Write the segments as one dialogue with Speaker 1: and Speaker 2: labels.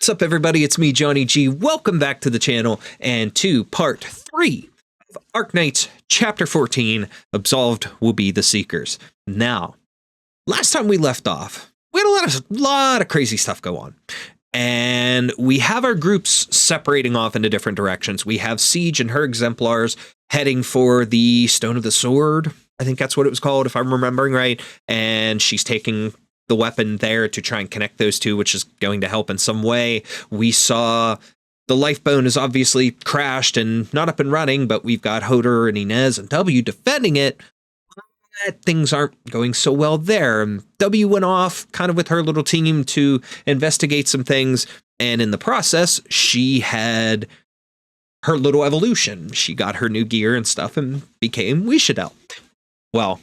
Speaker 1: What's up, everybody? It's me, Johnny G. Welcome back to the channel and to part 3 of Arknights Chapter 14, Absolved Will Be the Seekers. Now, last time we left off, we had a lot of crazy stuff go on. And we have our groups separating off into different directions. We have Siege and her Exemplars heading for the Stone of the Sword. I think that's what it was called, if I'm remembering right. And she's taking the weapon there to try and connect those two, which is going to help in some way. We saw the Lifebone is obviously crashed and not up and running, but we've got Hoder and Inez and W defending it. Things aren't going so well there. And W went off kind of with her little team to investigate some things, and in the process, she had her little evolution. She got her new gear and stuff and became Wis'adel. Well,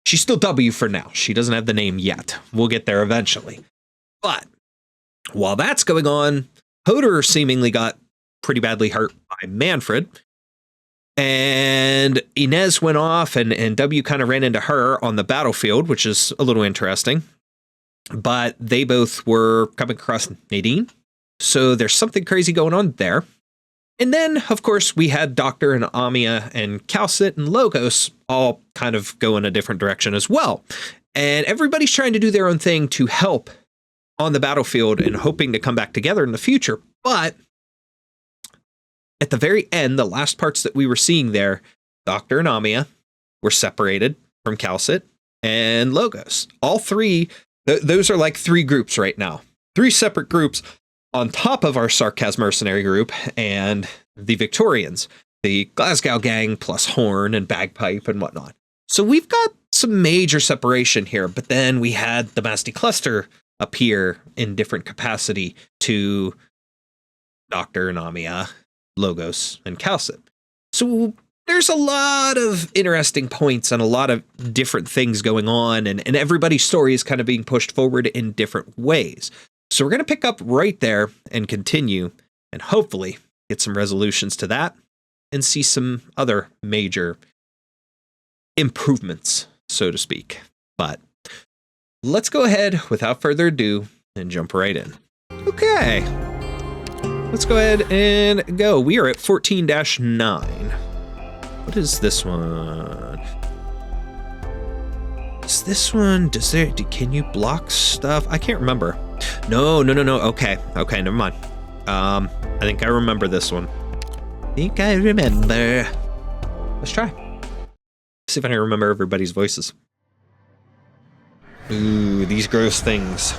Speaker 1: she's still W for now. She doesn't have the name yet. We'll get there eventually. But while that's going on, Hoder seemingly got pretty badly hurt by Manfred. And Inez went off and W kind of ran into her on the battlefield, which is a little interesting. But they both were coming across Nadine. So there's something crazy going on there. And then, of course, we had Doctor and Amia and tsit and LOGOS all kind of go in a different direction as well. And everybody's trying to do their own thing to help on the battlefield and hoping to come back together in the future. But at the very end, the last parts that we were seeing there, Doctor and Amia were separated from tsit and LOGOS. All three, those are like 3 groups right now. 3 separate groups on top of our Sarkaz mercenary group and the Victorians, the Glasgow gang plus horn and bagpipe and whatnot. So we've got some major separation here, but then we had the Masty Cluster appear in different capacity to Doctor and Amia, LOGOS, and tsit. So there's a lot of interesting points and a lot of different things going on, and everybody's story is kind of being pushed forward in different ways. So we're going to pick up right there and continue and hopefully get some resolutions to that and see some other major improvements, so to speak. But let's go ahead without further ado and jump right in. Okay. Let's go ahead and go. We are at 14-9. What is this one? Is this one, can you block stuff? I can't remember. No. Okay, never mind. I think I remember this one. Let's try. See if I can remember everybody's voices. Ooh, these gross things.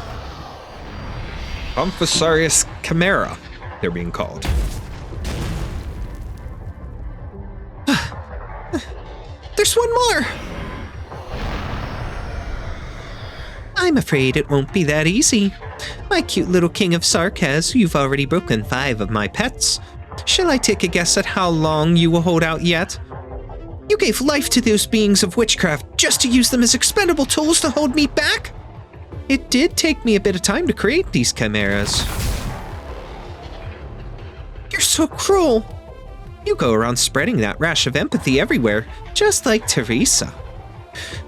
Speaker 1: Omphosarius Chimera, they're being called. There's one more! I'm afraid it won't be that easy. My cute little king of Sarkaz, you've already broken 5 of my pets. Shall I take a guess at how long you will hold out yet? You gave life to those beings of witchcraft just to use them as expendable tools to hold me back? It did take me a bit of time to create these chimeras. You're so cruel. You go around spreading that rash of empathy everywhere, just like Teresa.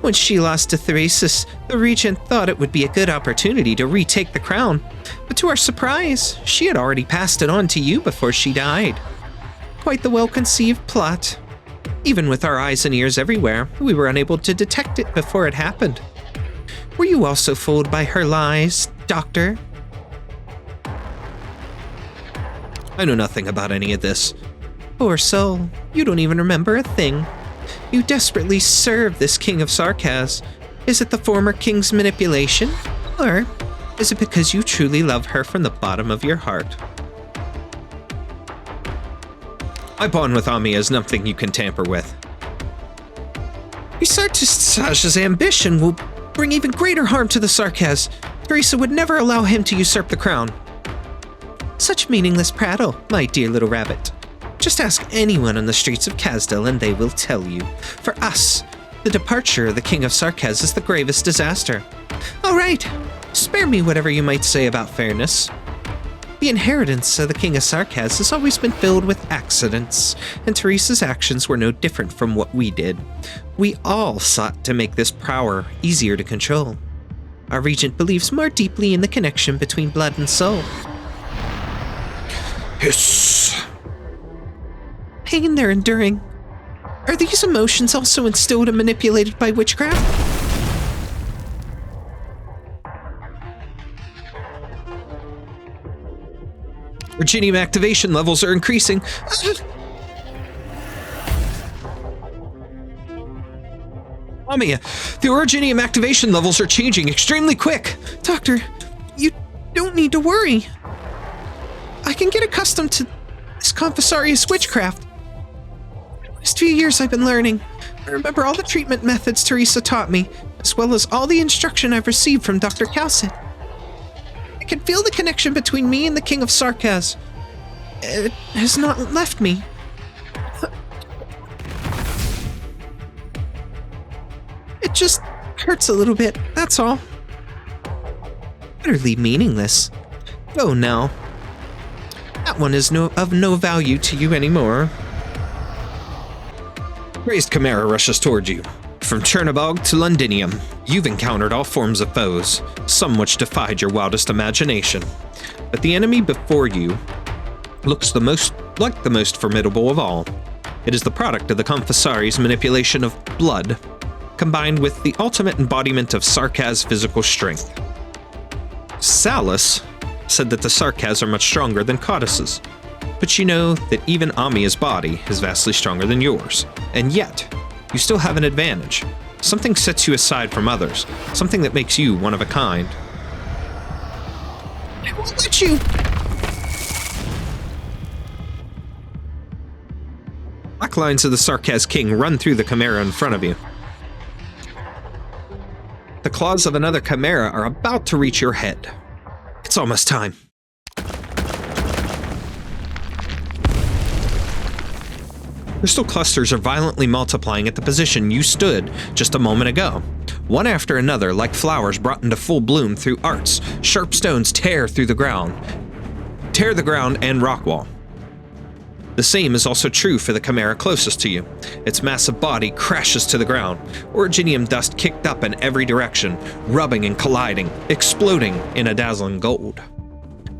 Speaker 1: When she lost to Theresis, the regent thought it would be a good opportunity to retake the crown, but to our surprise, she had already passed it on to you before she died. Quite the well-conceived plot. Even with our eyes and ears everywhere, we were unable to detect it before it happened. Were you also fooled by her lies, Doctor? I know nothing about any of this. Poor soul, you don't even remember a thing. You desperately serve this king of Sarkaz. Is it the former king's manipulation? Or is it because you truly love her from the bottom of your heart? My bond with Amia is nothing you can tamper with. Wis'adel's ambition will bring even greater harm to the Sarkaz. Teresa would never allow him to usurp the crown. Such meaningless prattle, my dear little rabbit. Just ask anyone on the streets of Kazdel and they will tell you. For us, the departure of the King of Sarkaz is the gravest disaster. All right, spare me whatever you might say about fairness. The inheritance of the King of Sarkaz has always been filled with accidents, and Teresa's actions were no different from what we did. We all sought to make this power easier to control. Our regent believes more deeply in the connection between blood and soul. Hiss.
Speaker 2: Pain they're enduring. Are these emotions also instilled and manipulated by witchcraft?
Speaker 1: Originium activation levels are increasing. Amiya, the Originium activation levels are changing extremely quick.
Speaker 2: Doctor, you don't need to worry. I can get accustomed to this confessorious witchcraft. The last few years I've been learning. I remember all the treatment methods Teresa taught me, as well as all the instruction I've received from Dr. Calcit. I can feel the connection between me and the King of Sarkaz. It has not left me. It just hurts a little bit, that's all. Utterly meaningless. Go now. That one is of no value to you anymore.
Speaker 1: Raised Chimera rushes toward you. From Chernobog to Londinium, you've encountered all forms of foes, some which defied your wildest imagination. But the enemy before you looks like the most formidable of all. It is the product of the Confessori's manipulation of blood, combined with the ultimate embodiment of Sarkaz's physical strength. Salus said that the Sarkaz are much stronger than Codices, but you know that even Amiya's body is vastly stronger than yours, and yet, you still have an advantage. Something sets you aside from others, something that makes you one of a kind.
Speaker 2: I won't let you!
Speaker 1: Black lines of the Sarkaz King run through the Chimera in front of you. The claws of another Chimera are about to reach your head. It's almost time. Crystal clusters are violently multiplying at the position you stood just a moment ago. One after another, like flowers brought into full bloom through arts, sharp stones tear the ground and rock wall. The same is also true for the Chimera closest to you. Its massive body crashes to the ground, Originium dust kicked up in every direction, rubbing and colliding, exploding in a dazzling gold.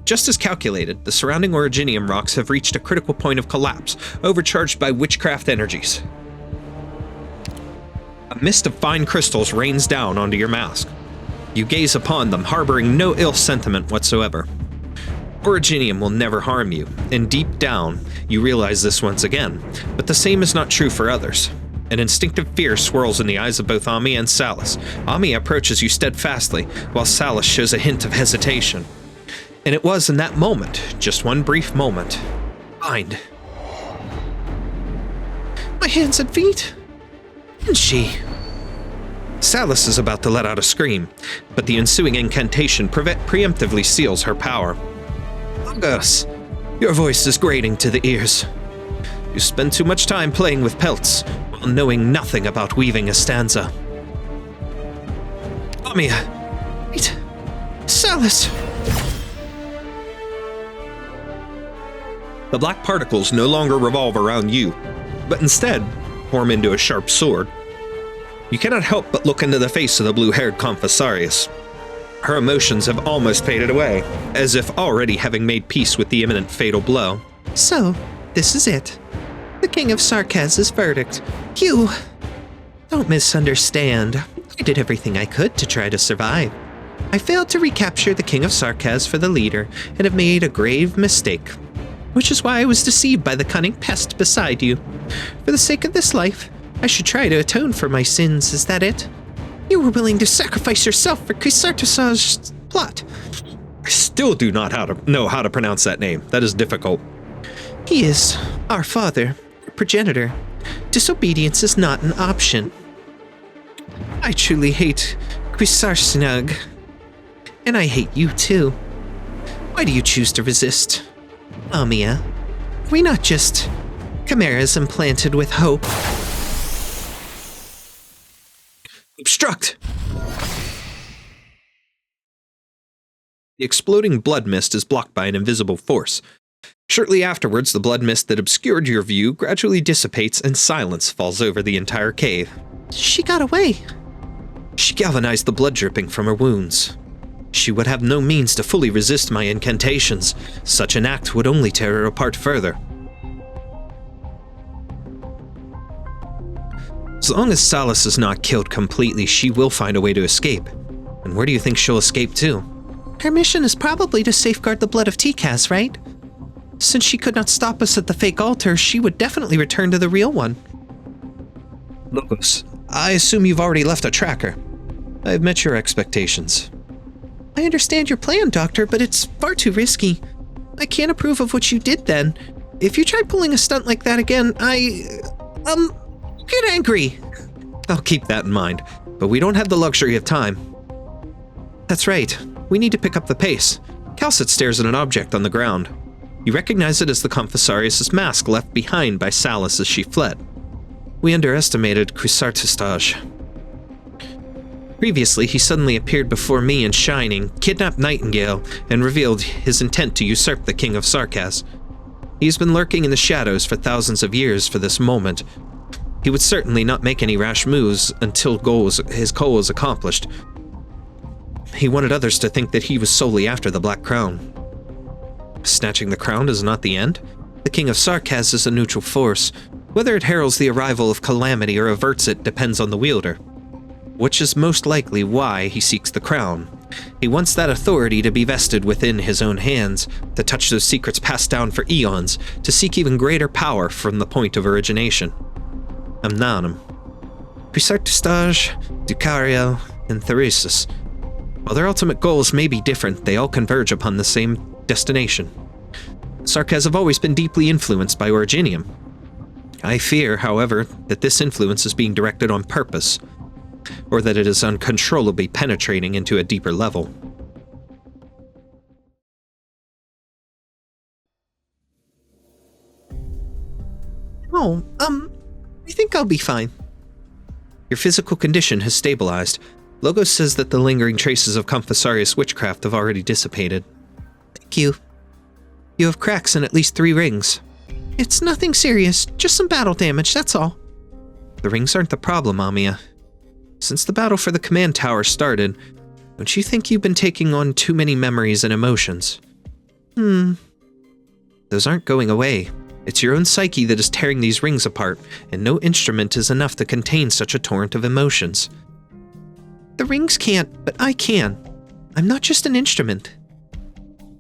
Speaker 1: Just as calculated, the surrounding Originium rocks have reached a critical point of collapse, overcharged by witchcraft energies. A mist of fine crystals rains down onto your mask. You gaze upon them, harboring no ill sentiment whatsoever. Originium will never harm you, and deep down, you realize this once again, but the same is not true for others. An instinctive fear swirls in the eyes of both Amiya and Salus. Amiya approaches you steadfastly, while Salus shows a hint of hesitation. And it was in that moment, just one brief moment. Bind.
Speaker 2: My hands and feet?
Speaker 1: And she. Salus is about to let out a scream, but the ensuing incantation preemptively seals her power. Logos, your voice is grating to the ears. You spend too much time playing with pelts, while knowing nothing about weaving a stanza. Amiya.
Speaker 2: Wait. Salus.
Speaker 1: The black particles no longer revolve around you, but instead form into a sharp sword. You cannot help but look into the face of the blue-haired Confessorius. Her emotions have almost faded away, as if already having made peace with the imminent fatal blow.
Speaker 2: So, this is it. The King of Sarkaz's verdict. You... Don't misunderstand. I did everything I could to try to survive. I failed to recapture the King of Sarkaz for the leader, and have made a grave mistake. Which is why I was deceived by the cunning pest beside you. For the sake of this life, I should try to atone for my sins, is that it? You were willing to sacrifice yourself for Omertosa's plot.
Speaker 1: I still do not know how to pronounce that name. That is difficult.
Speaker 2: He is our father, progenitor. Disobedience is not an option. I truly hate Omertosa, and I hate you too. Why do you choose to resist? Amiya, are we not just chimeras implanted with hope?
Speaker 1: Obstruct! The exploding blood mist is blocked by an invisible force. Shortly afterwards, the blood mist that obscured your view gradually dissipates and silence falls over the entire cave.
Speaker 2: She got away.
Speaker 1: She galvanized the blood dripping from her wounds.
Speaker 2: She would have no means to fully resist my incantations. Such an act would only tear her apart further. As long as Salus is not killed completely, she will find a way to escape. And where do you think she'll escape to? Her mission is probably to safeguard the blood of Tikaz, right? Since she could not stop us at the fake altar, she would definitely return to the real one. Logos, I assume you've already left a tracker. I've met your expectations. I understand your plan, Doctor, but it's far too risky. I can't approve of what you did then. If you try pulling a stunt like that again, get angry. I'll keep that in mind, but we don't have the luxury of time. That's right. We need to pick up the pace. Calcit stares at an object on the ground. You recognize it as the Confessarius' mask left behind by Salus as she fled. We underestimated Quisartistage. Previously, he suddenly appeared before me in Shining, kidnapped Nightingale, and revealed his intent to usurp the King of Sarkaz. He's been lurking in the shadows for thousands of years for this moment. He would certainly not make any rash moves until his goal was accomplished. He wanted others to think that he was solely after the Black Crown. Snatching the crown is not the end. The King of Sarkaz is a neutral force. Whether it heralds the arrival of calamity or averts it depends on the wielder, which is most likely why he seeks the crown. He wants that authority to be vested within his own hands, to touch those secrets passed down for eons, to seek even greater power from the point of origination. Amnanum. Quisartistage, Ducariel, and Theresis. While their ultimate goals may be different, they all converge upon the same destination. Sarkaz have always been deeply influenced by Originium. I fear, however, that this influence is being directed on purpose, or that it is uncontrollably penetrating into a deeper level. I think I'll be fine. Your physical condition has stabilized. Logos says that the lingering traces of Confessarius witchcraft have already dissipated. Thank you. You have cracks in at least 3 rings. It's nothing serious, just some battle damage, that's all. The rings aren't the problem, Amia. Since the battle for the command tower started, don't you think you've been taking on too many memories and emotions? Those aren't going away. It's your own psyche that is tearing these rings apart, and no instrument is enough to contain such a torrent of emotions. The rings can't, but I can. I'm not just an instrument.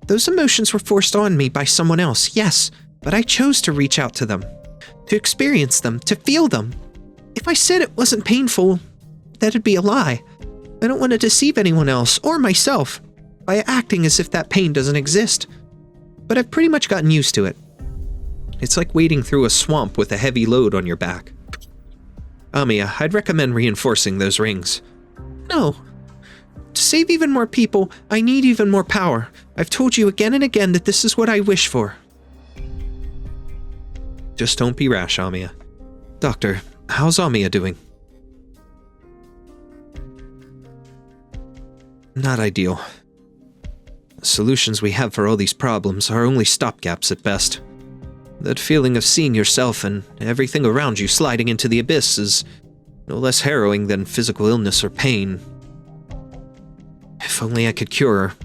Speaker 2: Those emotions were forced on me by someone else, yes, but I chose to reach out to them, to experience them, to feel them. If I said it wasn't painful, that'd be a lie. I don't want to deceive anyone else, or myself, by acting as if that pain doesn't exist. But I've pretty much gotten used to it. It's like wading through a swamp with a heavy load on your back. Amia, I'd recommend reinforcing those rings. No. To save even more people, I need even more power. I've told you again and again that this is what I wish for. Just don't be rash, Amia. Doctor, how's Amia doing? Not ideal. The solutions we have for all these problems are only stopgaps at best. That feeling of seeing yourself and everything around you sliding into the abyss is no less harrowing than physical illness or pain. If only I could cure her.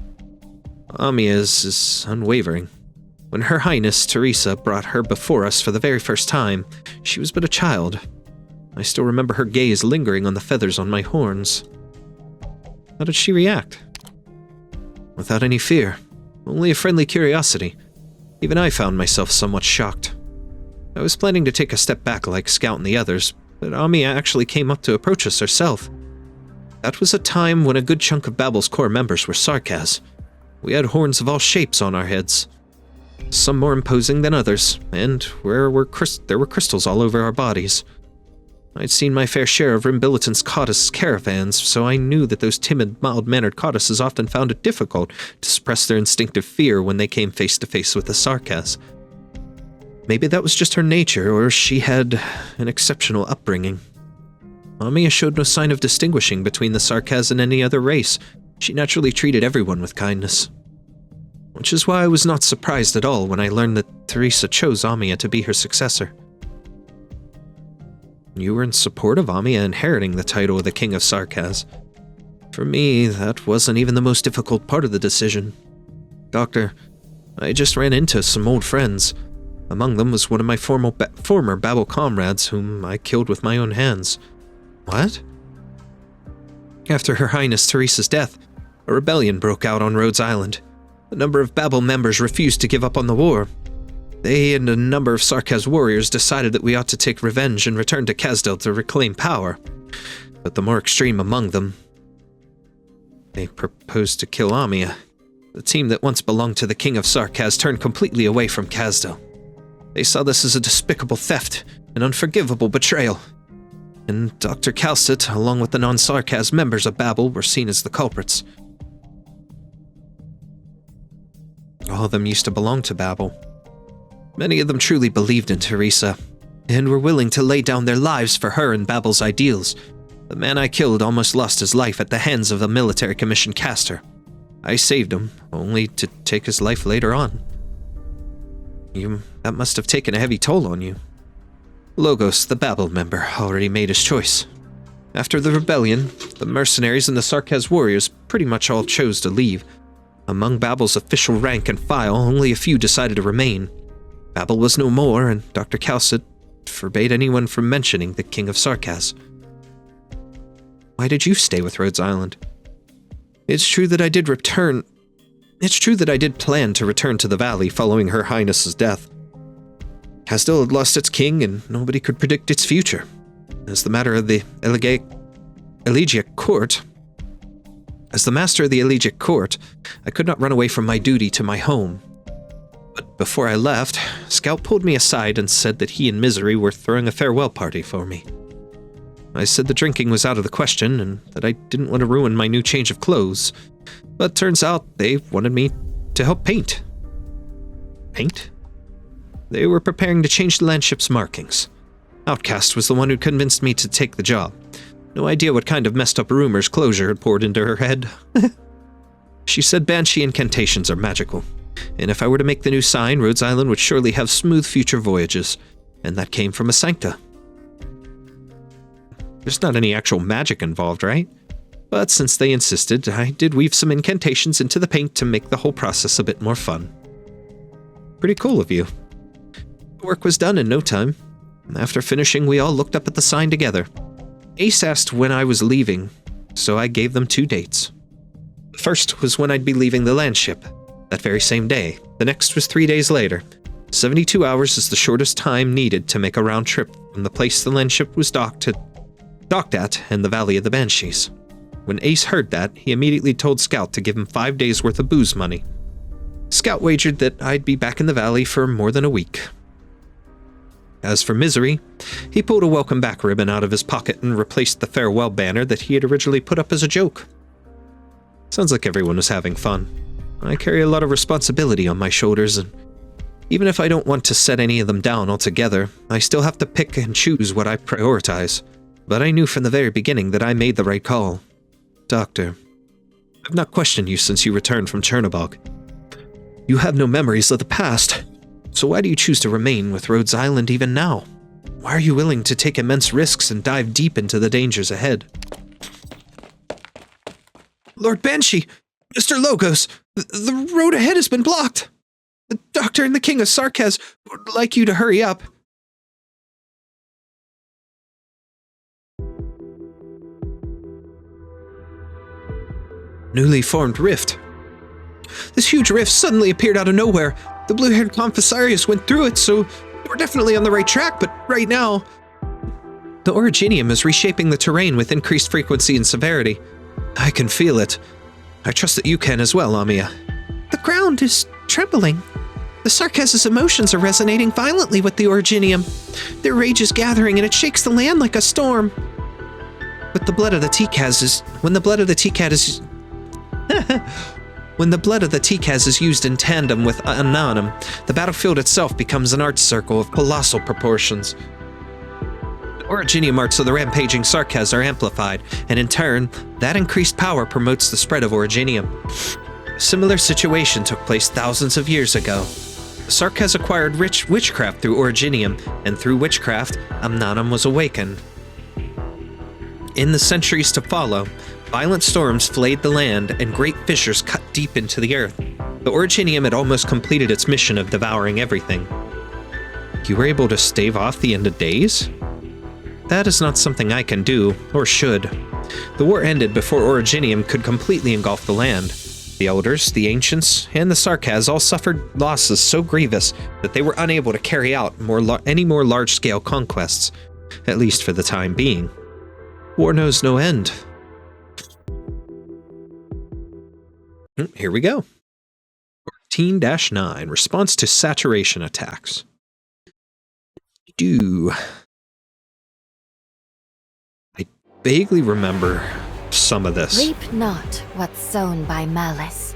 Speaker 2: Amia's is unwavering. When Her Highness Teresa brought her before us for the very first time, she was but a child. I still remember her gaze lingering on the feathers on my horns. How did she react? Without any fear, only a friendly curiosity. Even I found myself somewhat shocked. I was planning to take a step back like Scout and the others, but Amia actually came up to approach us herself. That was a time when a good chunk of Babel's core members were Sarkaz. We had horns of all shapes on our heads, some more imposing than others, and there were crystals all over our bodies. I'd seen my fair share of Rimbilliton's Cautus caravans, so I knew that those timid, mild-mannered Cautuses often found it difficult to suppress their instinctive fear when they came face to face with the Sarkaz. Maybe that was just her nature, or she had an exceptional upbringing. Amia showed no sign of distinguishing between the Sarkaz and any other race. She naturally treated everyone with kindness. Which is why I was not surprised at all when I learned that Teresa chose Amia to be her successor. You were in support of Amia inheriting the title of the King of Sarkaz. For me, that wasn't even the most difficult part of the decision. Doctor, I just ran into some old friends. Among them was one of my former Babel comrades whom I killed with my own hands. What? After Her Highness Teresa's death, a rebellion broke out on Rhodes Island. A number of Babel members refused to give up on the war. They and a number of Sarkaz warriors decided that we ought to take revenge and return to Kazdel to reclaim power. But the more extreme among them, they proposed to kill Amia. The team that once belonged to the King of Sarkaz turned completely away from Kazdel. They saw this as a despicable theft, an unforgivable betrayal. And Dr. Calcit, along with the non-Sarkaz members of Babel, were seen as the culprits. All of them used to belong to Babel. Many of them truly believed in Teresa, and were willing to lay down their lives for her and Babel's ideals. The man I killed almost lost his life at the hands of a military commissioned caster. I saved him, only to take his life later on. That must have taken a heavy toll on you. Logos, the Babel member, already made his choice. After the rebellion, the mercenaries and the Sarkaz warriors pretty much all chose to leave. Among Babel's official rank and file, only a few decided to remain. Babel was no more, and Dr. Calcit forbade anyone from mentioning the King of Sarkaz. Why did you stay with Rhodes Island? It's true that I did plan to return to the valley following Her Highness's death. Kazdel had lost its king, and nobody could predict its future. As the master of the Elegiac Court, I could not run away from my duty to my home. But before I left, Scout pulled me aside and said that he and Misery were throwing a farewell party for me. I said the drinking was out of the question, and that I didn't want to ruin my new change of clothes. But turns out they wanted me to help paint. Paint? They were preparing to change the landship's markings. Outcast was the one who convinced me to take the job. No idea what kind of messed up rumors Closure had poured into her head. She said Banshee incantations are magical, and if I were to make the new sign, Rhodes Island would surely have smooth future voyages, and that came from a Sancta. There's not any actual magic involved, right? But since they insisted, I did weave some incantations into the paint to make the whole process a bit more fun. Pretty cool of you. The work was done in no time. After finishing, we all looked up at the sign together. Ace asked when I was leaving, so I gave them 2 dates. The first was when I'd be leaving the landship, that very same day. The next was 3 days later. 72 hours is the shortest time needed to make a round trip from the place the landship was docked at and the Valley of the Banshees. When Ace heard that, he immediately told Scout to give him 5 days worth of booze money. Scout wagered that I'd be back in the valley for more than a week. As for Misery, he pulled a welcome back ribbon out of his pocket and replaced the farewell banner that he had originally put up as a joke. Sounds like everyone was having fun. I carry a lot of responsibility on my shoulders, and even if I don't want to set any of them down altogether, I still have to pick and choose what I prioritize. But I knew from the very beginning that I made the right call. Doctor, I've not questioned you since you returned from Chernobog. You have no memories of the past, so why do you choose to remain with Rhodes Island even now? Why are you willing to take immense risks and dive deep into the dangers ahead? Lord Banshee! Mr. Logos! The road ahead has been blocked! The Doctor and the King of Sarkaz would like you to hurry up. Newly formed rift. This huge rift suddenly appeared out of nowhere. The blue-haired Confessarius went through it, so we're definitely on the right track, but right now, the Originium is reshaping the terrain with increased frequency and severity. I can feel it. I trust that you can as well, Amia. The ground is trembling. The Sarkaz's emotions are resonating violently with the Originium. Their rage is gathering and it shakes the land like a storm. When the blood of the Tikaz is used in tandem with Ananum, the battlefield itself becomes an art circle of colossal proportions. The Originium arts of the rampaging Sarkaz are amplified, and in turn, that increased power promotes the spread of Originium. A similar situation took place thousands of years ago. The Sarkaz acquired rich witchcraft through Originium, and through witchcraft, Amnanum was awakened. In the centuries to follow,
Speaker 1: Violent storms flayed the land, and great fissures cut deep into the earth. The Originium had almost completed its mission of devouring everything. You were able to stave off the end of days? That is not something I can do, or should. The war ended before Originium could completely engulf the land. The Elders, the Ancients, and the Sarkaz all suffered losses so grievous that they were unable to carry out any more large-scale conquests, at least for the time being. War knows no end. Here we go. 14-9, response to saturation attacks. I vaguely remember some of this.
Speaker 3: Reap not what's sown by malice.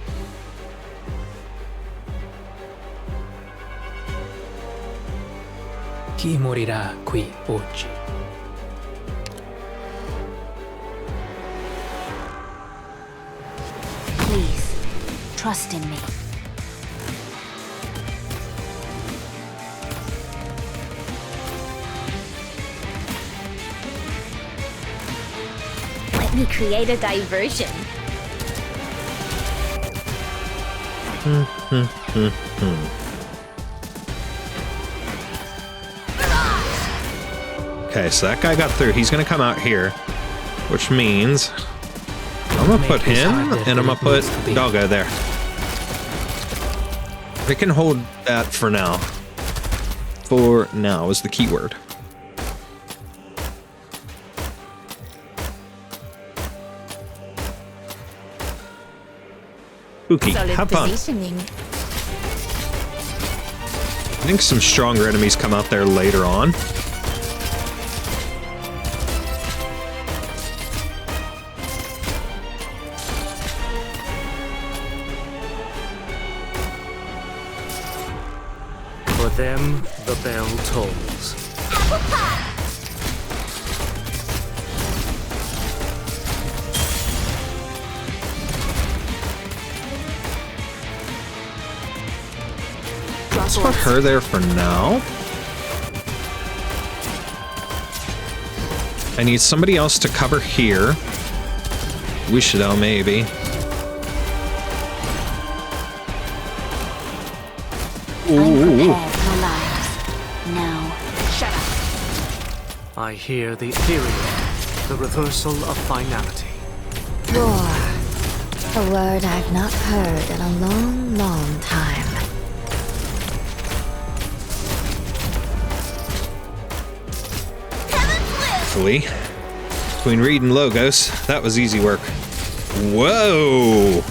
Speaker 4: Chi morirà qui oggi?
Speaker 3: Please, trust in me. Let me create a diversion.
Speaker 1: Okay, so that guy got through. He's gonna come out here, which means I'm gonna put him and I'm gonna put Doggo there. We can hold that for now. For now is the keyword. Spooky, have fun. I think some stronger enemies come out there later on.
Speaker 4: For them, the bell tolls.
Speaker 1: Let's put her there for now. I need somebody else to cover here. Wis'adel, maybe. Ooh.
Speaker 3: Now, shut up.
Speaker 4: I hear the period, the reversal of finality.
Speaker 3: War. A word I've not heard in a long, long time.
Speaker 1: Hopefully. Between Reed and Logos, that was easy work. Whoa!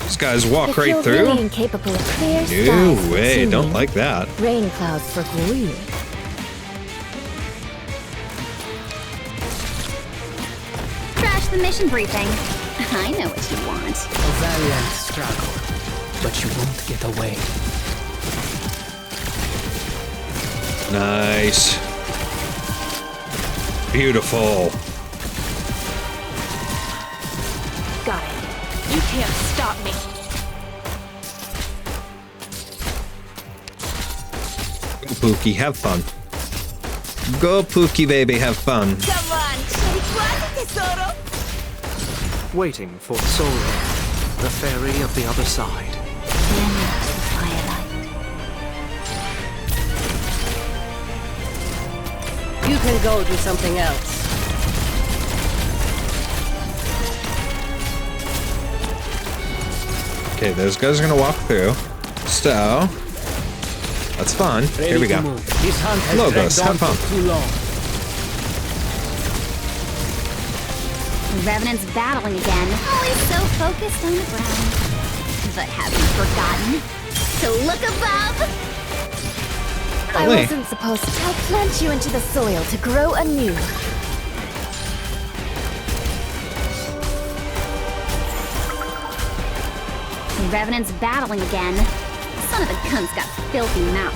Speaker 1: These guys walk right through.
Speaker 3: Really incapable of clear
Speaker 1: No
Speaker 3: skies
Speaker 1: way, don't
Speaker 3: consuming
Speaker 1: like that.
Speaker 3: Rain clouds for Guil.
Speaker 5: Crash the mission briefing. I know what you want.
Speaker 4: A valiant struggle, but you won't get away.
Speaker 1: Nice. Beautiful.
Speaker 5: Got it. You can't stop me.
Speaker 1: Go Pookie, have fun. Go Pookie, baby, have fun.
Speaker 5: Come on, tesoro.
Speaker 4: Waiting for Soul, the fairy of the other side.
Speaker 6: You can go do something else.
Speaker 1: Okay, those guys are gonna walk through. So, that's fun. Here we go. Logos, have fun.
Speaker 5: Revenant's battling again. Always so focused on the ground. But have you forgotten to look above?
Speaker 3: I wasn't supposed to. I'll plant you into the soil to grow anew.
Speaker 5: Revenant's battling again. Son of a gun's got filthy mouth.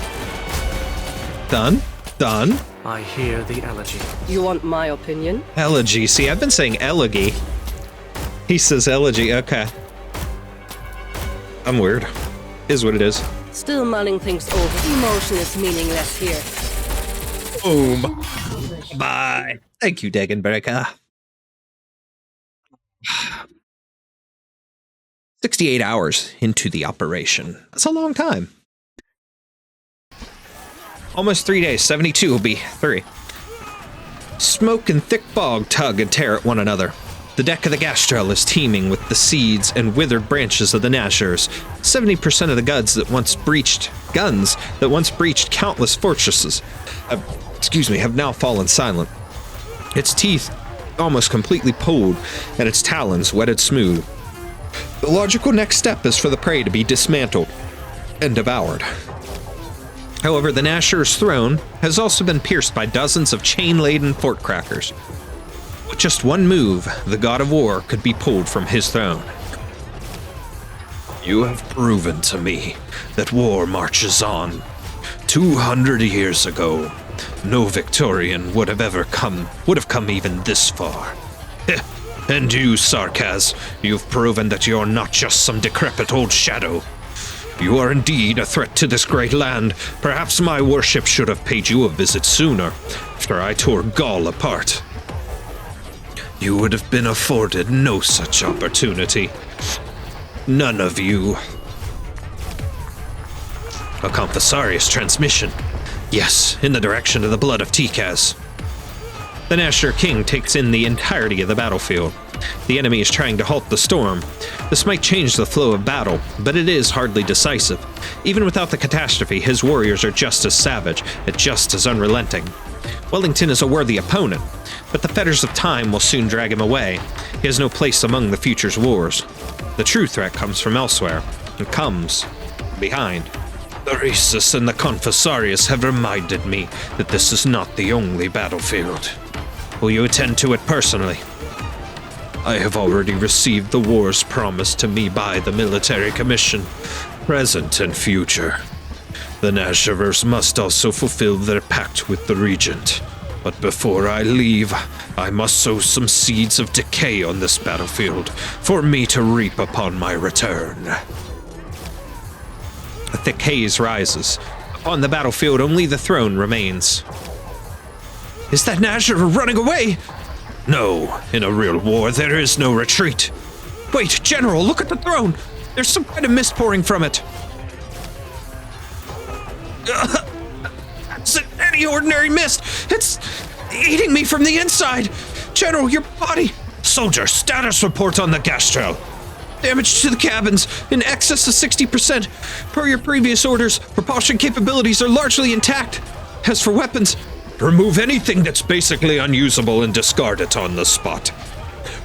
Speaker 1: Done. Done.
Speaker 4: I hear the elegy.
Speaker 6: You want my opinion?
Speaker 1: Elegy. See, I've been saying elegy. He says elegy. Okay. I'm weird. Is what it is.
Speaker 6: Still mulling things over. Emotion is meaningless here.
Speaker 1: Boom. Bye. Thank you, Degenbreaker. 68 hours into the operation. That's a long time. Almost 3 days. 72 will be 3. Smoke and thick fog tug and tear at one another. The deck of the gas trail is teeming with the seeds and withered branches of the Nazcherers. 70% of the guns that once breached countless fortresses have now fallen silent. Its teeth almost completely pulled and its talons wetted smooth. The logical next step is for the prey to be dismantled and devoured. However, the Nazcherer's throne has also been pierced by dozens of chain-laden fort crackers. With just one move, the god of war could be pulled from his throne. You have proven to me that war marches on. 200 years ago, no Victorian would have come even this far. And you, Sarkaz, you've proven that you're not just some decrepit old shadow. You are indeed a threat to this great land. Perhaps my worship should have paid you a visit sooner, after I tore Gaul apart. You would have been afforded no such opportunity. None of you. A Confessarius transmission. Yes, in the direction of the blood of Tikaz. The Nazcherer King takes in the entirety of the battlefield. The enemy is trying to halt the storm. This might change the flow of battle, but it is hardly decisive. Even without the catastrophe, his warriors are just as savage and just as unrelenting. Wellington is a worthy opponent, but the fetters of time will soon drag him away. He has no place among the future's wars. The true threat comes from elsewhere, and comes behind. The Rhesus and the Confessarius have reminded me that this is not the only battlefield. Will you attend to it personally? I have already received the wars promised to me by the military commission, present and future. The Nazcherers must also fulfill their pact with the Regent. But before I leave, I must sow some seeds of decay on this battlefield, for me to reap upon my return. A thick haze rises. Upon the battlefield, only the throne remains. Is that Nazcherer running away? No, in a real war, there is no retreat. Wait, General, look at the throne! There's some kind of mist pouring from it. It's any ordinary mist. It's eating me from the inside. General, your body. Soldier, status report on the gas trail. Damage to the cabins in excess of 60%. Per your previous orders, propulsion capabilities are largely intact. As for weapons, remove anything that's basically unusable and discard it on the spot.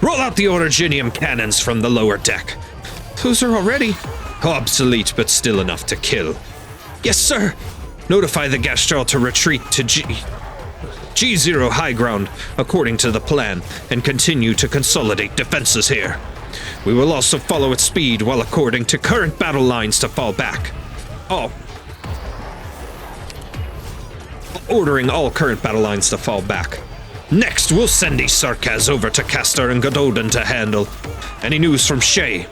Speaker 1: Roll out the originium cannons from the lower deck. Those are already obsolete, but still enough to kill. Yes, sir. Notify the gas trail to retreat to G0 high ground, according to the plan, and continue to consolidate defenses here. We will also follow its speed while according to current battle lines to fall back. Ordering all current battle lines to fall back. Next, we'll send these Sarkaz over to Castor and Godolden to handle. Any news from Shay?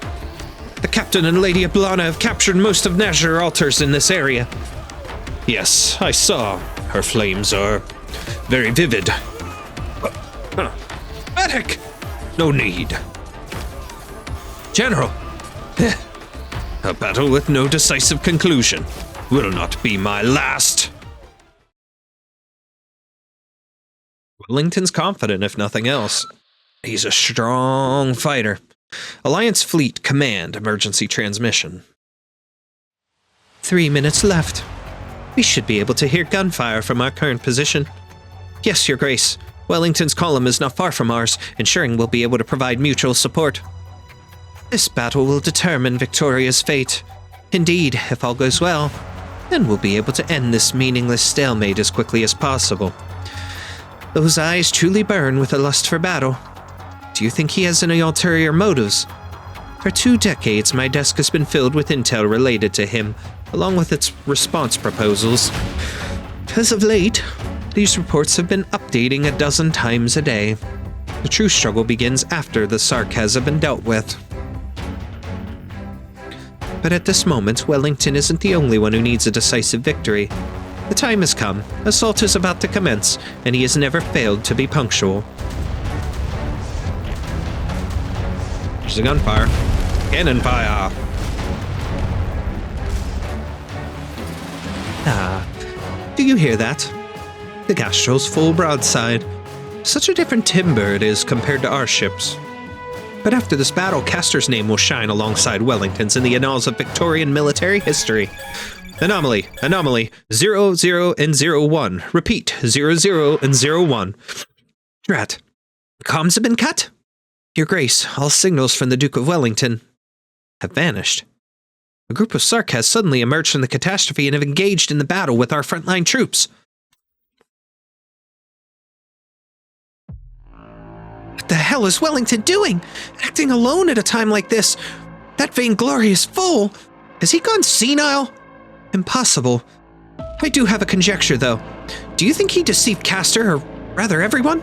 Speaker 1: The captain and Lady Ablana have captured most of Nazcherer altars in this area. Yes, I saw. Her flames are very vivid. Medic! No need. General. A battle with no decisive conclusion will not be my last. Wellington's confident, if nothing else. He's a strong fighter. Alliance Fleet Command Emergency Transmission.
Speaker 2: 3 minutes left. We should be able to hear gunfire from our current position. Yes, Your Grace. Wellington's column is not far from ours, ensuring we'll be able to provide mutual support. This battle will determine Victoria's fate. Indeed, if all goes well, then we'll be able to end this meaningless stalemate as quickly as possible. Those eyes truly burn with a lust for battle. Do you think he has any ulterior motives? For 2 decades, my desk has been filled with intel related to him, along with its response proposals. As of late, these reports have been updating a dozen times a day. The true struggle begins after the Sarkaz have been dealt with. But at this moment, Wellington isn't the only one who needs a decisive victory. The time has come, assault is about to commence, and he has never failed to be punctual.
Speaker 1: There's a gunfire. Cannon fire.
Speaker 2: Do you hear that? The Gastrel's full broadside. Such a different timber it is compared to our ships. But after this battle, Castor's name will shine alongside Wellington's in the annals of Victorian military history. Anomaly, 0, 0, and 0, 1. Repeat, 0, 0, and 0, 1. Drat. Comms have been cut? Your Grace, all signals from the Duke of Wellington have vanished. A group of Sark has suddenly emerged from the catastrophe and have engaged in the battle with our frontline troops. What the hell is Wellington doing? Acting alone at a time like this? That vainglorious fool! Has he gone senile? Impossible. I do have a conjecture, though. Do you think he deceived Castor, or rather everyone?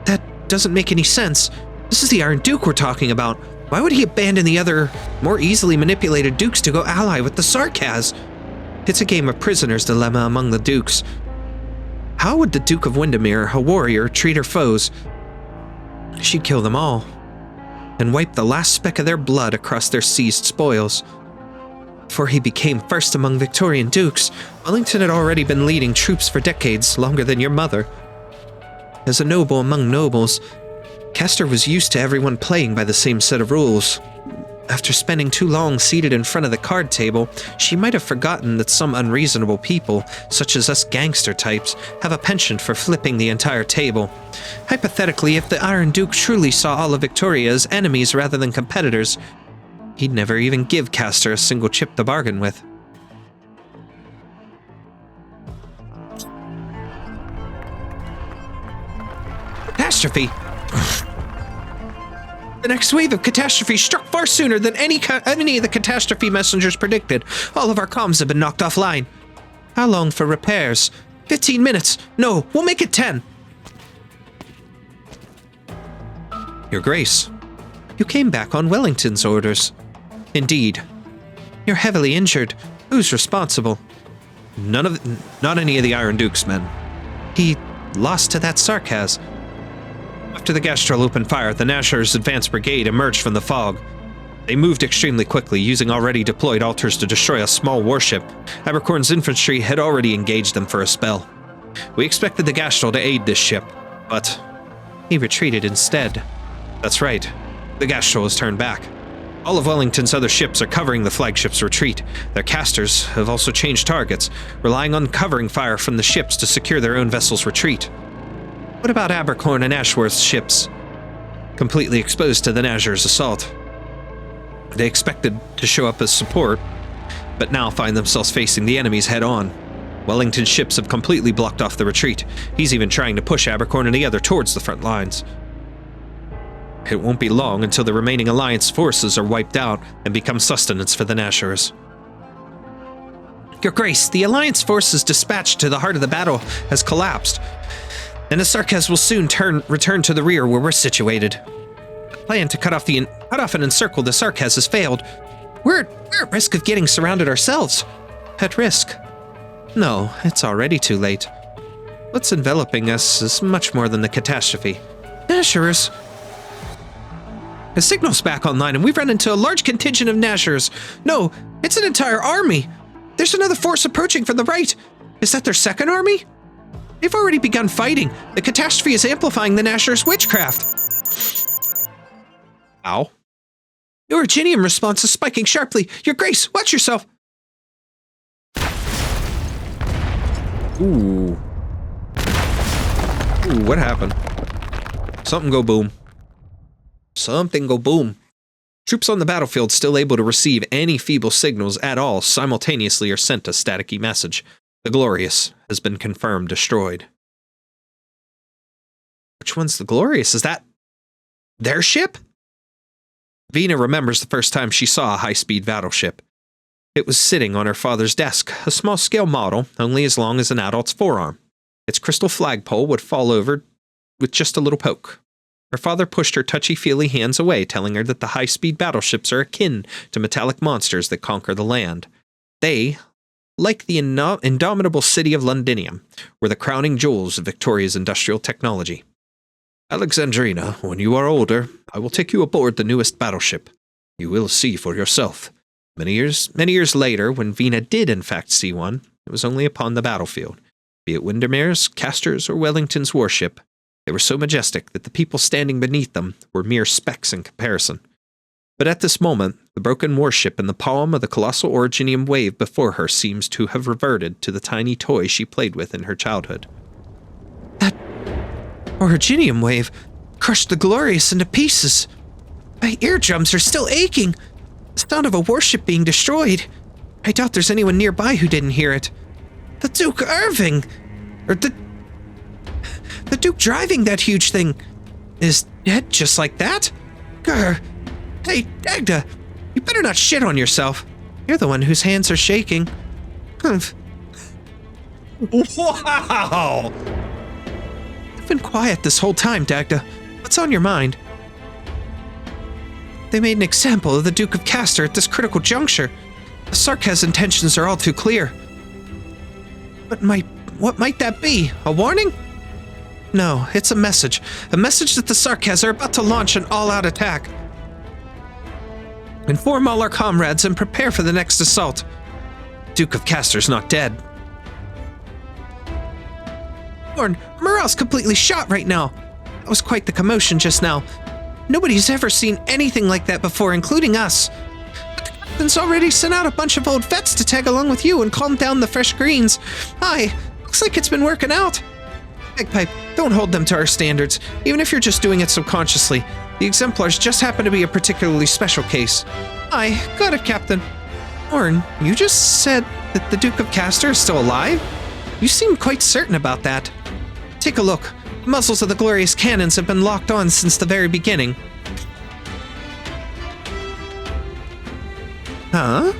Speaker 2: That doesn't make any sense. This is the Iron Duke we're talking about. Why would he abandon the other, more easily manipulated dukes to go ally with the Sarkaz? It's a game of prisoner's dilemma among the dukes. How would the Duke of Windermere, a warrior, treat her foes? She'd kill them all, and wipe the last speck of their blood across their seized spoils. Before he became first among Victorian dukes, Wellington had already been leading troops for decades, longer than your mother. As a noble among nobles, Castor was used to everyone playing by the same set of rules. After spending too long seated in front of the card table, she might have forgotten that some unreasonable people, such as us gangster types, have a penchant for flipping the entire table. Hypothetically, if the Iron Duke truly saw all of Victoria as enemies rather than competitors, he'd never even give Castor a single chip to bargain with. Catastrophe! The next wave of catastrophe struck far sooner than any of the catastrophe messengers predicted. All of our comms have been knocked offline. How long for repairs? 15 minutes. No, we'll make it 10. Your Grace, you came back on Wellington's orders. Indeed. You're heavily injured. Who's responsible? Not any of the Iron Duke's men. He lost to that Sarkaz. After the Gastrel opened fire, the Nazcherer's advance brigade emerged from the fog. They moved extremely quickly, using already deployed altars to destroy a small warship. Abercorn's infantry had already engaged them for a spell. We expected the Gastrel to aid this ship, but he retreated instead. That's right, the Gastrel was turned back. All of Wellington's other ships are covering the flagship's retreat. Their casters have also changed targets, relying on covering fire from the ships to secure their own vessel's retreat. What about Abercorn and Ashworth's ships? Completely exposed to the Nazcherer's assault. They expected to show up as support, but now find themselves facing the enemies head-on. Wellington's ships have completely blocked off the retreat. He's even trying to push Abercorn and the other towards the front lines. It won't be long until the remaining Alliance forces are wiped out and become sustenance for the Nazcherers. Your Grace, the Alliance forces dispatched to the heart of the battle has collapsed, and the Sarkaz will soon return to the rear where we're situated. The plan to cut off and encircle the Sarkaz has failed. We're at risk of getting surrounded ourselves. At risk? No, it's already too late. What's enveloping us is much more than the catastrophe. Nazcherers! The signal's back online and we've run into a large contingent of Nazcherers. No, it's an entire army. There's another force approaching from the right. Is that their second army? They've already begun fighting. The catastrophe is amplifying the Nazcherers' witchcraft. Ow. Your Originium response is spiking sharply. Your Grace, watch yourself.
Speaker 1: Ooh. Ooh, what happened? Something go boom. Something go boom. Troops on the battlefield still able to receive any feeble signals at all simultaneously are sent a staticky message. The Glorious has been confirmed destroyed. Which one's the Glorious? Is that their ship? Vina remembers the first time she saw a high-speed battleship. It was sitting on her father's desk, a small-scale model, only as long as an adult's forearm. Its crystal flagpole would fall over with just a little poke. Her father pushed her touchy-feely hands away, telling her that the high-speed battleships are akin to metallic monsters that conquer the land. They, like the indomitable city of Londinium, were the crowning jewels of Victoria's industrial technology. Alexandrina, when you are older, I will take you aboard the newest battleship. You will see for yourself. Many years later, when Vina did in fact see one, it was only upon the battlefield. Be it Windermere's, Castor's, or Wellington's warship, they were so majestic that the people standing beneath them were mere specks in comparison. But at this moment, the broken warship in the palm of the colossal originium wave before her seems to have reverted to the tiny toy she played with in her childhood.
Speaker 2: That originium wave crushed the Glorious into pieces. My eardrums are still aching. The sound of a warship being destroyed. I doubt there's anyone nearby who didn't hear it. The Duke Irving! Or the Duke driving that huge thing is dead just like that? Grr. Hey, Dagda, you better not shit on yourself. You're the one whose hands are shaking. Humph.
Speaker 1: Wow!
Speaker 2: I've been quiet this whole time, Dagda. What's on your mind? They made an example of the Duke of Castor at this critical juncture. The Sarkaz intentions are all too clear. What might that be? A warning? No, it's a message. A message that the Sarkaz are about to launch an all-out attack. Inform all our comrades and prepare for the next assault. Duke of Castor's not dead. Morale's completely shot right now. That was quite the commotion just now. Nobody's ever seen anything like that before, including us. But the captain's already sent out a bunch of old vets to tag along with you and calm down the fresh greens. Hi, looks like it's been working out. Bagpipe, don't hold them to our standards, even if you're just doing it subconsciously. The Exemplars just happen to be a particularly special case. Aye, got it, Captain. Orn, you just said that the Duke of Castor is still alive? You seem quite certain about that. Take a look. The muzzles of the glorious cannons have been locked on since the very beginning. Huh?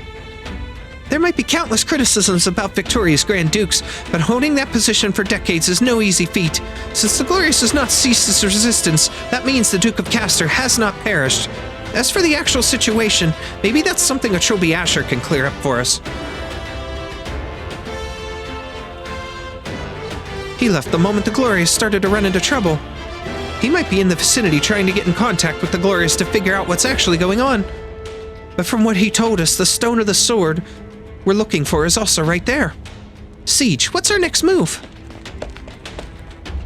Speaker 2: There might be countless criticisms about Victoria's Grand Dukes, but holding that position for decades is no easy feat. Since the Glorious has not ceased its resistance, that means the Duke of Castor has not perished. As for the actual situation, maybe that's something a Trilby Asher can clear up for us. He left the moment the Glorious started to run into trouble. He might be in the vicinity trying to get in contact with the Glorious to figure out what's actually going on. But from what he told us, the Stone of the Sword we're looking for is also right there. Siege, what's our next move?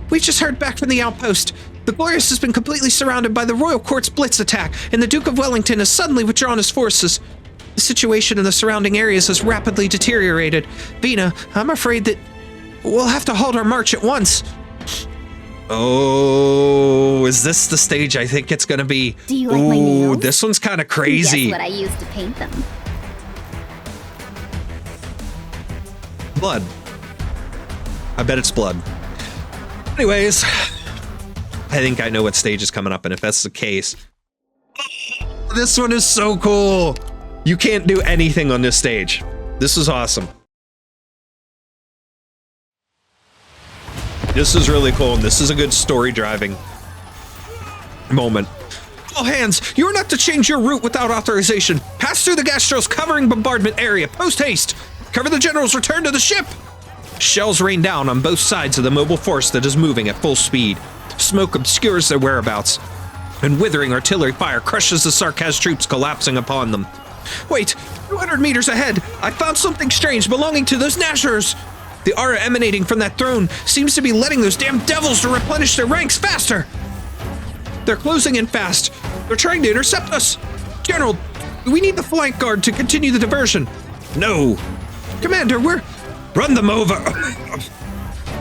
Speaker 2: We've just heard back from the outpost. The Glorious has been completely surrounded by the Royal Court's blitz attack, and the Duke of Wellington has suddenly withdrawn his forces. The situation in the surrounding areas has rapidly deteriorated. Vina, I'm afraid that we'll have to halt our march at once.
Speaker 1: Oh, is this the stage I think it's gonna be?
Speaker 5: Do you like my nails?
Speaker 1: This one's kind of crazy.
Speaker 5: Guess what I used to paint them.
Speaker 1: Blood. I bet it's blood. Anyways, I think I know what stage is coming up, and if that's the case, this one is so cool. You can't do anything on this stage. This is awesome. This is really cool, and this is a good story driving moment. All hands, you are not to change your route without authorization. Pass through the Gastro's covering bombardment area. Post haste. Cover the general's return to the ship. Shells rain down on both sides of the mobile force that is moving at full speed. Smoke obscures their whereabouts, and withering artillery fire crushes the Sarkaz troops collapsing upon them. Wait, 200 meters ahead, I found something strange belonging to those Nazcherers. The aura emanating from that throne seems to be letting those damn devils to replenish their ranks faster. They're closing in fast. They're trying to intercept us. General, we need the flank guard to continue the diversion. No. Commander, run them over.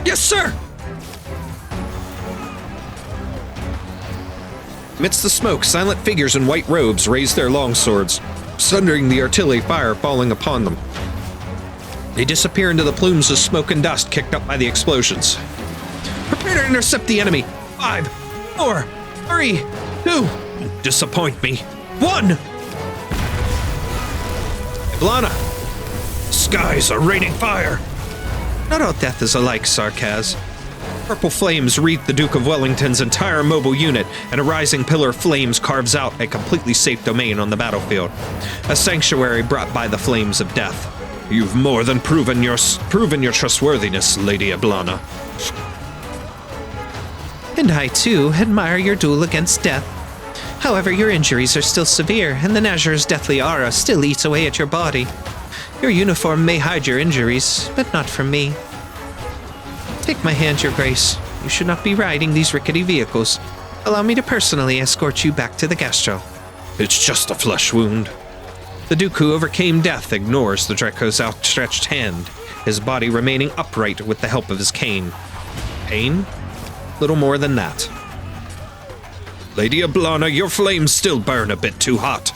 Speaker 1: Yes, sir. Amidst the smoke, silent figures in white robes raise their longswords, sundering the artillery fire falling upon them. They disappear into the plumes of smoke and dust kicked up by the explosions. Prepare to intercept the enemy. 5, 4, 3, 2. Disappoint me. 1. Blana. Skies are raining fire. Not all death is alike, Sarkaz. Purple flames wreath the Duke of Wellington's entire mobile unit, and a rising pillar of flames carves out a completely safe domain on the battlefield. A sanctuary brought by the flames of death. You've more than proven your trustworthiness, Lady Ablana.
Speaker 2: And I, too, admire your duel against death. However, your injuries are still severe, and the Nazcherer's deathly aura still eats away at your body. Your uniform may hide your injuries, but not from me. Take my hand, Your Grace. You should not be riding these rickety vehicles. Allow me to personally escort you back to the Gastro.
Speaker 1: It's just a flesh wound. The Duke who overcame death ignores the Draco's outstretched hand, his body remaining upright with the help of his cane. Pain? Little more than that. Lady Ablana, your flames still burn a bit too hot.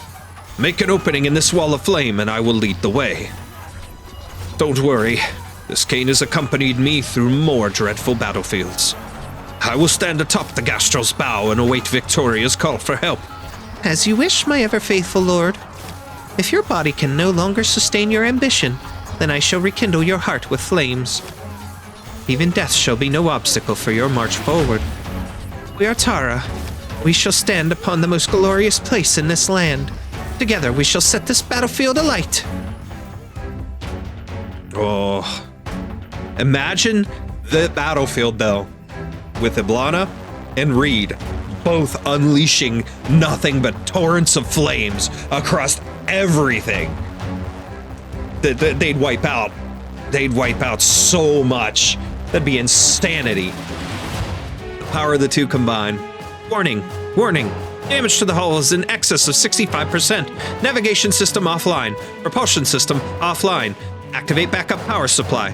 Speaker 1: Make an opening in this wall of flame and I will lead the way. Don't worry, this cane has accompanied me through more dreadful battlefields. I will stand atop the Gastro's bow and await Victoria's call for help.
Speaker 2: As you wish, my ever-faithful lord. If your body can no longer sustain your ambition, then I shall rekindle your heart with flames. Even death shall be no obstacle for your march forward. We are Tara. We shall stand upon the most glorious place in this land. Together we shall set this battlefield alight.
Speaker 1: Oh. Imagine the battlefield, though, with Ablana and Reed both unleashing nothing but torrents of flames across everything. They'd wipe out. They'd wipe out so much. That'd be insanity. The power of the two combined. Warning, warning. Damage to the hull is in excess of 65%. Navigation system offline. Propulsion system offline. Activate backup power supply.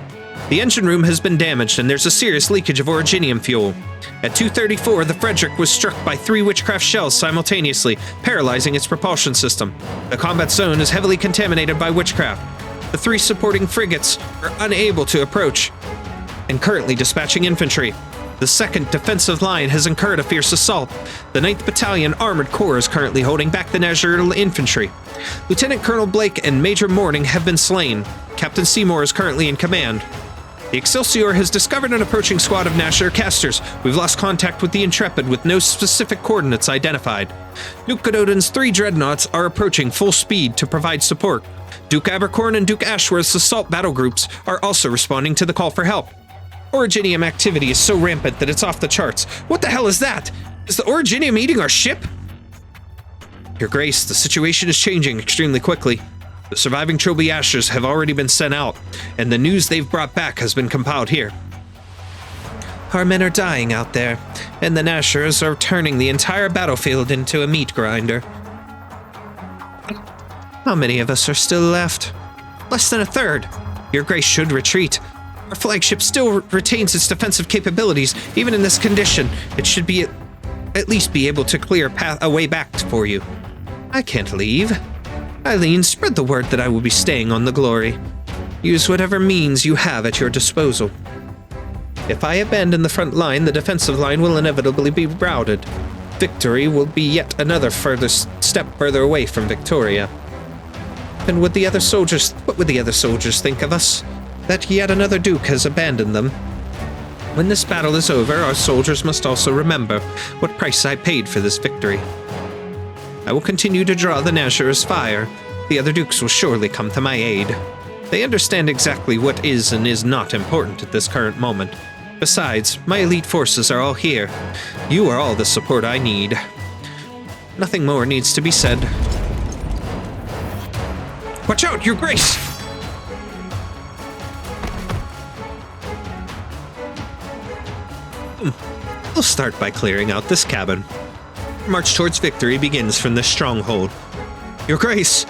Speaker 1: The engine room has been damaged and there's a serious leakage of originium fuel. At 2:34, the Frederick was struck by 3 witchcraft shells simultaneously, paralyzing its propulsion system. The combat zone is heavily contaminated by witchcraft. The 3 supporting frigates are unable to approach and currently dispatching infantry. The 2nd defensive line has incurred a fierce assault. The 9th Battalion Armored Corps is currently holding back the Nazcherer infantry. Lieutenant Colonel Blake and Major Morning have been slain. Captain Seymour is currently in command. The Excelsior has discovered an approaching squad of Nazcherer casters. We've lost contact with the Intrepid with no specific coordinates identified. Duke Gododin's 3 dreadnoughts are approaching full speed to provide support. Duke Abercorn and Duke Ashworth's assault battle groups are also responding to the call for help. Originium activity is so rampant that it's off the charts. What the hell is that? Is the Originium eating our ship? Your Grace, the situation is changing extremely quickly. The surviving Trilby Ashers have already been sent out, and the news they've brought back has been compiled here.
Speaker 2: Our men are dying out there, and the Nazcherers are turning the entire battlefield into a meat grinder. How many of us are still left? Less than a third. Your Grace should retreat. Our flagship still retains its defensive capabilities, even in this condition. It should be at least be able to clear a way back for you. I can't leave. Eileen, spread the word that I will be staying on the Glory. Use whatever means you have at your disposal. If I abandon the front line, the defensive line will inevitably be routed. Victory will be yet another step further away from Victoria. And what would the other soldiers think of us? That yet another Duke has abandoned them. When this battle is over, our soldiers must also remember what price I paid for this victory. I will continue to draw the Nazcherer's fire. The other Dukes will surely come to my aid. They understand exactly what is and is not important at this current moment. Besides, my elite forces are all here. You are all the support I need. Nothing more needs to be said. Watch out, Your Grace! We'll start by clearing out this cabin. March towards victory begins from this stronghold. Your Grace!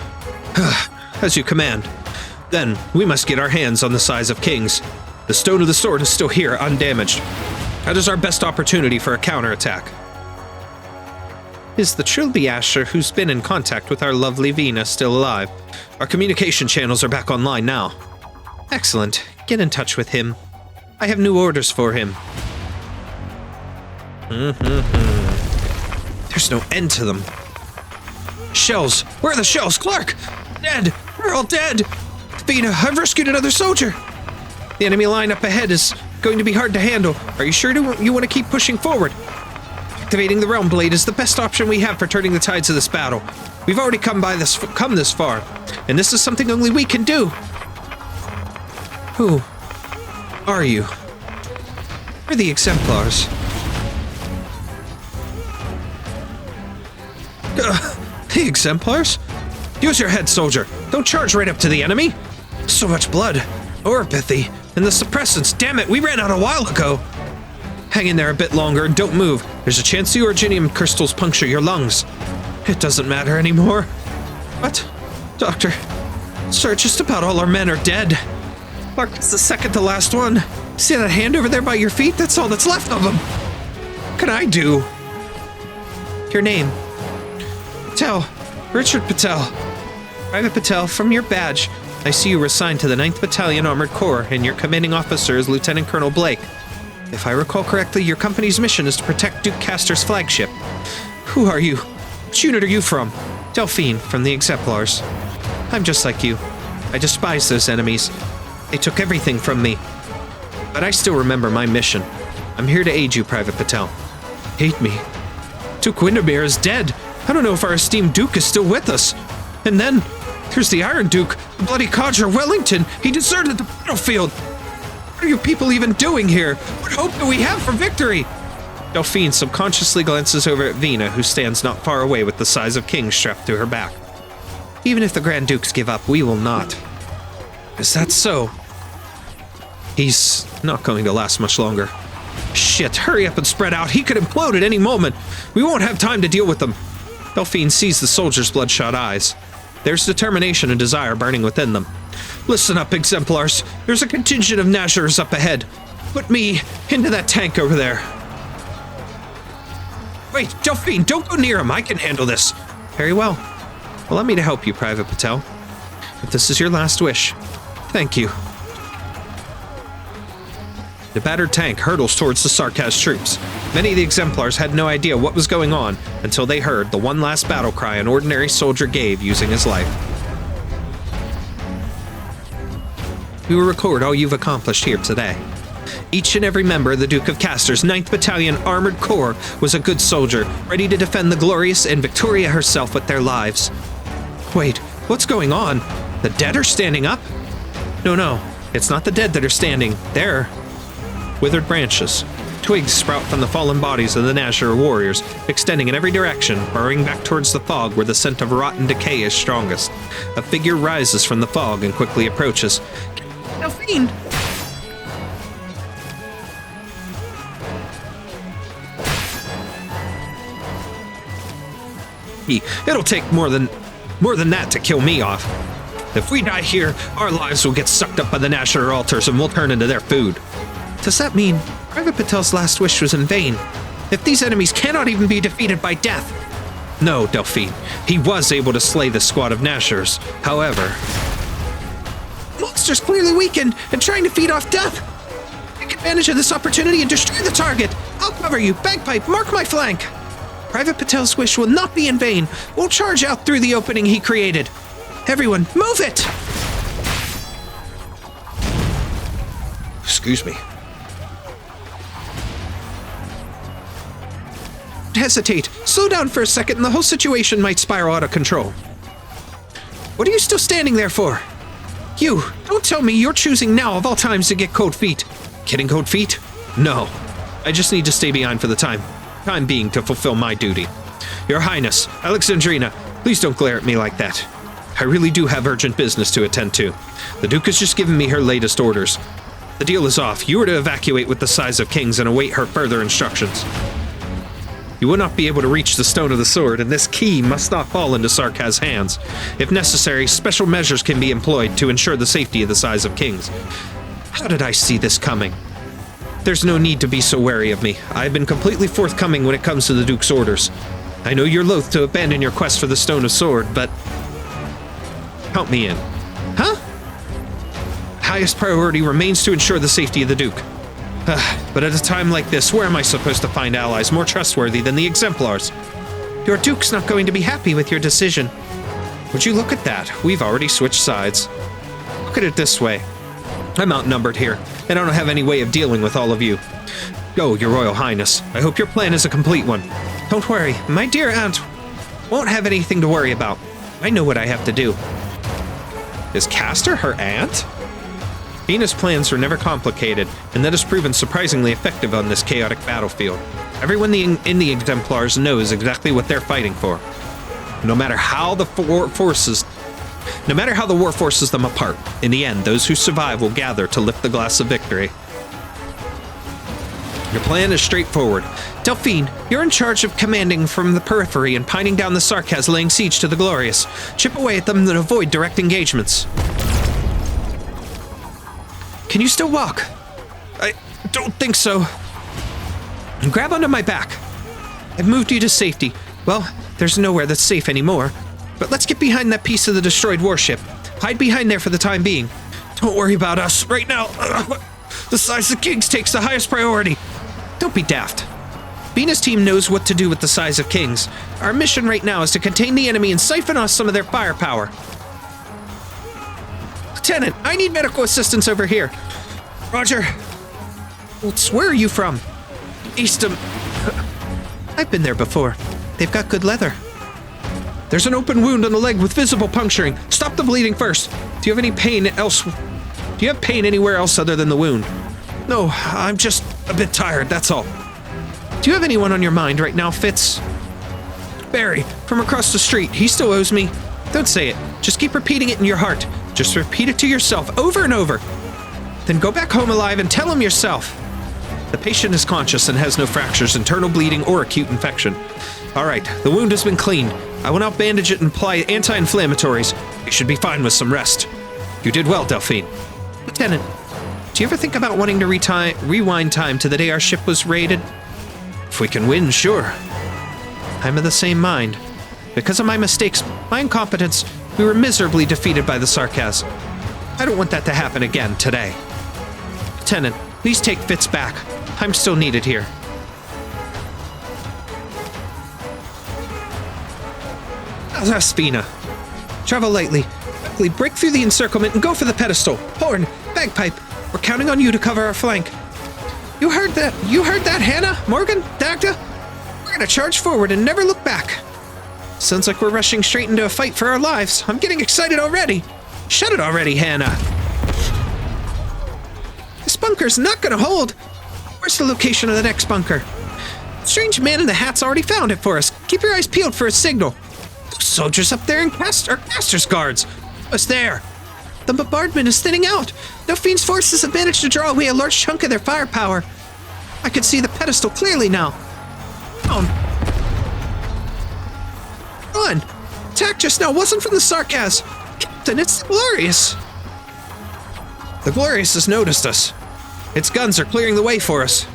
Speaker 2: As you command. Then, we must get our hands on the size of kings. The Stone of the Sword is still here, undamaged. That is our best opportunity for a counterattack. Is the Trilby Asher who's been in contact with our lovely Vina still alive? Our communication channels are back online now. Excellent. Get in touch with him. I have new orders for him. There's no end to them. Shells! Where are the shells? Clark! Dead! We're all dead! Vina, I've rescued another soldier! The enemy line up ahead is going to be hard to handle. Are you sure you want to keep pushing forward? Activating the Realmblade is the best option we have for turning the tides of this battle. We've already come this far, and this is something only we can do. Who are you? We're the Exemplars.
Speaker 1: The Exemplars? Use your head, soldier. Don't charge right up to the enemy. So much blood. Oropathy. And the suppressants. Damn it, we ran out a while ago. Hang in there a bit longer and don't move. There's a chance the originium crystals puncture your lungs. It doesn't matter anymore. What? Doctor? Sir, just about all our men are dead. Marcus the second to last one. See that hand over there by your feet? That's all that's left of him. What can I do?
Speaker 2: Your name? Patel. Richard Patel. Private Patel, from your badge, I see you were assigned to the 9th Battalion Armored Corps, and your commanding officer is Lieutenant Colonel Blake. If I recall correctly, your company's mission is to protect Duke Castor's flagship. Who are you? Which unit are you from? Delphine, from the Exemplars. I'm just like you. I despise those enemies. They took everything from me. But I still remember my mission. I'm here to aid you, Private Patel. Aid me? Duke Windermere is dead. I don't know if our esteemed Duke is still with us. And then, there's the Iron Duke, the bloody Codger Wellington. He deserted the battlefield. What are you people even doing here? What hope do we have for victory? Delphine subconsciously glances over at Vina, who stands not far away with the size of King strapped to her back. Even if the Grand Dukes give up, we will not. Is that so? He's not going to last much longer. Shit, hurry up and spread out. He could implode at any moment. We won't have time to deal with them. Delphine sees the soldier's bloodshot eyes. There's determination and desire burning within them. Listen up, Exemplars. There's a contingent of Nazcherers up ahead. Put me into that tank over there. Wait, Delphine, don't go near him. I can handle this. Very well. Allow me to help you, Private Patel. If this is your last wish, thank you. The battered tank hurtles towards the Sarkaz troops. Many of the Exemplars had no idea what was going on until they heard the one last battle cry an ordinary soldier gave using his life. We will record all you've accomplished here today. Each and every member of the Duke of Castor's 9th Battalion Armored Corps was a good soldier, ready to defend the glorious and Victoria herself with their lives. Wait, what's going on? The dead are standing up? No, it's not the dead that are standing. They're withered branches. Twigs sprout from the fallen bodies of the Nazcherer warriors, extending in every direction, burrowing back towards the fog where the scent of rotten decay is strongest. A figure rises from the fog and quickly approaches. Delphine! It'll take more than that to kill me off. If we die here, our lives will get sucked up by the Nazcherer altars and we'll turn into their food. Does that mean Private Patel's last wish was in vain? If these enemies cannot even be defeated by death? No, Delphine. He was able to slay the squad of Nazcherers. However, monster's clearly weakened and trying to feed off death. Take advantage of this opportunity and destroy the target. I'll cover you. Bagpipe, mark my flank. Private Patel's wish will not be in vain. We'll charge out through the opening he created. Everyone, move it! Excuse me. Hesitate. Slow down for a second and the whole situation might spiral out of control. What are you still standing there for? You, don't tell me you're choosing now of all times to get cold feet. Getting cold feet? No. I just need to stay behind for the time being to fulfill my duty. Your Highness, Alexandrina, please don't glare at me like that. I really do have urgent business to attend to. The Duke has just given me her latest orders. The deal is off. You are to evacuate with the size of Kings and await her further instructions. You will not be able to reach the Stone of the Sword, and this key must not fall into Sarkaz's hands. If necessary, special measures can be employed to ensure the safety of the size of Kings. How did I see this coming? There's no need to be so wary of me. I've been completely forthcoming when it comes to the Duke's orders. I know you're loath to abandon your quest for the Stone of Sword, but count me in. Huh? Highest priority remains to ensure the safety of the Duke. But at a time like this, where am I supposed to find allies more trustworthy than the Exemplars? Your Duke's not going to be happy with your decision. Would you look at that? We've already switched sides. Look at it this way. I'm outnumbered here, and I don't have any way of dealing with all of you. Go, Your Royal Highness. I hope your plan is a complete one. Don't worry, my dear aunt won't have anything to worry about. I know what I have to do. Is Castor her aunt? Vina's plans were never complicated, and that has proven surprisingly effective on this chaotic battlefield. Everyone in the Exemplars knows exactly what they're fighting for.
Speaker 1: no matter how the war forces them apart. In the end, those who survive will gather to lift the glass of victory. Your plan is straightforward.
Speaker 2: Delphine, you're in charge of commanding from the periphery and pining down the Sarkaz laying siege to the Glorious. Chip away at them and avoid direct engagements. Can you still walk?
Speaker 1: I don't think so.
Speaker 2: Grab onto my back. I've moved you to safety. Well, there's nowhere that's safe anymore. But let's get behind that piece of the destroyed warship. Hide behind there for the time being.
Speaker 1: Don't worry about us right now. The size of Kings takes the highest priority.
Speaker 2: Don't be daft. Vina's team knows what to do with the size of Kings. Our mission right now is to contain the enemy and siphon off some of their firepower. Lieutenant, I need medical assistance over here.
Speaker 1: Roger.
Speaker 2: Where are you from?
Speaker 1: Eastham.
Speaker 2: I've been there before. They've got good leather.
Speaker 1: There's an open wound on the leg with visible puncturing. Stop the bleeding first. Do you have any pain else? Do you have pain anywhere else other than the wound?
Speaker 2: No, I'm just
Speaker 1: a bit tired, that's all.
Speaker 2: Do you have anyone on your mind right now, Fitz?
Speaker 1: Barry, from across the street. He still owes me.
Speaker 2: Don't say it. Just keep repeating it in your heart. Just repeat it to yourself over and over. Then go back home alive and tell him yourself.
Speaker 1: The patient is conscious and has no fractures, internal bleeding, or acute infection. All right, the wound has been cleaned. I will now bandage it and apply anti-inflammatories. You should be fine with some rest. You did well, Delphine.
Speaker 2: Lieutenant, do you ever think about wanting to rewind time to the day our ship was raided?
Speaker 1: If we can win, sure.
Speaker 2: I'm of the same mind. Because of my mistakes, my incompetence, we were miserably defeated by the Sarkaz. I don't want that to happen again today. Lieutenant, please take Fitz back. I'm still needed here.
Speaker 1: Aspina.
Speaker 2: Travel lightly. Quickly break through the encirclement and go for the pedestal. Horn, bagpipe, we're counting on you to cover our flank. You heard that? You heard that, Hannah? Morgan? Dagda? We're gonna charge forward and never look back. Sounds like we're rushing straight into a fight for our lives. I'm getting excited already. Shut it already, Hannah. This bunker's not gonna hold. Where's the location of the next bunker? Strange man in the hat's already found it for us. Keep your eyes peeled for a signal. Those soldiers up there are Caster's guards. What's there? The bombardment is thinning out. Delphine's forces have managed to draw away a large chunk of their firepower. I can see the pedestal clearly now. Come on. Attack just now wasn't from the Sarkaz. Captain, it's the Glorious.
Speaker 1: The Glorious has noticed us. Its guns are clearing the way for us.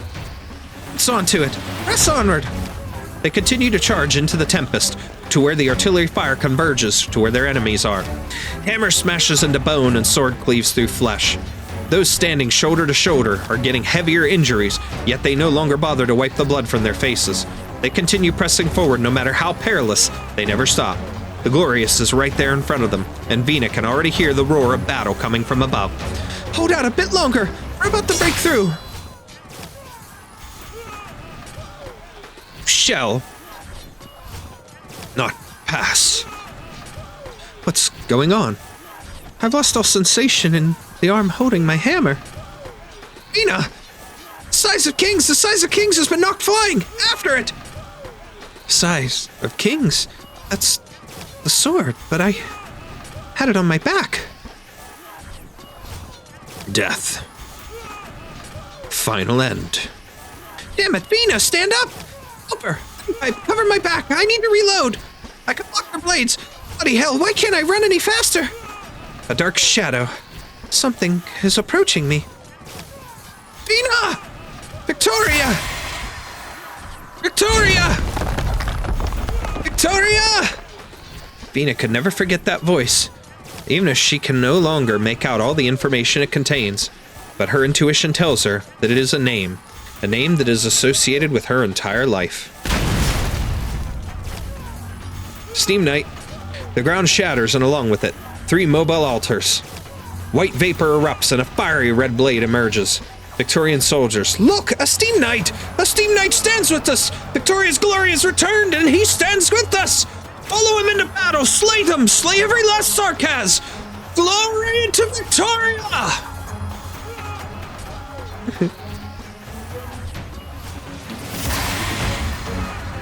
Speaker 2: It's on to it. Press onward.
Speaker 1: They continue to charge into the Tempest, to where the artillery fire converges to where their enemies are. Hammer smashes into bone and sword cleaves through flesh. Those standing shoulder to shoulder are getting heavier injuries, yet they no longer bother to wipe the blood from their faces. They continue pressing forward no matter how perilous, they never stop. The Glorious is right there in front of them, and Vina can already hear the roar of battle coming from above.
Speaker 2: Hold out a bit longer. We're about to break through.
Speaker 1: Shell. Not pass. What's going on?
Speaker 2: I've lost all sensation in the arm holding my hammer. Vina! The size of Kings has been knocked flying! After it! Size of Kings? That's the sword, but I had it on my back.
Speaker 1: Death. Final end.
Speaker 2: Damn it, Vina, stand up! Help her! Cover my back, I need to reload! I can block their blades! Bloody hell, why can't I run any faster? A dark shadow. Something is approaching me. Vina! Victoria! Victoria! Victoria!
Speaker 1: Vina could never forget that voice, even if she can no longer make out all the information it contains. But her intuition tells her that it is a name that is associated with her entire life. Steam Knight. The ground shatters, and along with it, 3 mobile altars. White vapor erupts, and a fiery red blade emerges. Victorian soldiers.
Speaker 2: Look! A Steam Knight! A Steam Knight stands with us! Victoria's glory has returned, and he stands with us! Follow him into battle! Slay them! Slay every last Sarkaz! Glory to Victoria!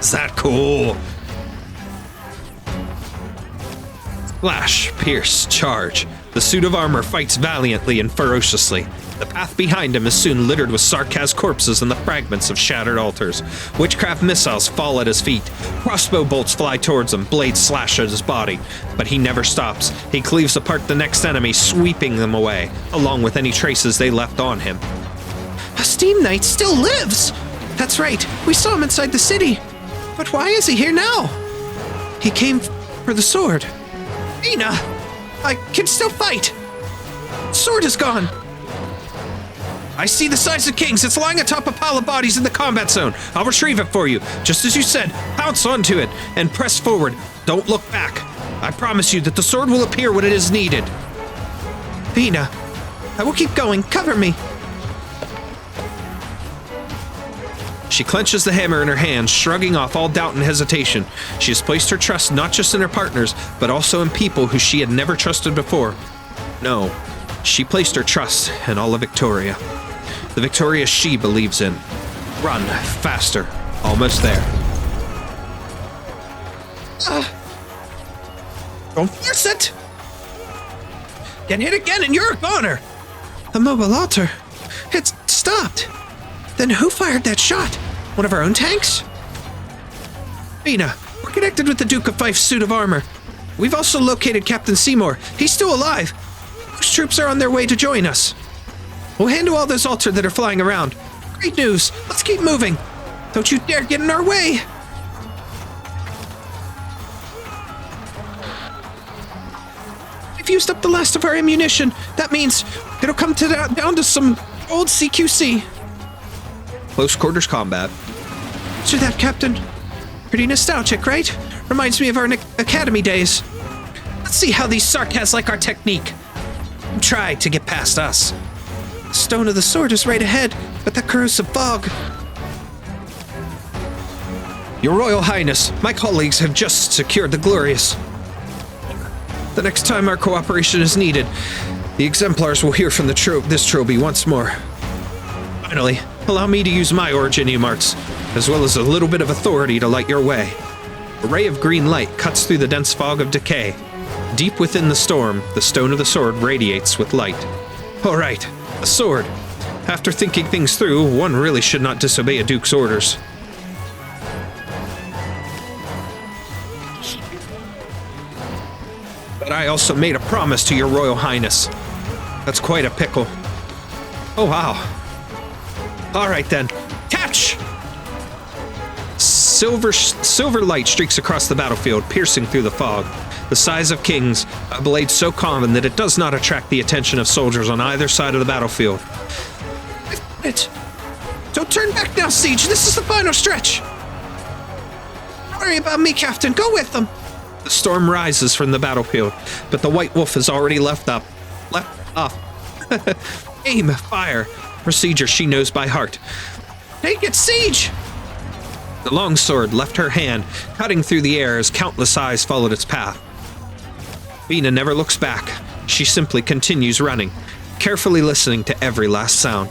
Speaker 1: Is that cool? Flash, pierce, charge. The suit of armor fights valiantly and ferociously. The path behind him is soon littered with Sarkaz corpses and the fragments of shattered altars. Witchcraft missiles fall at his feet. Crossbow bolts fly towards him, blades slash at his body. But he never stops. He cleaves apart the next enemy, sweeping them away, along with any traces they left on him.
Speaker 2: A Steam Knight still lives! That's right, we saw him inside the city. But why is he here now? He came for the sword. Ina! I can still fight! Sword is gone!
Speaker 1: I see the size of Kings. It's lying atop a pile of bodies in the combat zone. I'll retrieve it for you. Just as you said, pounce onto it and press forward. Don't look back. I promise you that the sword will appear when it is needed.
Speaker 2: Vina, I will keep going. Cover me.
Speaker 1: She clenches the hammer in her hand, shrugging off all doubt and hesitation. She has placed her trust not just in her partners, but also in people who she had never trusted before. No, she placed her trust in all of Victoria. The Victoria she believes in. Run, faster. Almost there.
Speaker 2: Don't force it! Get hit again and you're a goner! The mobile altar. It's stopped. Then who fired that shot? One of our own tanks? Vina, we're connected with the Duke of Fife's suit of armor. We've also located Captain Seymour. He's still alive. Whose troops are on their way to join us? We'll handle all those altars that are flying around. Great news. Let's keep moving. Don't you dare get in our way. We've used up the last of our ammunition. That means it'll come down to some old CQC.
Speaker 1: Close quarters combat.
Speaker 2: So that, Captain. Pretty nostalgic, right? Reminds me of our academy days. Let's see how these Sarkaz like our technique. Try to get past us. The stone of the sword is right ahead, but that corrosive fog.
Speaker 1: Your Royal Highness, my colleagues have just secured the Glorious. The next time our cooperation is needed, the Exemplars will hear from this trophy once more. Finally, allow me to use my Originium arts, as well as a little bit of authority to light your way. A ray of green light cuts through the dense fog of decay. Deep within the storm, the stone of the sword radiates with light. All right, a sword. After thinking things through, one really should not disobey a duke's orders. But I also made a promise to your Royal Highness. That's quite a pickle. Oh, wow. All right, then. Catch! Silver light streaks across the battlefield, piercing through the fog. The size of Kings, a blade so common that it does not attract the attention of soldiers on either side of the battlefield.
Speaker 2: I've got it. Don't turn back now, Siege. This is the final stretch. Don't worry about me, Captain. Go with them.
Speaker 1: The storm rises from the battlefield, but the White Wolf has already left off. Aim, fire. Procedure she knows by heart.
Speaker 2: Take it, Siege!
Speaker 1: The longsword left her hand, cutting through the air as countless eyes followed its path. Vina never looks back. She simply continues running, carefully listening to every last sound.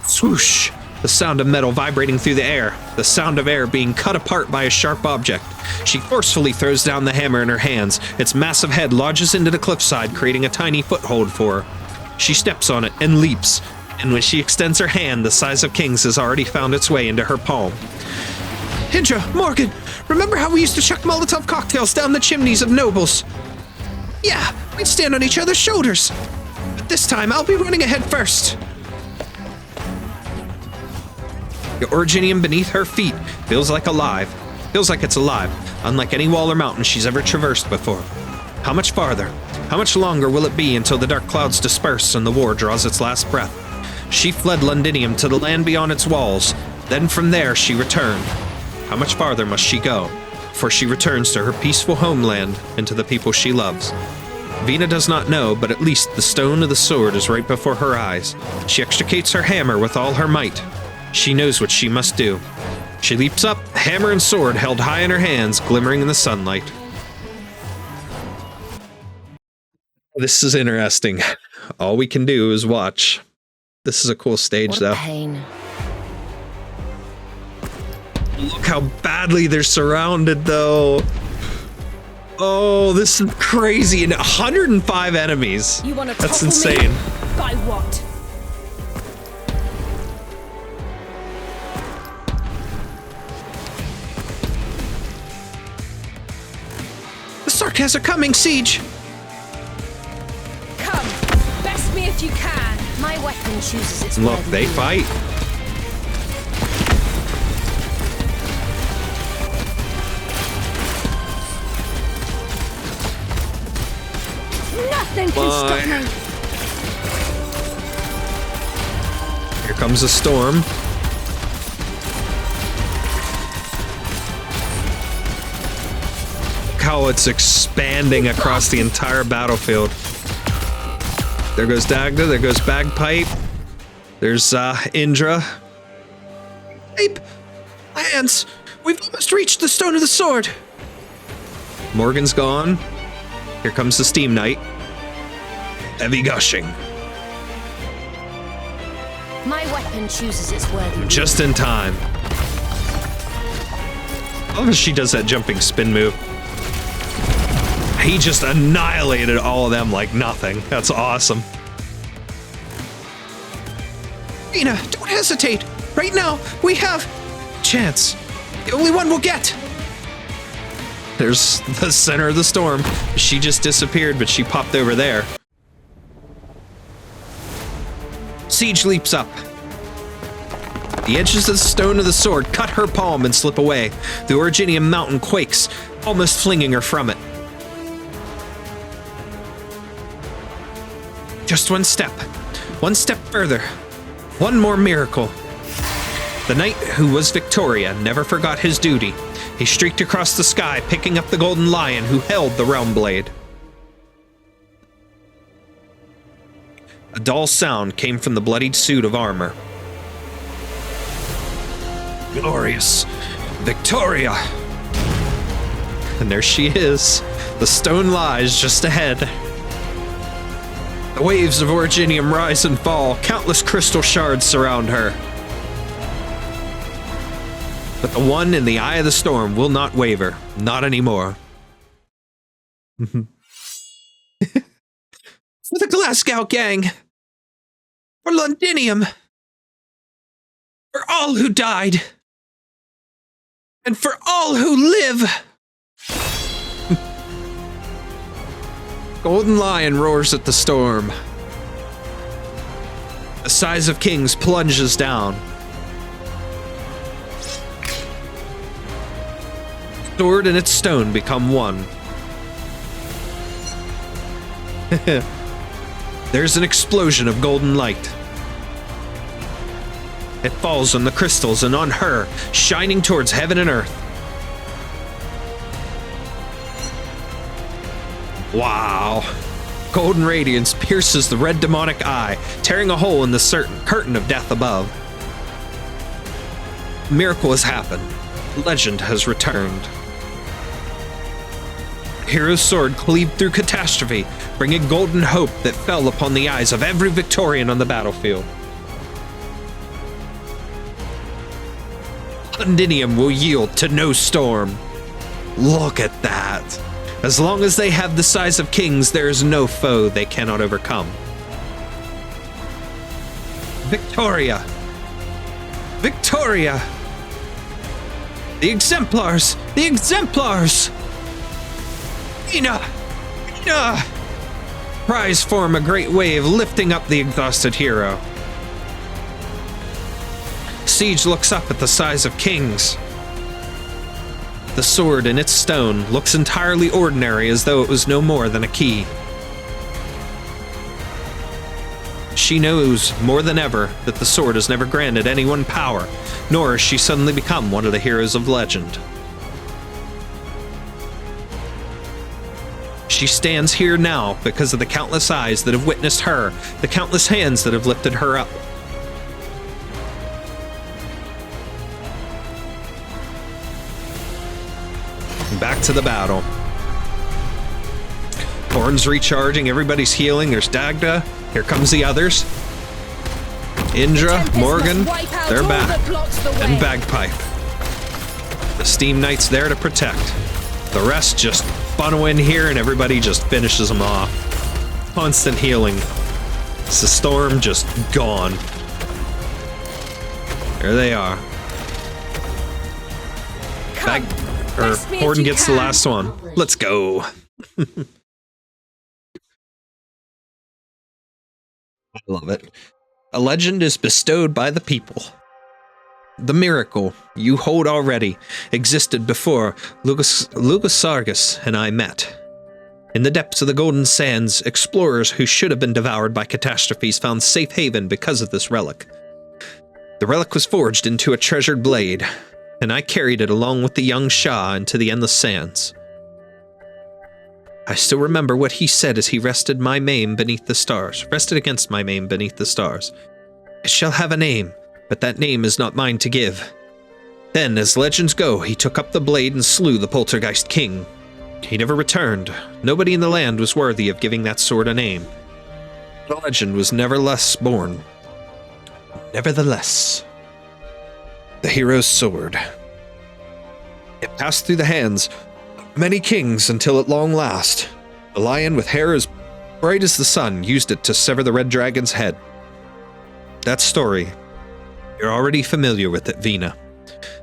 Speaker 1: Swoosh! The sound of metal vibrating through the air, the sound of air being cut apart by a sharp object. She forcefully throws down the hammer in her hands. Its massive head lodges into the cliffside, creating a tiny foothold for her. She steps on it and leaps, and when she extends her hand, the size of Kings has already found its way into her palm.
Speaker 2: Hydra, Morgan, remember how we used to chuck Molotov cocktails down the chimneys of nobles? Yeah, we'd stand on each other's shoulders. But this time, I'll be running ahead first.
Speaker 1: The Originium beneath her feet feels like it's alive, unlike any wall or mountain she's ever traversed before. How much farther? How much longer will it be until the dark clouds disperse and the war draws its last breath? She fled Londinium to the land beyond its walls. Then from there she returned. How much farther must she go? For she returns to her peaceful homeland and to the people she loves. Vina does not know, but at least the stone of the sword is right before her eyes. She extricates her hammer with all her might. She knows what she must do. She leaps up, hammer and sword held high in her hands, glimmering in the sunlight. This is interesting. All we can do is watch. This is a cool stage,
Speaker 6: What
Speaker 1: though.
Speaker 6: pain.
Speaker 1: Look how badly they're surrounded, though. Oh, this is crazy. And 105 enemies.
Speaker 6: You want to
Speaker 1: That's
Speaker 6: topple
Speaker 1: insane.
Speaker 6: Me? By what?
Speaker 2: The Sarkaz are coming, Siege!
Speaker 6: Come, best me if you can. My weapon chooses its
Speaker 1: Look,
Speaker 6: worthy
Speaker 1: they
Speaker 6: use.
Speaker 1: fight.
Speaker 5: Nothing can stop me.
Speaker 1: Here comes a storm. Look how it's expanding across the entire battlefield. There goes Dagda, there goes Bagpipe. There's Indra.
Speaker 2: Ape! My hands! We've almost reached the Stone of the Sword!
Speaker 1: Morgan's gone. Here comes the Steam Knight. Heavy gushing.
Speaker 6: My weapon chooses its worthy use.
Speaker 1: Just in time. I love how she does that jumping spin move. He just annihilated all of them like nothing. That's awesome.
Speaker 2: Rena, don't hesitate! Right now, we have... chance. The only one we'll get!
Speaker 1: There's the center of the storm. She just disappeared, but she popped over there. Siege leaps up. The edges of the Stone of the Sword cut her palm and slip away. The Originium mountain quakes, almost flinging her from it. Just one step further. One more miracle. The knight who was Victoria never forgot his duty. He streaked across the sky, picking up the golden lion who held the Realmblade. A dull sound came from the bloodied suit of armor. Glorious Victoria! And there she is. The stone lies just ahead. The waves of Originium rise and fall. Countless crystal shards surround her. But the one in the eye of the storm will not waver. Not anymore.
Speaker 2: For the Glasgow gang! For Londinium! For all who died! And for all who live!
Speaker 1: Golden Lion roars at the storm. The size of kings plunges down. Sword and its stone become one. There's an explosion of golden light. It falls on the crystals and on her, shining towards heaven and earth. Wow. Golden radiance pierces the red demonic eye, tearing a hole in the curtain of death above. A miracle has happened. Legend has returned. The hero's sword cleaved through catastrophe, bringing golden hope that fell upon the eyes of every Victorian on the battlefield. Londinium will yield to no storm. Look at that. As long as they have the size of kings, there is no foe they cannot overcome. Victoria! Victoria! The Exemplars! The Exemplars! Ina! Ina! Cries form a great wave, lifting up the exhausted hero. Siege looks up at the size of kings. The sword in its stone looks entirely ordinary, as though it was no more than a key. She knows more than ever that the sword has never granted anyone power, nor has she suddenly become one of the heroes of legend. She stands here now because of the countless eyes that have witnessed her, the countless hands that have lifted her up. Back to the battle. Horns recharging, everybody's healing. There's Dagda. Here comes the others. Indra, Morgan, they're back. And Bagpipe. The Steam Knight's there to protect. The rest just funnel in here and everybody just finishes them off. Constant healing. It's the storm just gone. There they are. Horden gets the last one. Let's go. I love it. A legend is bestowed by the people. The miracle you hold already existed before LOGOS and I met. In the depths of the Golden Sands, explorers who should have been devoured by catastrophes found safe haven because of this relic. The relic was forged into a treasured blade, and I carried it along with the young Shah into the endless sands. I still remember what he said as he rested against my mane beneath the stars. It shall have a name, but that name is not mine to give. Then, as legends go, he took up the blade and slew the Poltergeist King. He never returned. Nobody in the land was worthy of giving that sword a name. The legend was nevertheless born. Nevertheless, the hero's sword. It passed through the hands of many kings until at long last, the lion with hair as bright as the sun used it to sever the red dragon's head. That story, you're already familiar with it, Vina.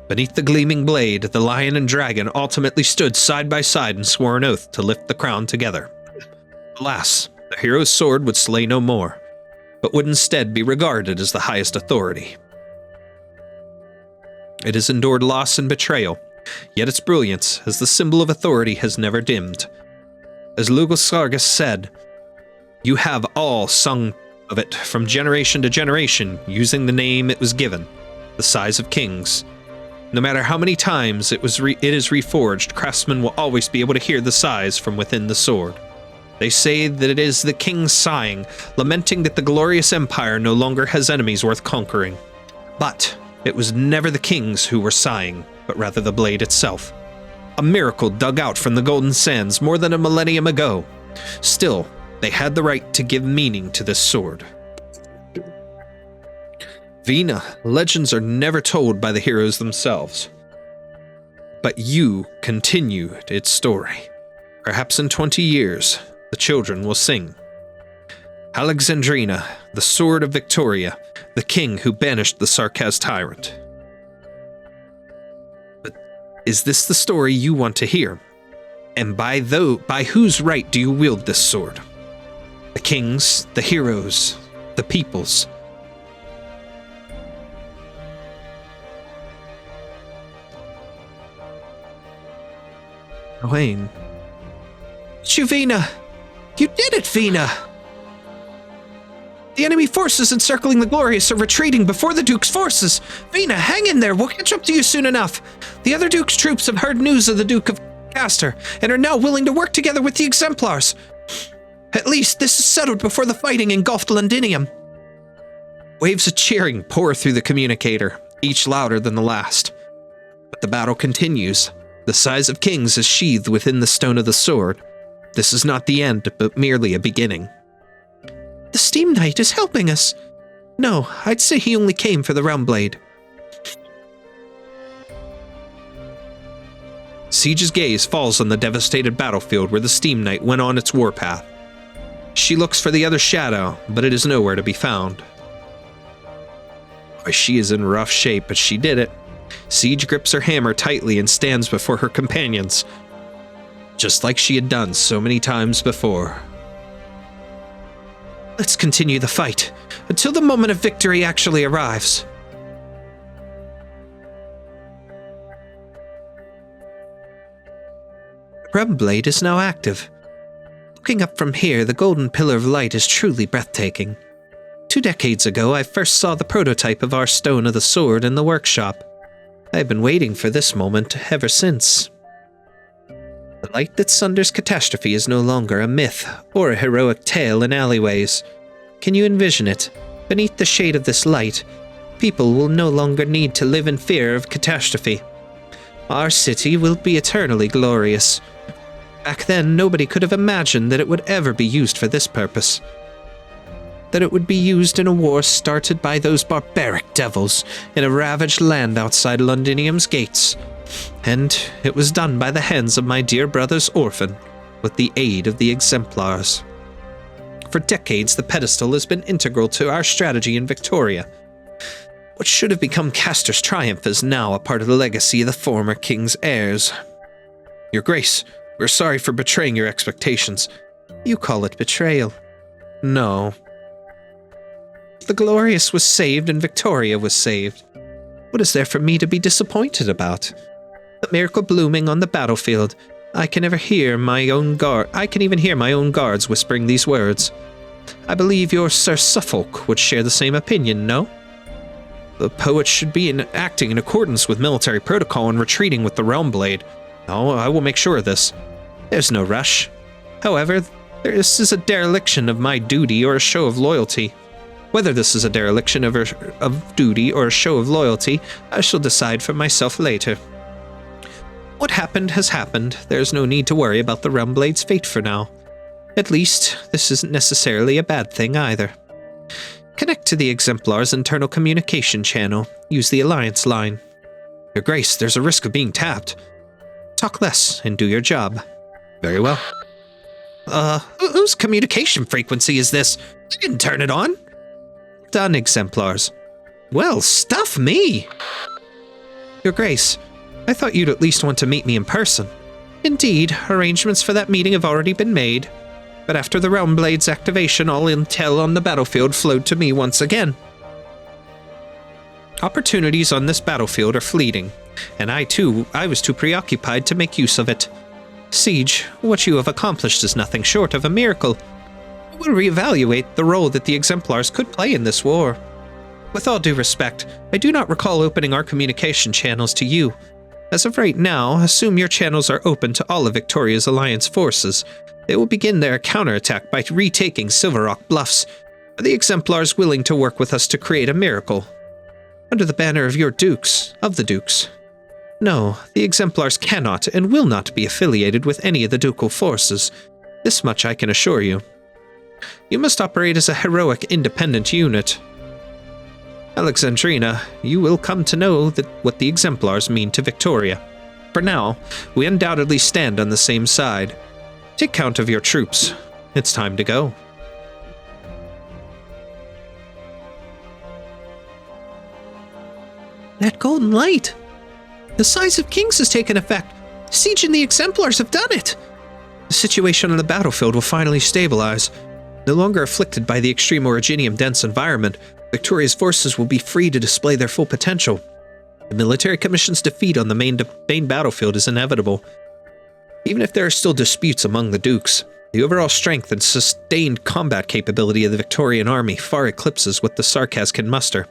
Speaker 1: Beneath the gleaming blade, the lion and dragon ultimately stood side by side and swore an oath to lift the crown together. Alas, the hero's sword would slay no more, but would instead be regarded as the highest authority. It has endured loss and betrayal, yet its brilliance as the symbol of authority has never dimmed. As LOGOS said, you have all sung of it from generation to generation, using the name it was given, the size of kings. No matter how many times it is reforged, craftsmen will always be able to hear the sighs from within the sword. They say that it is the kings sighing, lamenting that the glorious empire no longer has enemies worth conquering. But it was never the kings who were sighing, but rather the blade itself. A miracle dug out from the Golden Sands more than a millennium ago. Still, they had the right to give meaning to this sword. Vina, legends are never told by the heroes themselves. But you continued its story. Perhaps in 20 years, the children will sing. Alexandrina, the sword of Victoria, the king who banished the Sarkaz tyrant. But is this the story you want to hear? And by whose right do you wield this sword? The kings, the heroes, the peoples. Wayne.
Speaker 2: Vina! You did it, Vina! The enemy forces encircling the Glorious are retreating before the Duke's forces. Vina, hang in there. We'll catch up to you soon enough. The other Duke's troops have heard news of the Duke of Castor and are now willing to work together with the Exemplars. At least this is settled before the fighting engulfed Londinium.
Speaker 1: Waves of cheering pour through the communicator, each louder than the last. But the battle continues. The size of kings is sheathed within the stone of the sword. This is not the end, but merely a beginning.
Speaker 2: The Steam Knight is helping us. No, I'd say he only came for the Realmblade.
Speaker 1: Siege's gaze falls on the devastated battlefield where the Steam Knight went on its warpath. She looks for the other shadow, but it is nowhere to be found. Boy, she is in rough shape, but she did it. Siege grips her hammer tightly and stands before her companions, just like she had done so many times before.
Speaker 2: Let's continue the fight, until the moment of victory actually arrives. The Realmblade is now active. Looking up from here, the golden pillar of light is truly breathtaking. 2 decades ago, I first saw the prototype of our Stone of the Sword in the workshop. I have been waiting for this moment ever since. The light that sunders catastrophe is no longer a myth or a heroic tale in alleyways. Can you envision it? Beneath the shade of this light, people will no longer need to live in fear of catastrophe. Our city will be eternally glorious. Back then, nobody could have imagined that it would ever be used for this purpose. That it would be used in a war started by those barbaric devils in a ravaged land outside Londinium's gates. And it was done by the hands of my dear brother's orphan, with the aid of the Exemplars. For decades, the pedestal has been integral to our strategy in Victoria. What should have become Castor's triumph is now a part of the legacy of the former king's heirs. Your Grace, we're sorry for betraying your expectations. You call it betrayal. No. The Glorious was saved and Victoria was saved. What is there for me to be disappointed about? A miracle blooming on the battlefield. I can even hear my own guards whispering these words. I believe your Sir Suffolk would share the same opinion, no? The poet should be acting in accordance with military protocol and retreating with the Realmblade. Oh, I will make sure of this. There's no rush. However, this is a dereliction of my duty or a show of loyalty. Whether this is a dereliction of duty or a show of loyalty, I shall decide for myself later. What happened has happened. There's no need to worry about the Realmblade's fate for now. At least, this isn't necessarily a bad thing either. Connect to the Exemplar's internal communication channel. Use the Alliance line. Your Grace, there's a risk of being tapped. Talk less and do your job. Very well. Whose communication frequency is this? I didn't turn it on. Done, Exemplars. Well, stuff me! Your Grace, I thought you'd at least want to meet me in person. Indeed, arrangements for that meeting have already been made. But after the Realmblade's activation, all intel on the battlefield flowed to me once again. Opportunities on this battlefield are fleeting, and I was too preoccupied to make use of it. Siege, what you have accomplished is nothing short of a miracle. I will reevaluate the role that the Exemplars could play in this war. With all due respect, I do not recall opening our communication channels to you. As of right now, assume your channels are open to all of Victoria's Alliance forces. They will begin their counterattack by retaking Silver Rock Bluffs. Are the Exemplars willing to work with us to create a miracle? Under the banner of the Dukes. No, the Exemplars cannot and will not be affiliated with any of the ducal forces. This much I can assure you. You must operate as a heroic, independent unit. Alexandrina, you will come to know what the Exemplars mean to Victoria. For now, we undoubtedly stand on the same side. Take count of your troops. It's time to go. That golden light! The size of kings has taken effect. Siege and the Exemplars have done it! The situation on the battlefield will finally stabilize. No longer afflicted by the extreme originium-dense environment, Victoria's forces will be free to display their full potential. The military commission's defeat on the main battlefield is inevitable. Even if there are still disputes among the dukes, the overall strength and sustained combat capability of the Victorian army far eclipses what the Sarkaz can muster.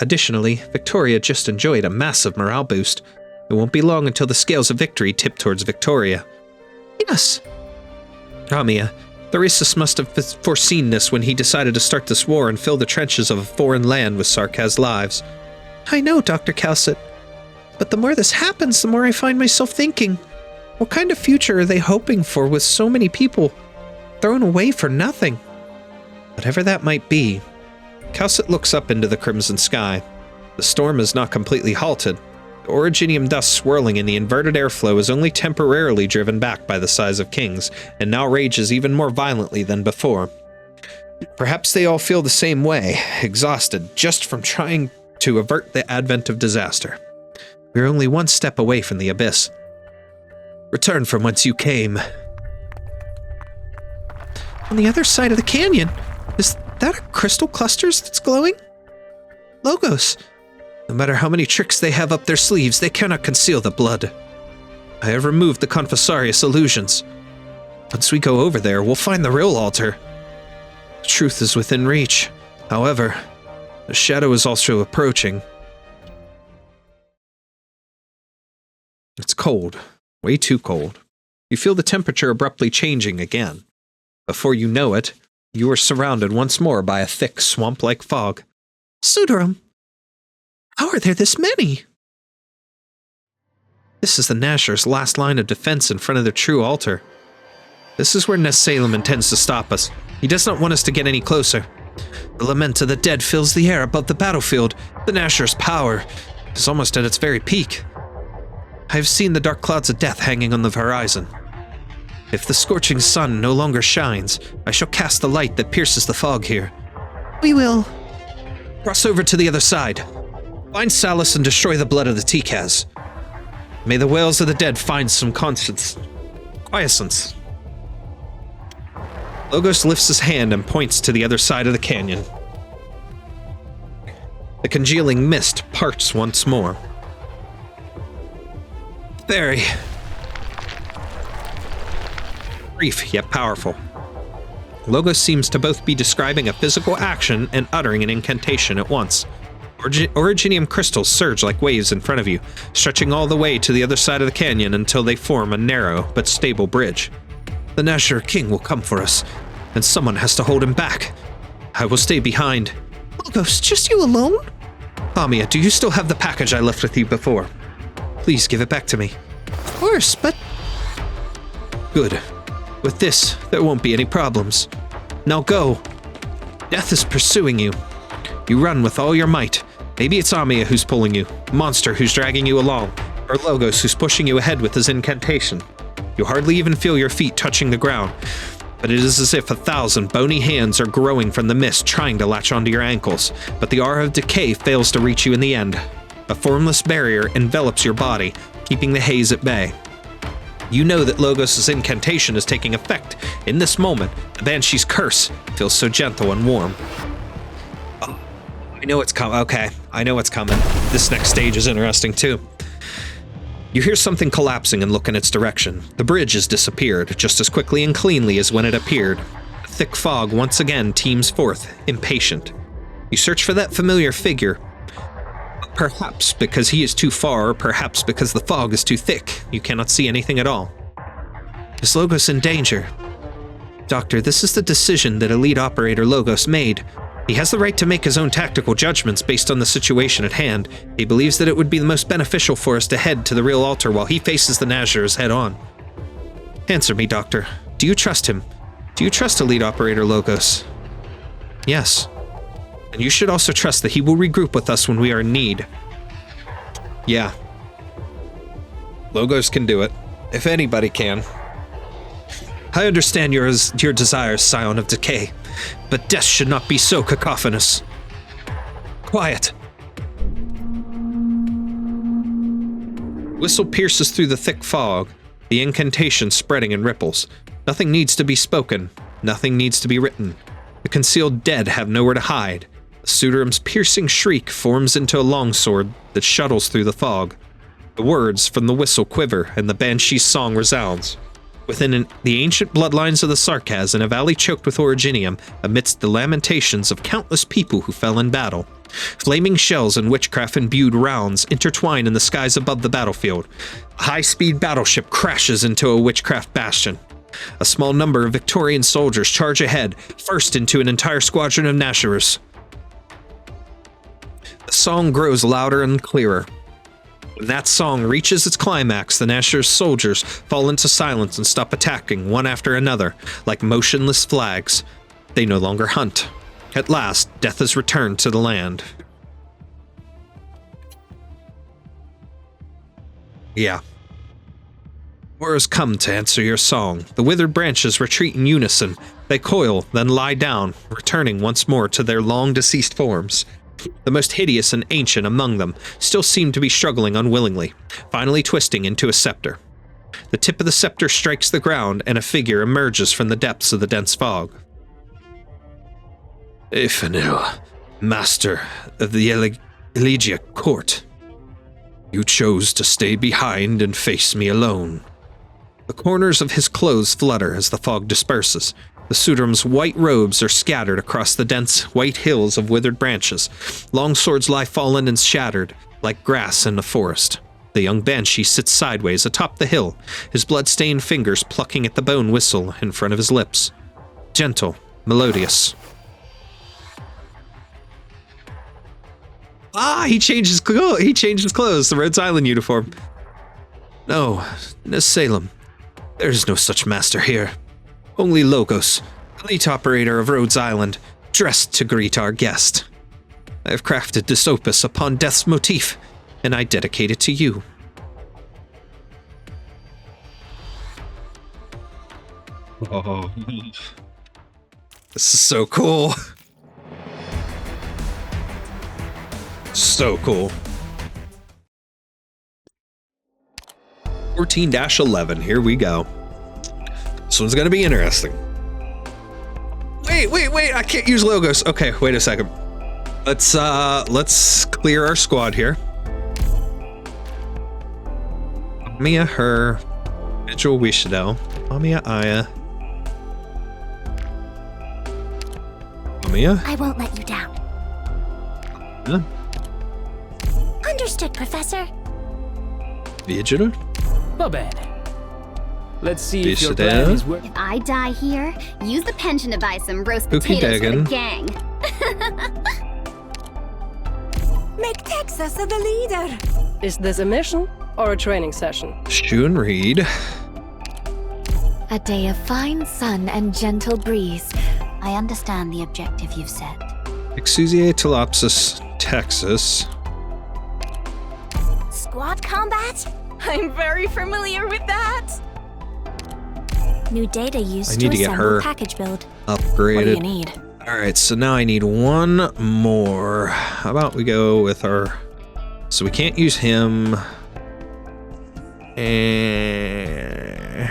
Speaker 2: Additionally, Victoria just enjoyed a massive morale boost. It won't be long until the scales of victory tip towards Victoria. Yes. Amia, Theresus must have foreseen this when he decided to start this war and fill the trenches of a foreign land with Sarkaz lives. I know, Dr. Calcit. But the more this happens, the more I find myself thinking, what kind of future are they hoping for with so many people thrown away for nothing? Whatever that might be. Calcit looks up into the crimson sky. The storm is not completely halted. The originium dust swirling in the inverted airflow is only temporarily driven back by the size of kings, and now rages even more violently than before. Perhaps they all feel the same way, exhausted just from trying to avert the advent of disaster. We're only one step away from the abyss. Return from whence you came. On the other side of the canyon, is that a crystal clusters that's glowing? Logos. No matter how many tricks they have up their sleeves, they cannot conceal the blood. I have removed the Confessarius illusions. Once we go over there, we'll find the real altar. The truth is within reach. However, the shadow is also approaching. It's cold. Way too cold. You feel the temperature abruptly changing again. Before you know it, you are surrounded once more by a thick, swamp-like fog. Sudarum! How are there this many? This is the Nazcher's last line of defense in front of the true altar. This is where Nezzsalem intends to stop us. He does not want us to get any closer. The lament of the dead fills the air above the battlefield. The Nazcher's power is almost at its very peak. I have seen the dark clouds of death hanging on the horizon. If the scorching sun no longer shines, I shall cast the light that pierces the fog here. We will. Cross over to the other side. Find Salus and destroy the blood of the Tikaz. May the wails of the dead find some quiescence. Logos lifts his hand and points to the other side of the canyon. The congealing mist parts once more. Very brief yet powerful. Logos seems to both be describing a physical action and uttering an incantation at once. Originium crystals surge like waves in front of you, stretching all the way to the other side of the canyon until they form a narrow but stable bridge. The Nazcherer King will come for us, and someone has to hold him back. I will stay behind. Logos, just you alone? Amiya, do you still have the package I left with you before? Please give it back to me. Of course, but... Good. With this, there won't be any problems. Now go. Death is pursuing you. You run with all your might. Maybe it's Amiya who's pulling you, Monster who's dragging you along, or Logos who's pushing you ahead with his incantation. You hardly even feel your feet touching the ground, but it is as if 1,000 bony hands are growing from the mist trying to latch onto your ankles, but the aura of decay fails to reach you in the end. A formless barrier envelops your body, keeping the haze at bay. You know that Logos' incantation is taking effect. In this moment, the Banshee's curse feels so gentle and warm. Oh, I know it's coming. Okay, I know it's coming. This next stage is interesting too. You hear something collapsing and look in its direction. The bridge has disappeared, just as quickly and cleanly as when it appeared. A thick fog once again teems forth, impatient. You search for that familiar figure. Perhaps because he is too far, or perhaps because the fog is too thick, you cannot see anything at all. Is Logos in danger? Doctor, this is the decision that Elite Operator Logos made. He has the right to make his own tactical judgments based on the situation at hand. He believes that it would be the most beneficial for us to head to the real altar while he faces the Nazcherers head on. Answer me, Doctor. Do you trust him? Do you trust Elite Operator Logos? Yes. And you should also trust that he will regroup with us when we are in need. Yeah. Logos can do it. If anybody can. I understand your desires, Scion of Decay, but death should not be so cacophonous. Quiet. Whistle pierces through the thick fog, the incantation spreading in ripples. Nothing needs to be spoken. Nothing needs to be written. The concealed dead have nowhere to hide. Suderum's piercing shriek forms into a longsword that shuttles through the fog. The words from the whistle quiver and the Banshee's song resounds. Within the ancient bloodlines of the Sarkaz, in a valley choked with originium, amidst the lamentations of countless people who fell in battle, flaming shells and witchcraft-imbued rounds intertwine in the skies above the battlefield. A high-speed battleship crashes into a witchcraft bastion. A small number of Victorian soldiers charge ahead, first into an entire squadron of Nazcherers. The song grows louder and clearer. When that song reaches its climax, the Nazcherers' soldiers fall into silence and stop attacking one after another, like motionless flags. They no longer hunt. At last, death has returned to the land. Yeah. War has come to answer your song. The withered branches retreat in unison. They coil, then lie down, returning once more to their long-deceased forms. The most hideous and ancient among them still seem to be struggling unwillingly, finally twisting into a scepter. The tip of the scepter strikes the ground, and a figure emerges from the depths of the dense fog. Ephanil, master of the Elegia court. You chose to stay behind and face me alone. The corners of his clothes flutter as the fog disperses. The Sudrum's white robes are scattered across the dense white hills of withered branches. Long swords lie fallen and shattered, like grass in the forest. The young Banshee sits sideways atop the hill, his blood-stained fingers plucking at the bone whistle in front of his lips. Gentle, melodious. He changed his clothes, the Rhodes Island uniform. No, Nezzsalem. There is no such master here. Only Logos, elite operator of Rhodes Island, dressed to greet our guest. I have crafted this opus upon death's motif, and I dedicate it to you.
Speaker 1: Oh, this is so cool. So cool. 14-11, here we go. This one's gonna be interesting. Wait, I can't use logos. Okay, wait a second. Let's clear our squad here. Mia, her, Vigil, Wis'adel, Mamiya, Aya. Mamiya?
Speaker 5: I won't let you down.
Speaker 1: Huh?
Speaker 5: Understood, Professor.
Speaker 1: Vigil?
Speaker 7: Babel. Let's see if your
Speaker 1: Wis'adel?
Speaker 7: plan is worth.
Speaker 5: If I die here, use the pension to buy some roast
Speaker 1: Cookie
Speaker 5: potatoes for the
Speaker 1: Dagon.
Speaker 5: gang.
Speaker 6: Make Texas the leader. Is this a mission or a training session?
Speaker 1: Shun Reed.
Speaker 3: A day of fine sun and gentle breeze.
Speaker 5: I understand the objective you've set.
Speaker 1: Exusiae Telopsis, Texas.
Speaker 5: Squad combat?
Speaker 8: I'm very familiar with that.
Speaker 5: New data used
Speaker 1: I need to get her
Speaker 5: package build.
Speaker 1: upgraded.
Speaker 5: What do you need?
Speaker 1: Alright, so now I need one more. How about we go with our... So we can't use him. And...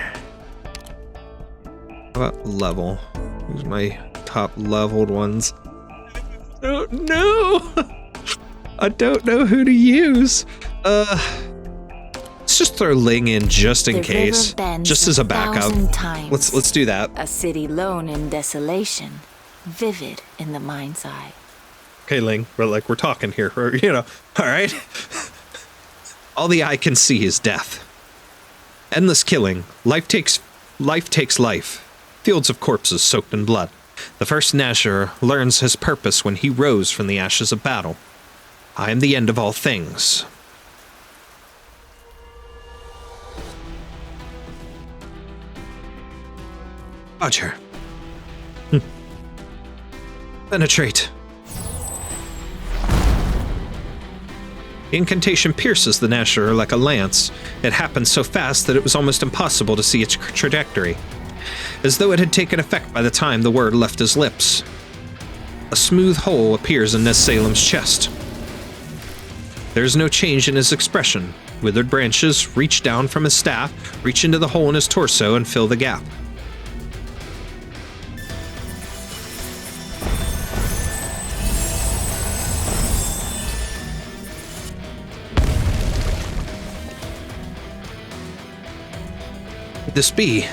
Speaker 1: How about level? Who's my top leveled ones? Oh, no! I don't know who to use. Let's just throw Ling in just in case. Just as a backup. Let's do that.
Speaker 8: A city lone in desolation, vivid in the mind's eye.
Speaker 1: Okay, Ling, we're talking here, or, you know, all right? All the eye can see is death. Endless killing. Life takes life. Fields of corpses soaked in blood. The first Nazcherer learns his purpose when he rose from the ashes of battle. I am the end of all things. Roger. Penetrate. The incantation pierces the Nazcherer like a lance. It happened so fast that it was almost impossible to see its trajectory, as though it had taken effect by the time the word left his lips. A smooth hole appears in Nezzsalem's chest. There is no change in his expression. Withered branches reach down from his staff, reach into the hole in his torso, and fill the gap. This be?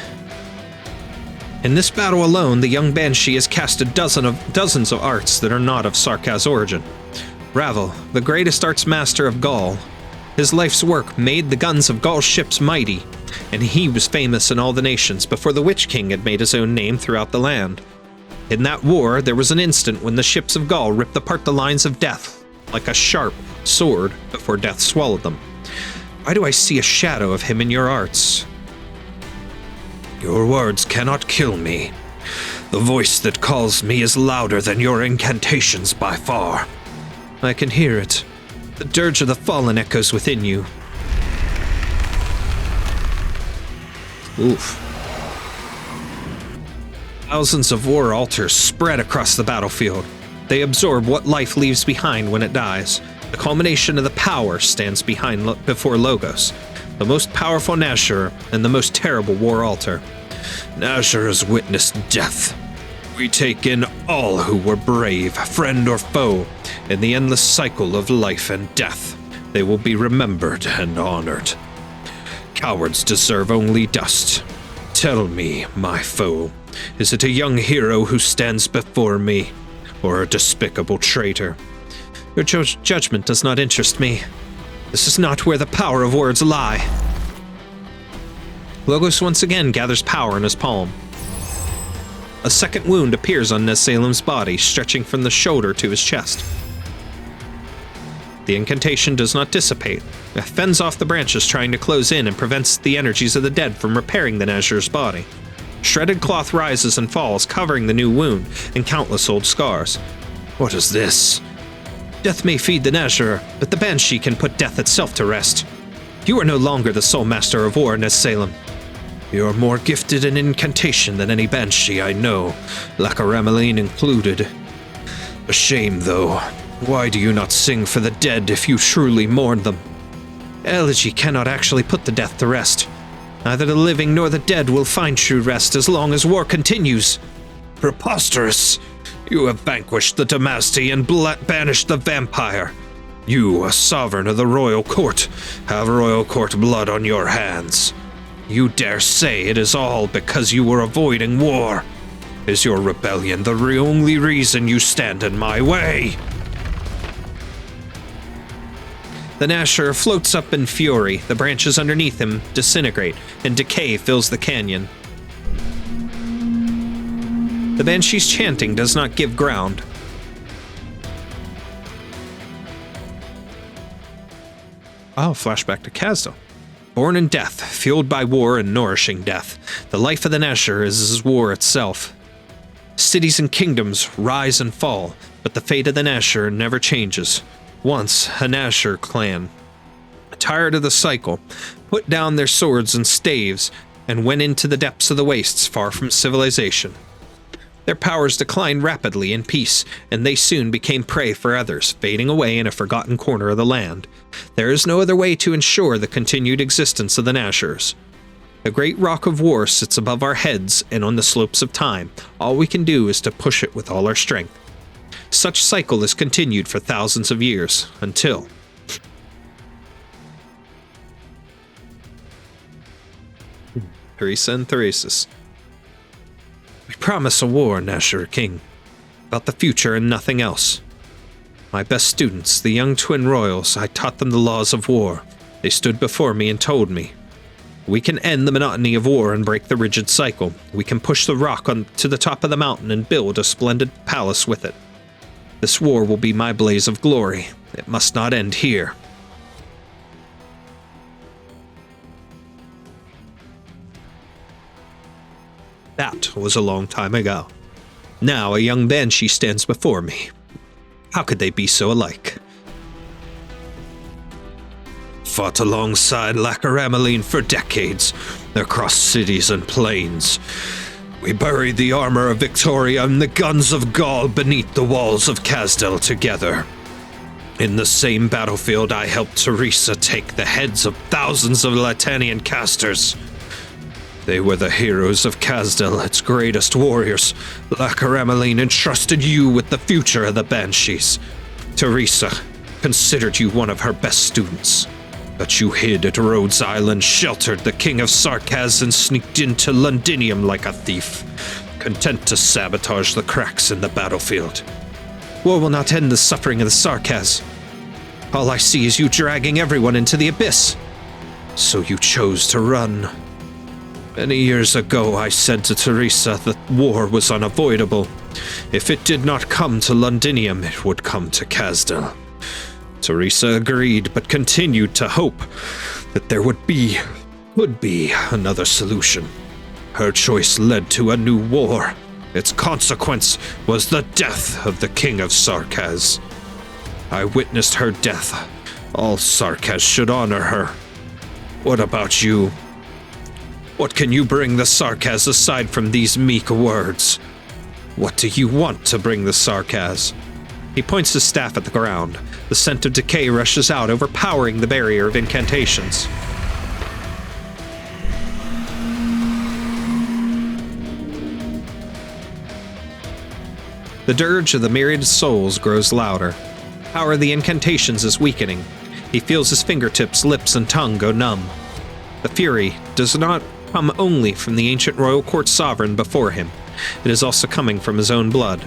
Speaker 1: In this battle alone, the young Banshee has casted dozens of arts that are not of Sarkaz's origin. Ravel, the greatest arts master of Gaul, his life's work made the guns of Gaul's ships mighty, and he was famous in all the nations before the Witch King had made his own name throughout the land. In that war, there was an instant when the ships of Gaul ripped apart the lines of death, like a sharp sword, before death swallowed them. Why do I see a shadow of him in your arts? Your words cannot kill me. The voice that calls me is louder than your incantations by far. I can hear it. The dirge of the fallen echoes within you. Oof. Thousands of war altars spread across the battlefield. They absorb what life leaves behind when it dies. The culmination of the power stands before Logos, the most powerful Nazcherer and the most terrible war altar. Nazcherers witnessed death. We take in all who were brave, friend or foe, in the endless cycle of life and death. They will be remembered and honored. Cowards deserve only dust. Tell me, my foe, is it a young hero who stands before me, or a despicable traitor? Your judgment does not interest me. This is not where the power of words lie. Logos once again gathers power in his palm. A second wound appears on Nezzsalem's body, stretching from the shoulder to his chest. The incantation does not dissipate. It fends off the branches trying to close in and prevents the energies of the dead from repairing the Nazcherer's body. Shredded cloth rises and falls, covering the new wound and countless old scars. What is this? Death may feed the Nazcherer, but the Banshee can put death itself to rest. You are no longer the sole master of war, Nezzsalem. You're more gifted in incantation than any banshee I know, Lackarameline included. A shame, though. Why do you not sing for the dead if you truly mourn them? Elegy cannot actually put the death to rest. Neither the living nor the dead will find true rest as long as war continues. Preposterous! You have vanquished the Damasti and banished the vampire. You, a sovereign of the royal court, have royal court blood on your hands. You dare say it is all because you were avoiding war. Is your rebellion the only reason you stand in my way? The Nazcherer floats up in fury. The branches underneath him disintegrate, and decay fills the canyon. The banshee's chanting does not give ground. Oh, flashback to Kazdel. Born in death, fueled by war and nourishing death. The life of the Nazcherer is war itself. Cities and kingdoms rise and fall, but the fate of the Nazcherer never changes. Once, a Nazcherer clan, tired of the cycle, put down their swords and staves and went into the depths of the wastes far from civilization. Their powers declined rapidly in peace, and they soon became prey for others, fading away in a forgotten corner of the land. There is no other way to ensure the continued existence of the Nazcherers. The great rock of war sits above our heads and on the slopes of time. All we can do is to push it with all our strength. Such cycle is continued for thousands of years, until... Theresa and Theresis. We promise a war, Nazcherer King. About the future and nothing else. My best students, the young twin royals, I taught them the laws of war. They stood before me and told me. We can end the monotony of war and break the rigid cycle. We can push the rock to the top of the mountain and build a splendid palace with it. This war will be my blaze of glory. It must not end here. That was a long time ago. Now a young banshee stands before me. How could they be so alike? Fought alongside Lackarameline for decades, across cities and plains. We buried the armor of Victoria and the guns of Gaul beneath the walls of Kazdel together. In the same battlefield, I helped Theresa take the heads of thousands of Latanian casters. They were the heroes of Kazdel, its greatest warriors. Lackarameline entrusted you with the future of the Banshees. Theresa considered you one of her best students. But you hid at Rhodes Island, sheltered the King of Sarkaz, and sneaked into Londinium like a thief, content to sabotage the cracks in the battlefield. War will not end the suffering of the Sarkaz. All I see is you dragging everyone into the abyss. So you chose to run. Many years ago, I said to Theresa that war was unavoidable. If it did not come to Londinium, it would come to Kazdel. Theresa agreed, but continued to hope that there would be another solution. Her choice led to a new war. Its consequence was the death of the King of Sarkaz. I witnessed her death. All Sarkaz should honor her. What about you? What can you bring the Sarkaz aside from these meek words? What do you want to bring the Sarkaz? He points his staff at the ground. The scent of decay rushes out, overpowering the barrier of incantations. The dirge of the myriad souls grows louder. Power of the incantations is weakening. He feels his fingertips, lips, and tongue go numb. The fury does not come only from the ancient royal court sovereign before him. It is also coming from his own blood.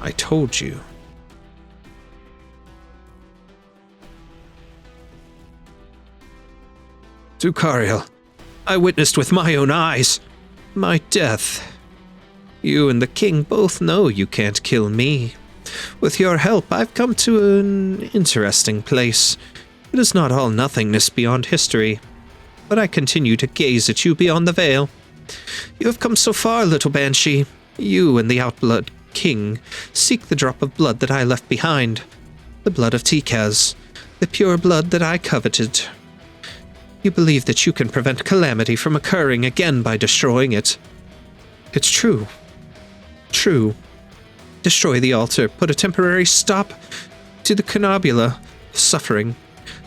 Speaker 1: I told you. Dukariel, I witnessed with my own eyes my death. You and the king both know you can't kill me. With your help, I've come to an interesting place. It is not all nothingness beyond history, but I continue to gaze at you beyond the veil. You have come so far, little banshee. You and the outblood king seek the drop of blood that I left behind. The blood of Tikaz, the pure blood that I coveted.
Speaker 2: You believe that you can prevent calamity from occurring again by destroying it. It's true. True. Destroy the altar, put a temporary stop to the conabula of suffering.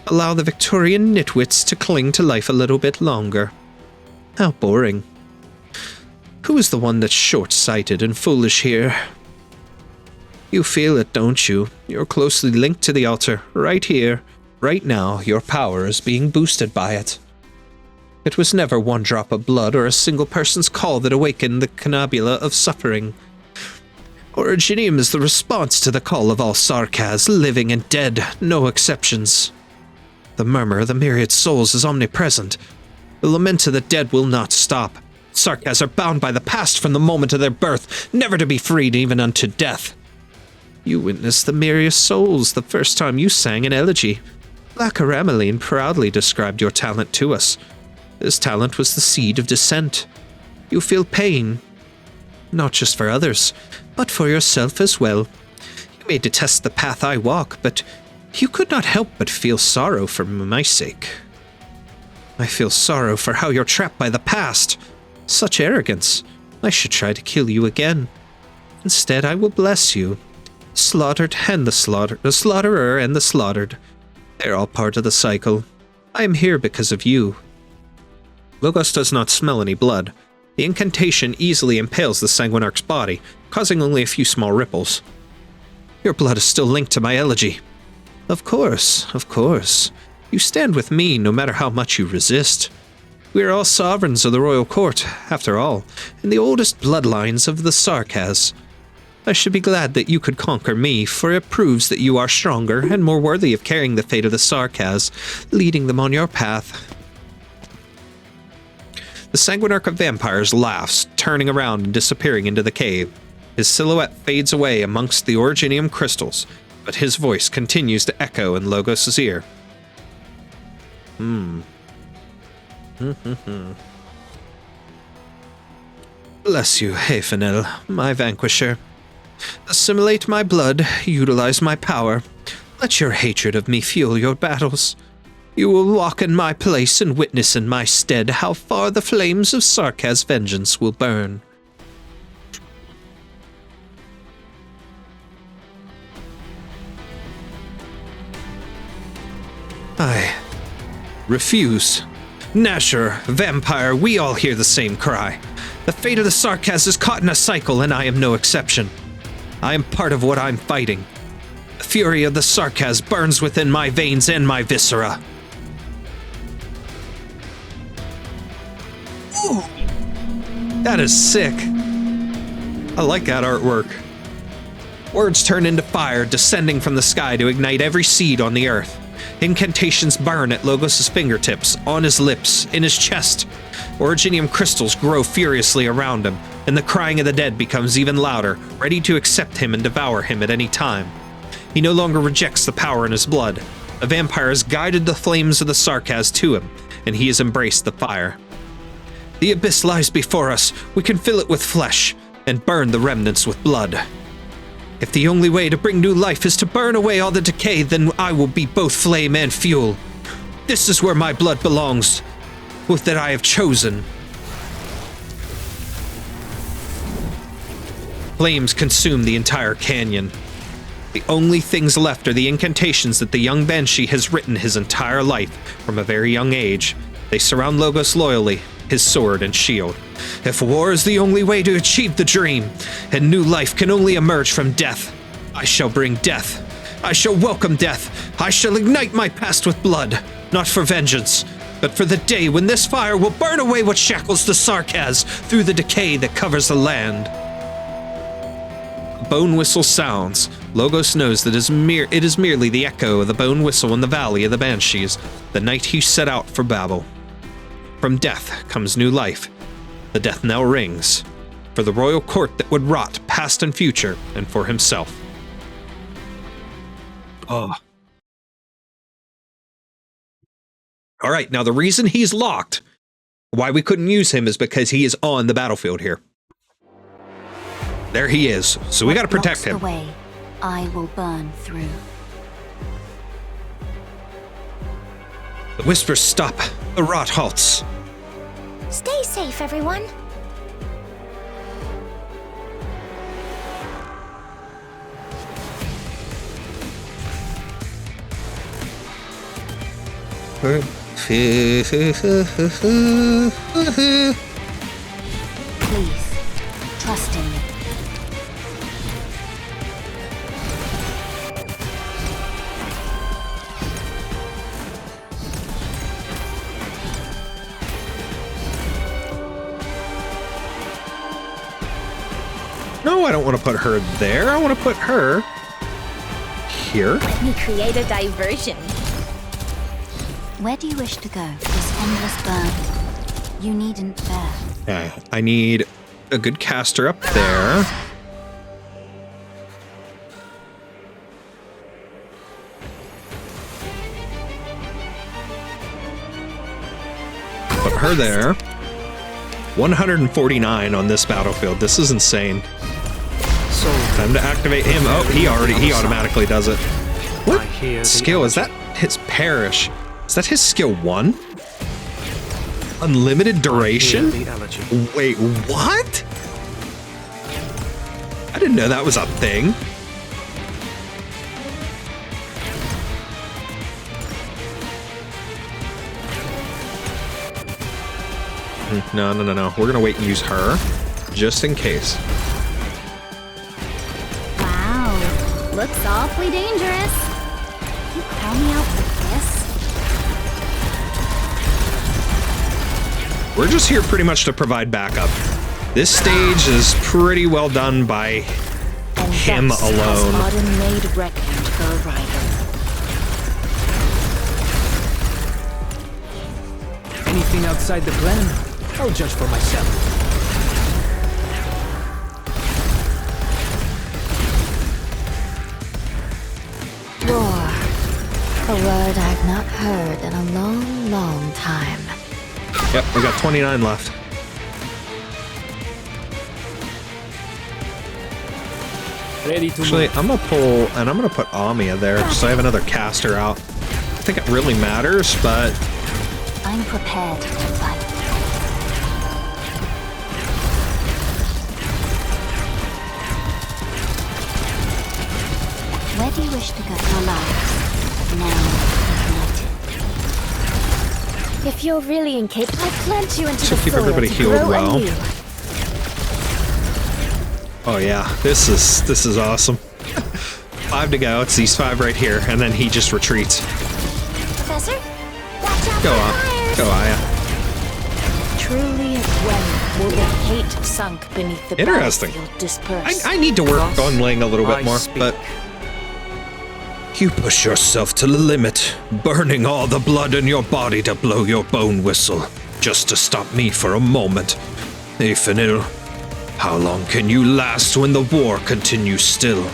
Speaker 2: Allow the Victorian nitwits to cling to life a little bit longer. How boring. Who is the one that's short-sighted and foolish here? You feel it, don't you? You're closely linked to the altar, right here. Right now, your power is being boosted by it. It was never one drop of blood or a single person's call that awakened the conabula of suffering. Originium is the response to the call of all Sarkaz, living and dead, no exceptions. The murmur of the myriad souls is omnipresent. The lament of the dead will not stop. Sarkaz are bound by the past from the moment of their birth, never to be freed even unto death. You witnessed the myriad souls the first time you sang an elegy. Lacarameline proudly described your talent to us. This talent was the seed of dissent. You feel pain, not just for others, but for yourself as well. You may detest the path I walk, but you could not help but feel sorrow for my sake. I feel sorrow for how you're trapped by the past. Such arrogance. I should try to kill you again. Instead, I will bless you. Slaughtered and the slaughterer and the slaughtered. They're all part of the cycle. I am here because of you. Logos does not smell any blood. The incantation easily impales the Sanguinarch's body, causing only a few small ripples. Your blood is still linked to my elegy. Of course, of course. You stand with me no matter how much you resist. We are all sovereigns of the royal court, after all, and the oldest bloodlines of the Sarkaz. I should be glad that you could conquer me, for it proves that you are stronger and more worthy of carrying the fate of the Sarkaz, leading them on your path. The Sanguinarch of Vampires laughs, turning around and disappearing into the cave. His silhouette fades away amongst the Originium crystals, but his voice continues to echo in Logos' ear. Bless you, Hafanel, my vanquisher. Assimilate my blood, utilize my power. Let your hatred of me fuel your battles. You will walk in my place and witness in my stead how far the flames of Sarkaz vengeance will burn. I refuse. Nazcherer, vampire, we all hear the same cry. The fate of the Sarkaz is caught in a cycle, and I am no exception. I am part of what I'm fighting. The fury of the Sarkaz burns within my veins and my viscera. Ooh, that is sick. I like that artwork. Words turn into fire, descending from the sky to ignite every seed on the earth. Incantations burn at Logos' fingertips, on his lips, in his chest. Originium crystals grow furiously around him, and the crying of the dead becomes even louder, ready to accept him and devour him at any time. He no longer rejects the power in his blood. The vampire has guided the flames of the Sarkaz to him, and he has embraced the fire. The abyss lies before us. We can fill it with flesh, and burn the remnants with blood. If the only way to bring new life is to burn away all the decay, then I will be both flame and fuel. This is where my blood belongs, with that I have chosen. Flames consume the entire canyon. The only things left are the incantations that the young Banshee has written his entire life from a very young age. They surround Logos loyally, his sword and shield. If war is the only way to achieve the dream, and new life can only emerge from death, I shall bring death. I shall welcome death. I shall ignite my past with blood, not for vengeance, but for the day when this fire will burn away what shackles the Sarkaz through the decay that covers the land. A bone whistle sounds. Logos knows that it is merely the echo of the bone whistle in the Valley of the Banshees, the night he set out for Babel. From death comes new life. The death knell rings, for the royal court that would rot past and future, and for himself. Oh. Alright, now the reason he's locked, why we couldn't use him, is because he is on the battlefield here. There he is, so we gotta protect him.
Speaker 8: The way I will burn through.
Speaker 1: The whispers stop. The rot halts.
Speaker 5: Stay safe, everyone.
Speaker 8: Please, trust in me.
Speaker 1: No, I don't want to put her there. I want to put her here.
Speaker 5: Let me create a diversion.
Speaker 8: Where do you wish to go? This endless burn. You needn't bear.
Speaker 1: Okay, I need a good caster up there. Put her there. 149 on this battlefield. This is insane. Time to activate him. Oh, he automatically does it. What skill is that? His perish. Is that his skill 1? Unlimited duration? Wait, what? I didn't know that was a thing. No. We're gonna wait and use her, just in case.
Speaker 5: Wow, looks awfully dangerous. You call me out for this?
Speaker 1: We're just here pretty much to provide backup. This stage is pretty well done by him alone.
Speaker 8: Made reckoned for a rider.
Speaker 7: Anything outside the plan? I'll judge for myself.
Speaker 3: War. A word I've not heard in a long, long time.
Speaker 1: Yep, we got 29 left.
Speaker 7: Ready to
Speaker 1: Actually,
Speaker 7: move.
Speaker 1: I'm gonna pull, and I'm gonna put Amia there, so I have another caster out. I think it really matters, but
Speaker 8: I'm prepared to fight. Where do you wish to go? Our lives now united.
Speaker 3: If you're really incapable, I plant you into
Speaker 1: So
Speaker 3: the
Speaker 1: keep
Speaker 3: soil
Speaker 1: everybody
Speaker 3: to
Speaker 1: healed
Speaker 3: grow
Speaker 1: well.
Speaker 3: anew.
Speaker 1: oh yeah, this is awesome. 5 to go. It's these 5 right here, and then he just retreats.
Speaker 5: Professor? Watch out
Speaker 1: Go
Speaker 5: for
Speaker 1: on,
Speaker 5: fires!
Speaker 1: go Aya.
Speaker 8: Truly, when will the hate sunk beneath the
Speaker 1: Interesting.
Speaker 8: battlefield disperse?
Speaker 1: I need to work on Ling a little bit
Speaker 4: I
Speaker 1: more,
Speaker 4: speak.
Speaker 1: but you push yourself to the limit, burning all the blood in your body to blow your bone whistle, just to stop me for a moment. Afanil, how long can you last when the war continues still?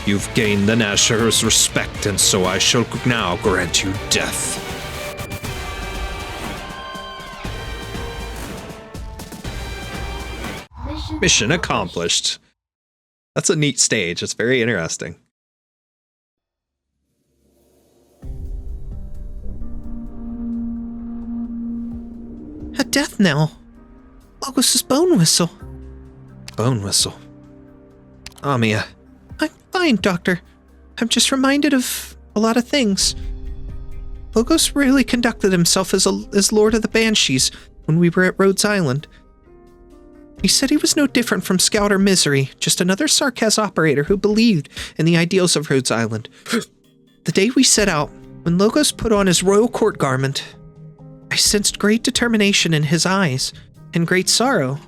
Speaker 1: You've gained the Nazcherer's respect, and so I shall now grant you death. Mission accomplished. That's a neat stage. It's very interesting.
Speaker 2: A death knell. Logos' bone whistle.
Speaker 1: Bone whistle. Amia.
Speaker 2: I'm fine, Doctor. I'm just reminded of a lot of things. Logos really conducted himself as Lord of the Banshees when we were at Rhodes Island. He said he was no different from Scouter Misery, just another Sarkaz operator who believed in the ideals of Rhodes Island. The day we set out, when Logos put on his royal court garment, I sensed great determination in his eyes and great sorrow.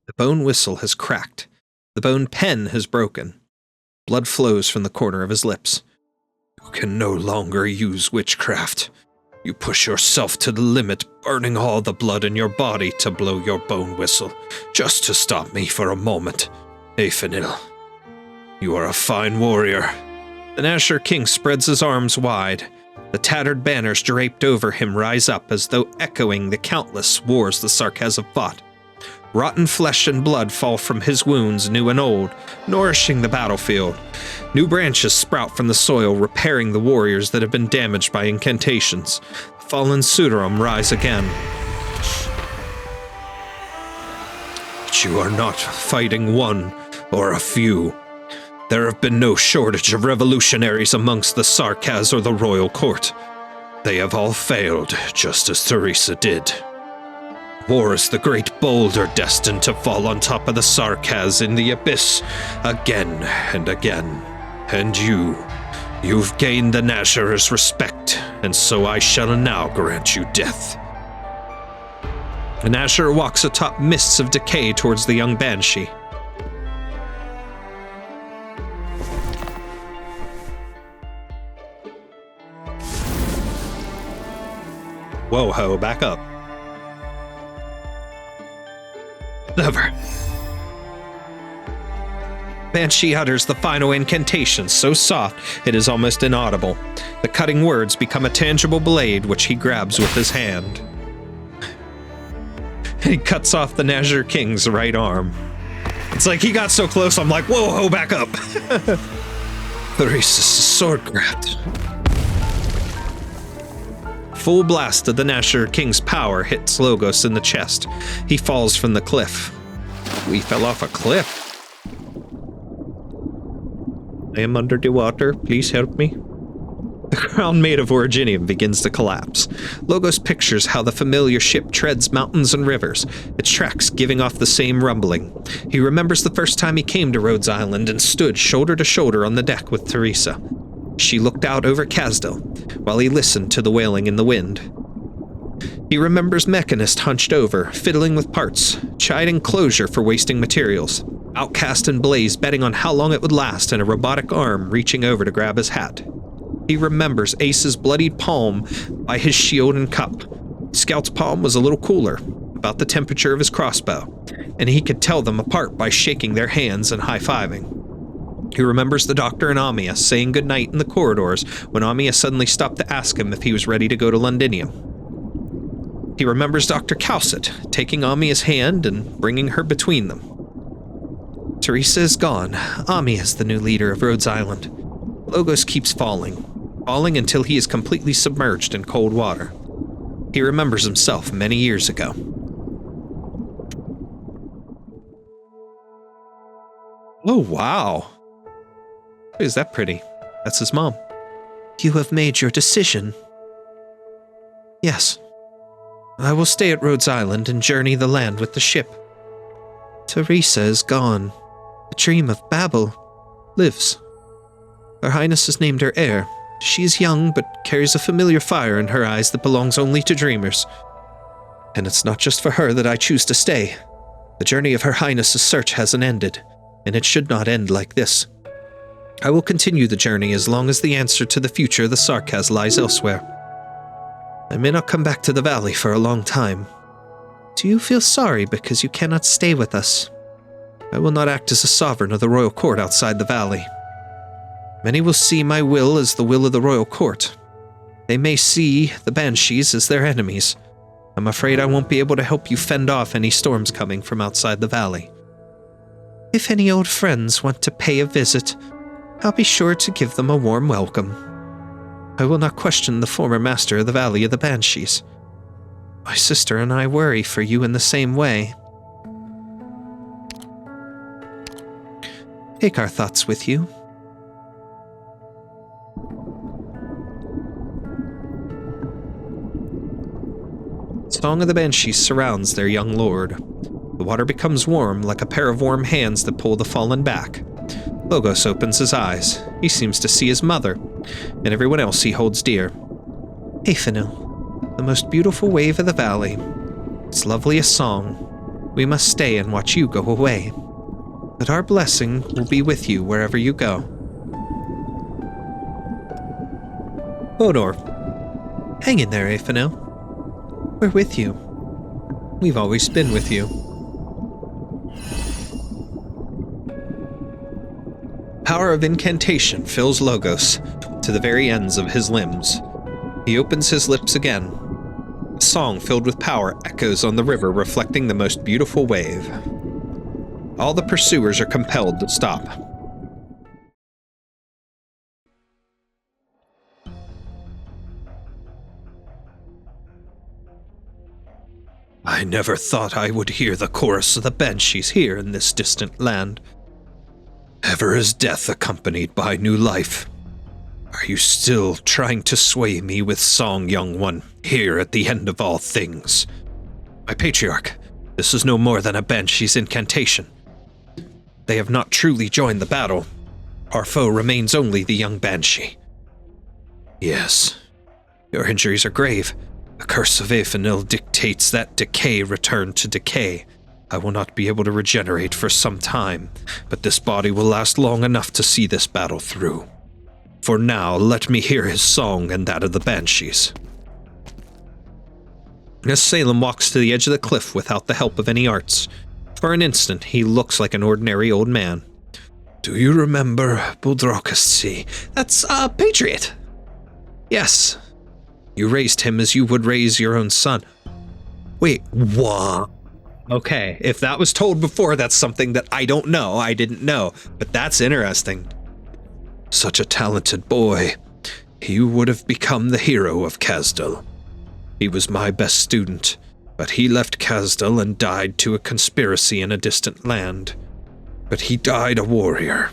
Speaker 1: The bone whistle has cracked. The bone pen has broken. Blood flows from the corner of his lips. You can no longer use witchcraft. You push yourself to the limit, burning all the blood in your body to blow your bone whistle, just to stop me for a moment. Afanil, you are a fine warrior. The Nazcherer King spreads his arms wide. The tattered banners draped over him rise up as though echoing the countless wars the Sark has fought. Rotten flesh and blood fall from his wounds, new and old, nourishing the battlefield. New branches sprout from the soil, repairing the warriors that have been damaged by incantations. The fallen Sudarum rise again. But you are not fighting one or a few. There have been no shortage of revolutionaries amongst the Sarkaz or the royal court. They have all failed, just as Theresa did. War is the great boulder destined to fall on top of the Sarkaz in the abyss again and again. And you've gained the Nazcherer's respect, and so I shall now grant you death. The Nazcherer walks atop mists of decay towards the young Banshee. Whoa ho, back up. Never. Banshee utters the final incantation, so soft it is almost inaudible. The cutting words become a tangible blade which he grabs with his hand. He cuts off the Nazcherer King's right arm. It's like he got so close, I'm like, whoa ho, back up. Theresa's sword grabbed. Full blast of the Nazcherer King's power hits Logos in the chest. He falls from the cliff. We fell off a cliff. I am under the water. Please help me. The ground made of originium begins to collapse. Logos pictures how the familiar ship treads mountains and rivers, its tracks giving off the same rumbling. He remembers the first time he came to Rhodes Island and stood shoulder to shoulder on the deck with Theresa. She looked out over Casdell, while he listened to the wailing in the wind. He remembers Mechanist hunched over, fiddling with parts, chiding Closure for wasting materials, Outcast and Blaze betting on how long it would last, and a robotic arm reaching over to grab his hat. He remembers Ace's bloodied palm by his shield and cup. Scout's palm was a little cooler, about the temperature of his crossbow, and he could tell them apart by shaking their hands and high-fiving. He remembers the doctor and Amia saying goodnight in the corridors when Amia suddenly stopped to ask him if he was ready to go to Londinium. He remembers Dr. Cowsit taking Amia's hand and bringing her between them. Theresa is gone. Amia is the new leader of Rhodes Island. Logos keeps falling until he is completely submerged in cold water. He remembers himself many years ago. Oh, wow. Is that pretty? That's his mom.
Speaker 2: You have made your decision. Yes. I will stay at Rhodes Island and journey the land with the ship. Theresa is gone. The dream of Babel lives. Her Highness has named her heir. She is young, but carries a familiar fire in her eyes that belongs only to dreamers. And it's not just for her that I choose to stay. The journey of Her Highness's search hasn't ended, and it should not end like this. I will continue the journey as long as the answer to the future of the Sarkaz lies elsewhere. I may not come back to the valley for a long time. Do you feel sorry because you cannot stay with us? I will not act as a sovereign of the royal court outside the valley. Many will see my will as the will of the royal court. They may see the Banshees as their enemies. I'm afraid I won't be able to help you fend off any storms coming from outside the valley. If any old friends want to pay a visit, I'll be sure to give them a warm welcome. I will not question the former master of the Valley of the Banshees. My sister and I worry for you in the same way. Take our thoughts with you. Song of the Banshees surrounds their young lord. The water becomes warm, like a pair of warm hands that pull the fallen back. Logos opens his eyes. He seems to see his mother, and everyone else he holds dear. Aphenil, the most beautiful wave of the valley. Its loveliest song. We must stay and watch you go away. But our blessing will be with you wherever you go. Hodor. Hang in there, Aphenil. We're with you. We've always been with you. Power of incantation fills Logos to the very ends of his limbs.
Speaker 1: He opens his lips again. A song filled with power echoes on the river, reflecting the most beautiful wave. All the pursuers are compelled to stop. I never thought I would hear the chorus of the banshees here in this distant land. Ever is death accompanied by new life. Are you still trying to sway me with song, young one, here at the end of all things? My patriarch, this is no more than a banshee's incantation. They have not truly joined the battle. Our foe remains only the young banshee. Yes, your injuries are grave. The curse of Aphanil dictates that decay return to decay. I will not be able to regenerate for some time, but this body will last long enough to see this battle through. For now, let me hear his song and that of the banshees. Nezzsalem walks to the edge of the cliff without the help of any arts. For an instant, he looks like an ordinary old man. Do you remember Buldrokassi? That's a patriot. Yes. You raised him as you would raise your own son. Wait, what? Okay, if that was told before, that's something that I don't know. I didn't know, but that's interesting. Such a talented boy. He would have become the hero of Kazdal. He was my best student, but he left Kazdal and died to a conspiracy in a distant land. But he died a warrior.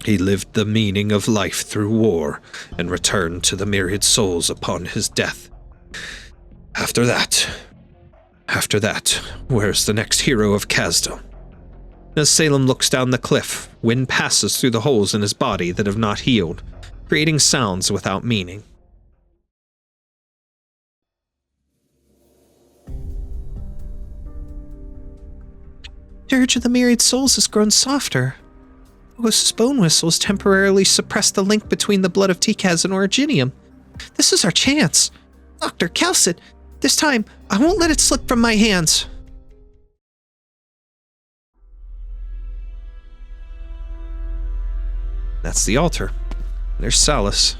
Speaker 1: He lived the meaning of life through war and returned to the myriad souls upon his death. After that, where's the next hero of Kazdal? Nezzsalem looks down the cliff. Wind passes through the holes in his body that have not healed, creating sounds without meaning.
Speaker 2: Dirge of the myriad souls has grown softer. LOGOS' bone whistles temporarily suppress the link between the blood of Tikaz and Originium. This is our chance. Dr. Calcit, this time, I won't let it slip from my hands.
Speaker 1: That's the altar. There's Salus.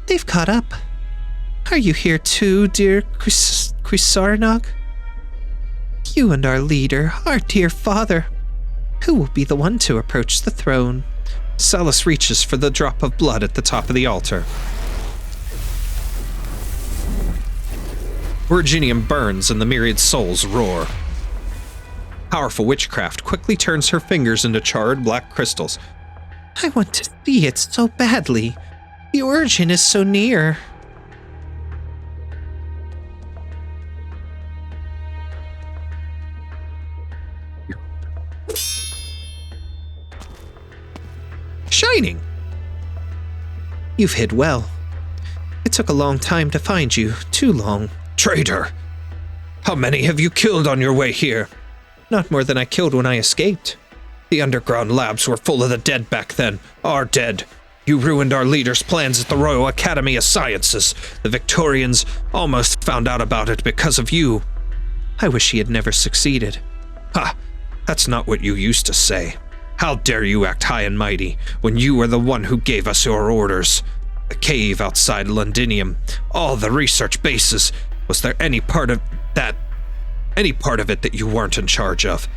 Speaker 2: They've caught up. Are you here too, dear Quisarnog? You and our leader, our dear father. Who will be the one to approach the throne?
Speaker 1: Salus reaches for the drop of blood at the top of the altar. Originium burns and the myriad souls roar. Powerful witchcraft quickly turns her fingers into charred black crystals.
Speaker 2: I want to see it so badly. The origin is so near.
Speaker 1: Shining!
Speaker 2: You've hid well. It took a long time to find you, too long.
Speaker 1: Traitor! How many have you killed on your way here?
Speaker 2: Not more than I killed when I escaped.
Speaker 1: The underground labs were full of the dead back then. Our dead. You ruined our leaders' plans at the Royal Academy of Sciences. The Victorians almost found out about it because of you.
Speaker 2: I wish he had never succeeded.
Speaker 1: Ha! That's not what you used to say. How dare you act high and mighty when you were the one who gave us your orders? The cave outside Londinium, all the research bases. Was there any part of it that you weren't in charge of?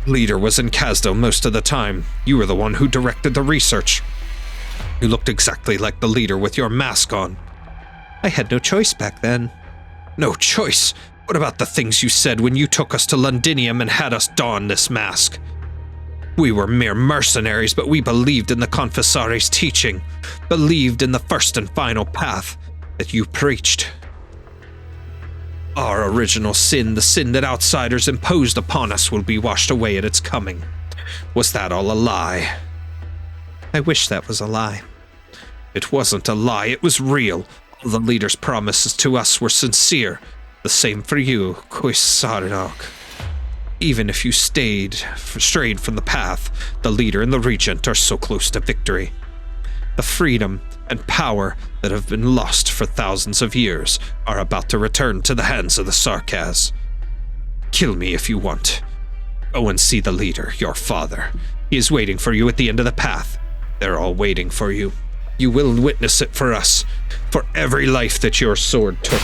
Speaker 1: Leader was in Kazdal most of the time. You were the one who directed the research. You looked exactly like the leader with your mask on.
Speaker 2: I had no choice back then.
Speaker 1: No choice? What about the things you said when you took us to Londinium and had us don this mask? We were mere mercenaries, but we believed in the Confessare's teaching, believed in the first and final path that you preached. Our original sin, the sin that outsiders imposed upon us, will be washed away at its coming. Was that all a lie?
Speaker 2: I wish that was a lie.
Speaker 1: It wasn't a lie, it was real. All the leader's promises to us were sincere. The same for you, Quisarnog. Even if you strayed from the path, the leader and the regent are so close to victory. The freedom and power that have been lost for thousands of years are about to return to the hands of the Sarkaz. Kill me if you want. Go and see the leader, your father. He is waiting for you at the end of the path. They're all waiting for you. You will witness it for us, for every life that your sword took.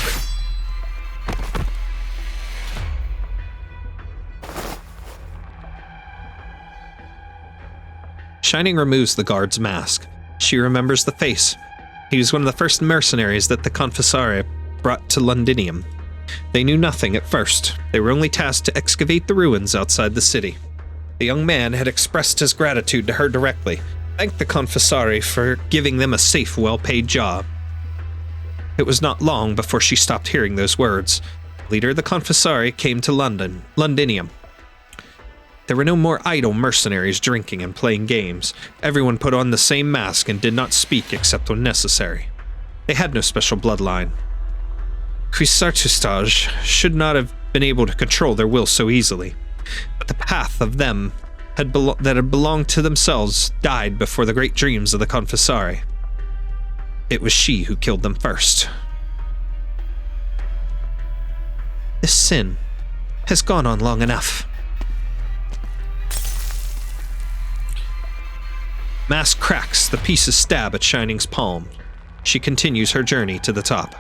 Speaker 1: Shining removes the guard's mask. She remembers the face. He was one of the first mercenaries that the Confessare brought to Londinium. They knew nothing at first. They were only tasked to excavate the ruins outside the city. The young man had expressed his gratitude to her directly, thanked the Confessare for giving them a safe, well-paid job. It was not long before she stopped hearing those words. The leader of the Confessare came to Londinium. There were no more idle mercenaries drinking and playing games. Everyone put on the same mask and did not speak except when necessary. They had no special bloodline. Quisartustage should not have been able to control their will so easily, but the path of them that had belonged to themselves died before the great dreams of the Confessare. It was she who killed them first.
Speaker 2: This sin has gone on long enough.
Speaker 1: Mask cracks, the pieces stab at Shining's palm. She continues her journey to the top.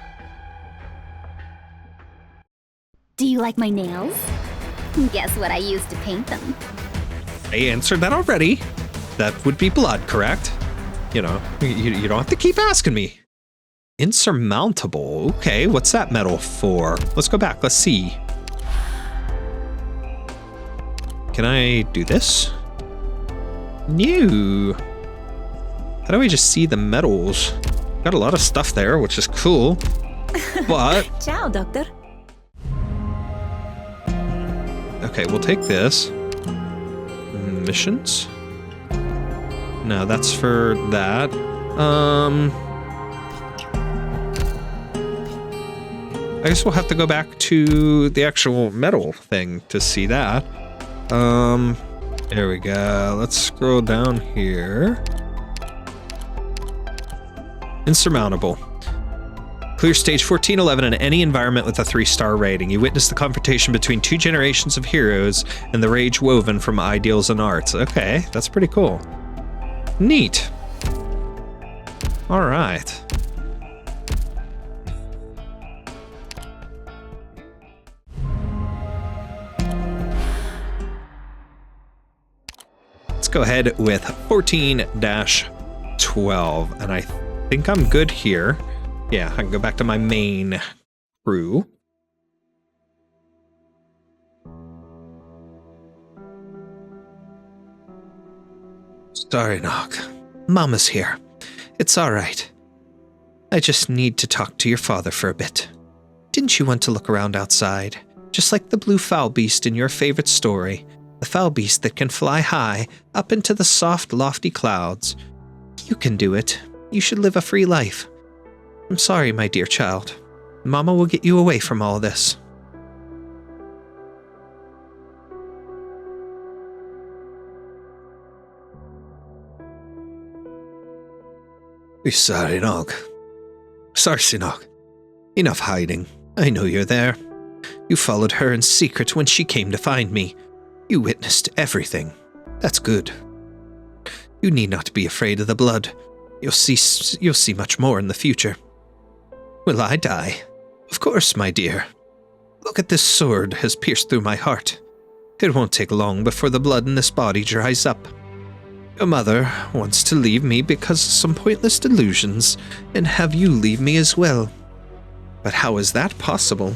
Speaker 5: Do you like my nails? Guess what I used to paint them?
Speaker 1: I answered that already. That would be blood, correct? You know, you don't have to keep asking me. Insurmountable. Okay, what's that medal for? Let's go back, let's see. Can I do this? No. How do I just see the medals? Got a lot of stuff there, which is cool. But...
Speaker 6: Ciao, Doctor.
Speaker 1: Okay, we'll take this. Missions? No, that's for that. I guess we'll have to go back to the actual medal thing to see that. There we go. Let's scroll down here. Insurmountable. Clear stage 1411 in any environment with a 3-star rating. You witness the confrontation between 2 generations of heroes and the rage woven from ideals and arts. Okay, that's pretty cool. Neat. All right. Let's go ahead with 14-12, and I think I'm good here. Yeah, I can go back to my main crew.
Speaker 2: Sorry, Nog. Mama's here. It's all right. I just need to talk to your father for a bit. Didn't you want to look around outside? Just like the blue foul beast in your favorite story. The foul beast that can fly high, up into the soft, lofty clouds. You can do it. You should live a free life. I'm sorry, my dear child. Mama will get you away from all this.
Speaker 9: Sorry, Nog. Sarsinog. Enough hiding. I know you're there. You followed her in secret when she came to find me. You witnessed everything. That's good. You need not be afraid of the blood. You'll see much more in the future. Will I die? Of course, my dear. Look at this sword has pierced through my heart. It won't take long before the blood in this body dries up. Your mother wants to leave me because of some pointless delusions, and have you leave me as well. But how is that possible?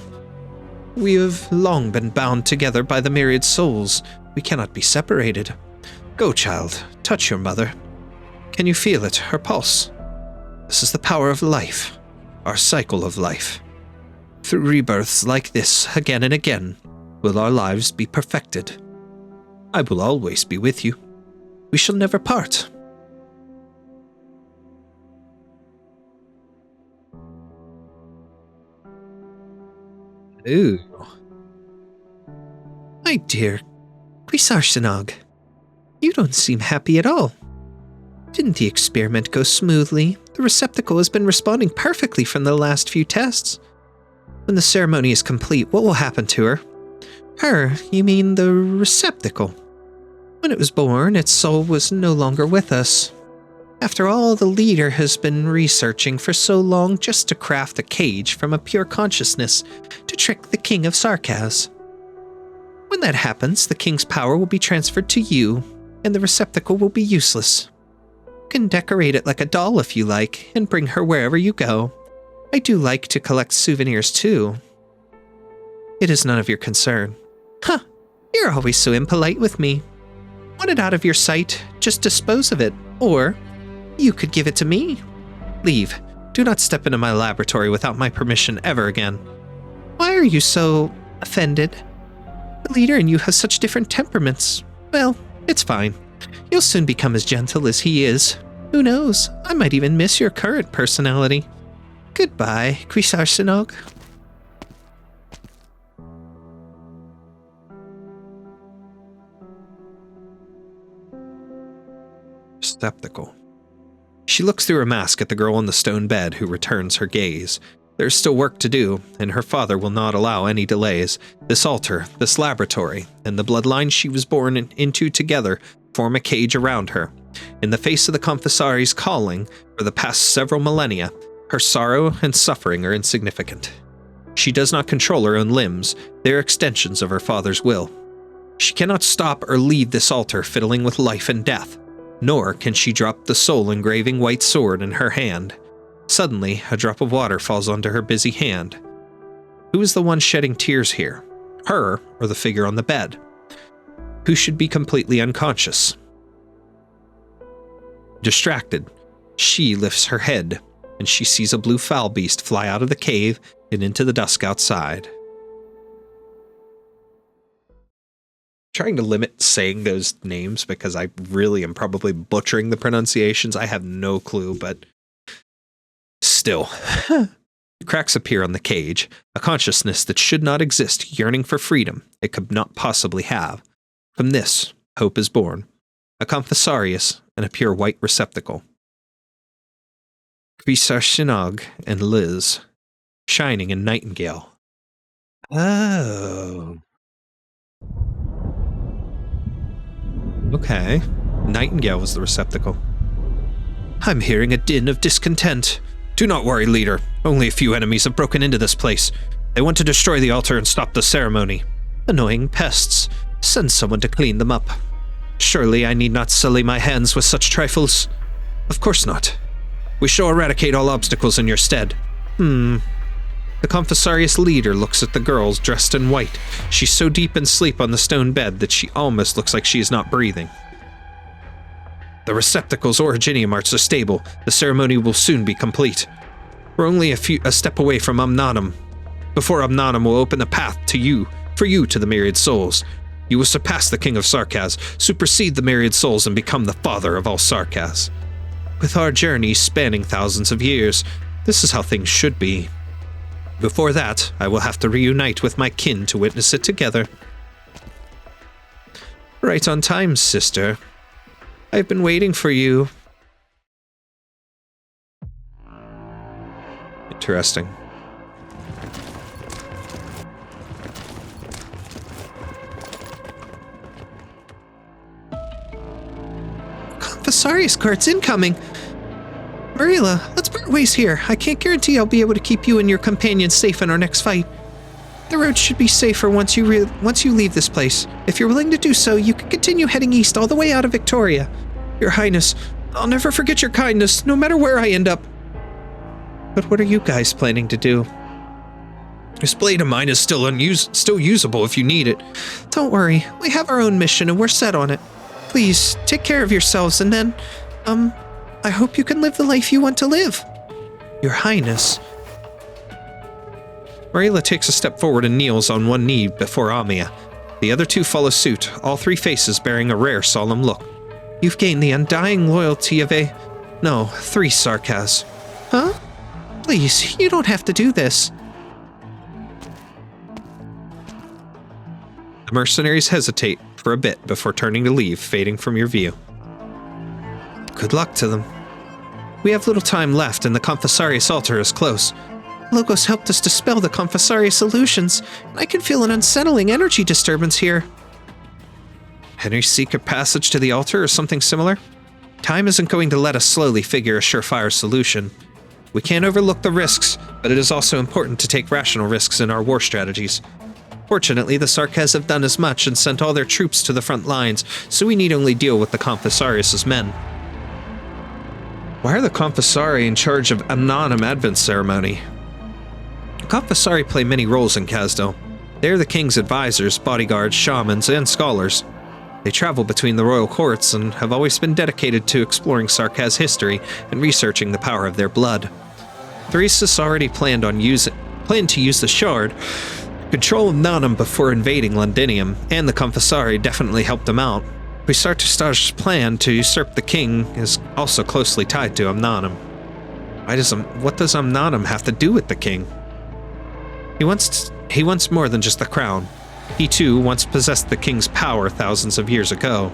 Speaker 9: We have long been bound together by the myriad souls. We cannot be separated. Go, child, touch your mother. Can you feel it, her pulse? This is the power of life, our cycle of life. Through rebirths like this, again and again, will our lives be perfected. I will always be with you. We shall never part.
Speaker 1: Ooh.
Speaker 2: My dear Quisarsinog, you don't seem happy at all. Didn't the experiment go smoothly? The receptacle has been responding perfectly from the last few tests. When the ceremony is complete, what will happen to her? Her, you mean the receptacle? When it was born, its soul was no longer with us. After all, the leader has been researching for so long just to craft a cage from a pure consciousness to trick the King of Sarkaz. When that happens, the King's power will be transferred to you, and the receptacle will be useless. You can decorate it like a doll if you like, and bring her wherever you go. I do like to collect souvenirs too. It is none of your concern. Huh, you're always so impolite with me. Want it out of your sight, just dispose of it, or you could give it to me. Leave. Do not step into my laboratory without my permission ever again. Why are you so offended? The leader and you have such different temperaments. Well, it's fine. You'll soon become as gentle as he is. Who knows? I might even miss your current personality. Goodbye, Kwisarsinog.
Speaker 1: Receptacle. She looks through her mask at the girl on the stone bed, who returns her gaze. There's still work to do, and her father will not allow any delays. This altar, this laboratory, and the bloodline she was born into together form a cage around her. In the face of the Confessari's calling for the past several millennia, her sorrow and suffering are insignificant. She does not control her own limbs, they are extensions of her father's will. She cannot stop or leave this altar fiddling with life and death, nor can she drop the soul-engraving white sword in her hand. Suddenly, a drop of water falls onto her busy hand. Who is the one shedding tears here? Her, or the figure on the bed? Who should be completely unconscious? Distracted, she lifts her head, and she sees a blue foul beast fly out of the cave and into the dusk outside. Trying to limit saying those names because I really am probably butchering the pronunciations. I have no clue, but still. Cracks appear on the cage, a consciousness that should not exist, yearning for freedom it could not possibly have. From this, hope is born, a Confessarius and a pure white receptacle. Kwisarsinog and Liz, shining in Nightingale. Oh. Okay. Nightingale was the receptacle. I'm hearing a din of discontent. Do not worry, leader. Only a few enemies have broken into this place. They want to destroy the altar and stop the ceremony. Annoying pests. Send someone to clean them up. Surely I need not sully my hands with such trifles. Of course not. We shall eradicate all obstacles in your stead. The Confessarius leader looks at the girls dressed in white. She's so deep in sleep on the stone bed that she almost looks like she is not breathing. The receptacle's originium arts are stable. The ceremony will soon be complete. We're only a step away from Umnanum. Before Umnanum will open the path for you to the myriad souls. You will surpass the King of Sarkaz, supersede the myriad souls, and become the father of all Sarkaz. With our journey spanning thousands of years, this is how things should be. Before that, I will have to reunite with my kin to witness it together. Right on time, sister. I've been waiting for you. Interesting.
Speaker 2: Confessarius guards incoming. Marilla, let's part ways here. I can't guarantee I'll be able to keep you and your companions safe in our next fight. The road should be safer once you leave this place. If you're willing to do so, you can continue heading east all the way out of Victoria. Your Highness, I'll never forget your kindness, no matter where I end up. But what are you guys planning to do?
Speaker 1: This blade of mine is still usable if you need it.
Speaker 2: Don't worry, we have our own mission and we're set on it. Please, take care of yourselves and then, I hope you can live the life you want to live. Your Highness.
Speaker 1: Marilla takes a step forward and kneels on one knee before Amia. The other two follow suit, all three faces bearing a rare solemn look.
Speaker 2: You've gained the undying loyalty of 3 Sarkaz. Huh? Please, you don't have to do this.
Speaker 1: The mercenaries hesitate for a bit before turning to leave, fading from your view.
Speaker 2: Good luck to them. We have little time left and the Confessarius altar is close. Logos helped us dispel the Confessarius illusions, and I can feel an unsettling energy disturbance here.
Speaker 1: Henry's secret passage to the altar or something similar?
Speaker 9: Time isn't going to let us slowly figure a surefire solution. We can't overlook the risks, but it is also important to take rational risks in our war strategies. Fortunately, the Sarkaz have done as much and sent all their troops to the front lines, so we need only deal with the Confessarius' men. Why are the Confessari in charge of Anonym Advent Ceremony? Confessari play many roles in Kazdel. They are the king's advisors, bodyguards, shamans, and scholars. They travel between the royal courts and have always been dedicated to exploring Sarkaz history and researching the power of their blood. Theresa's already planned to use the shard to control Nanum before invading Londinium, and the Confessari definitely helped him out. Wis'adel's plan to usurp the king is also closely tied to Amnanum. What does Amnanum have to do with the king? He wants more than just the crown. He too once possessed the king's power thousands of years ago.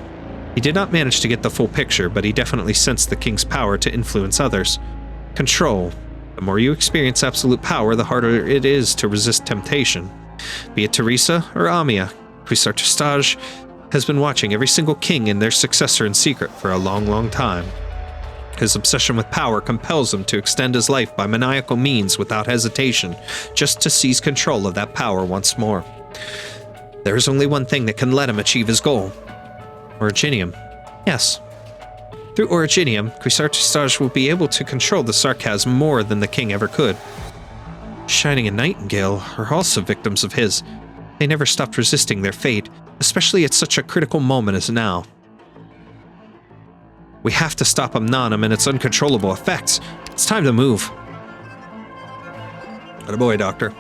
Speaker 9: He did not manage to get the full picture, but he definitely sensed the king's power to influence others. Control. The more you experience absolute power, the harder it is to resist temptation. Be it Theresa or Amia, Wis'adel has been watching every single king and their successor in secret for a long, long time. His obsession with power compels him to extend his life by maniacal means without hesitation, just to seize control of that power once more. There is only one thing that can let him achieve his goal. Originium. Yes. Through Originium, Wis'adel will be able to control the Sarkaz more than the king ever could. Shining and Nightingale are also victims of his. They never stopped resisting their fate, especially at such a critical moment as now. We have to stop Amnanum and its uncontrollable effects. It's time to move. Attaboy, Doctor.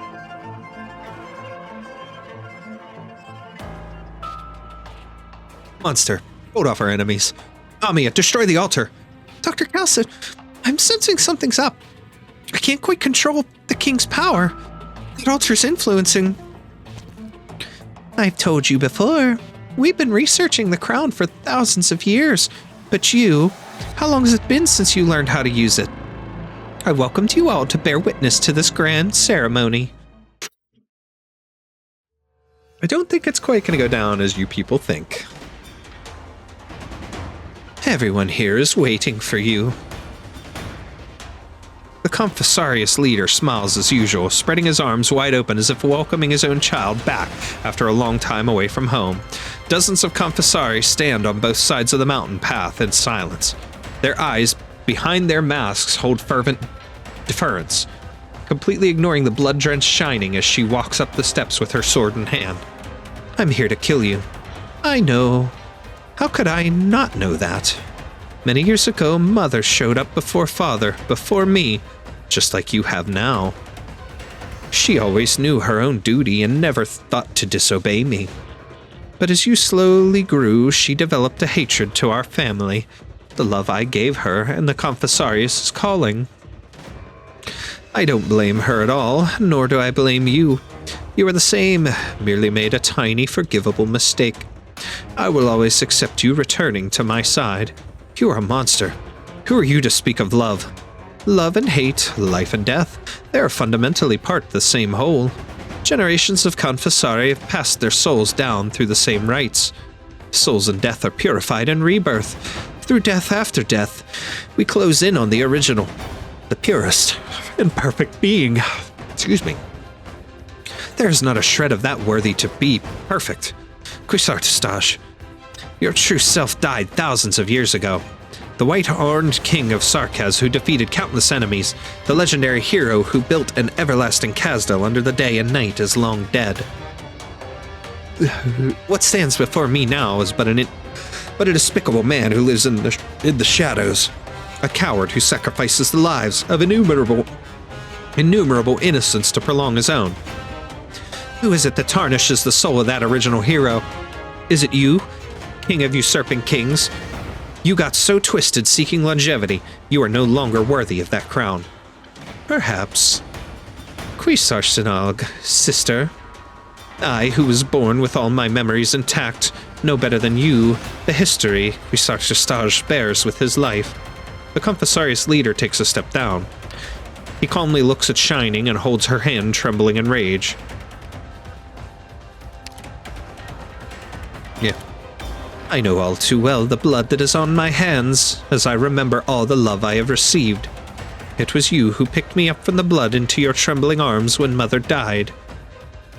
Speaker 9: Monster, hold off our enemies. Amia, destroy the altar.
Speaker 2: Dr. Calcid, I'm sensing something's up. I can't quite control the king's power. That altar's influencing. I've told you before. We've been researching the crown for thousands of years. But you, how long has it been since you learned how to use it? I welcomed you all to bear witness to this grand ceremony.
Speaker 1: I don't think it's quite going to go down as you people think.
Speaker 9: Everyone here is waiting for you. The Confessarius leader smiles as usual, spreading his arms wide open as if welcoming his own child back after a long time away from home. Dozens of Confessari stand on both sides of the mountain path in silence. Their eyes, behind their masks, hold fervent deference, completely ignoring the blood-drenched Shining as she walks up the steps with her sword in hand. I'm here to kill you. I know. How could I not know that? Many years ago, Mother showed up before Father, before me, just like you have now. She always knew her own duty and never thought to disobey me. But as you slowly grew, she developed a hatred to our family, the love I gave her, and the Confessarius' calling. I don't blame her at all, nor do I blame you. You are the same, merely made a tiny, forgivable mistake. I will always accept you returning to my side. You are a monster. Who are you to speak of love? Love and hate, life and death, they are fundamentally part of the same whole. Generations of Confessari have passed their souls down through the same rites. Souls in death are purified in rebirth. Through death after death, we close in on the original, the purest and perfect being. Excuse me. There is not a shred of that worthy to be perfect. Wis'adel, your true self died thousands of years ago. The white-horned king of Sarkaz who defeated countless enemies, the legendary hero who built an everlasting Kazdel under the day and night is long dead. What stands before me now is but a despicable man who lives in the shadows. A coward who sacrifices the lives of innumerable innocents to prolong his own. Who is it that tarnishes the soul of that original hero? Is it you, king of usurping kings? You got so twisted seeking longevity, you are no longer worthy of that crown. Perhaps. Wis'adel, sister. I, who was born with all my memories intact, know better than you the history Wis'adel bears with his life. The Confessarius leader takes a step down. He calmly looks at Shining and holds her hand, trembling in rage. Yeah. I know all too well the blood that is on my hands, as I remember all the love I have received. It was you who picked me up from the blood into your trembling arms when Mother died.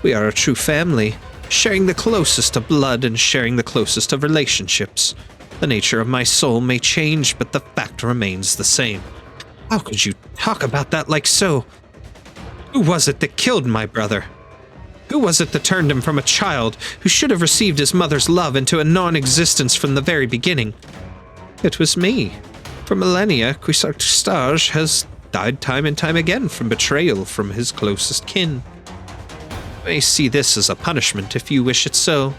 Speaker 9: We are a true family, sharing the closest of blood and sharing the closest of relationships. The nature of my soul may change, but the fact remains the same. How could you talk about that like so? Who was it that killed my brother? Who was it that turned him from a child who should have received his mother's love into a non-existence from the very beginning? It was me. For millennia, Wis'adel has died time and time again from betrayal from his closest kin. You may see this as a punishment if you wish it so.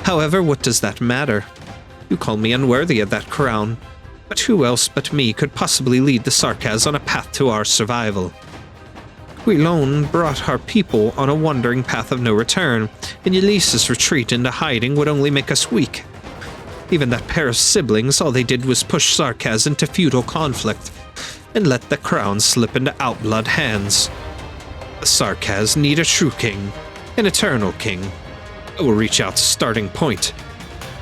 Speaker 9: However, what does that matter? You call me unworthy of that crown, but who else but me could possibly lead the Sarkaz on a path to our survival? We alone brought our people on a wandering path of no return, and Ulysses' retreat into hiding would only make us weak. Even that pair of siblings, all they did was push Sarkaz into feudal conflict, and let the crown slip into outblood hands. The Sarkaz need a true king, an eternal king. I will reach out to starting point.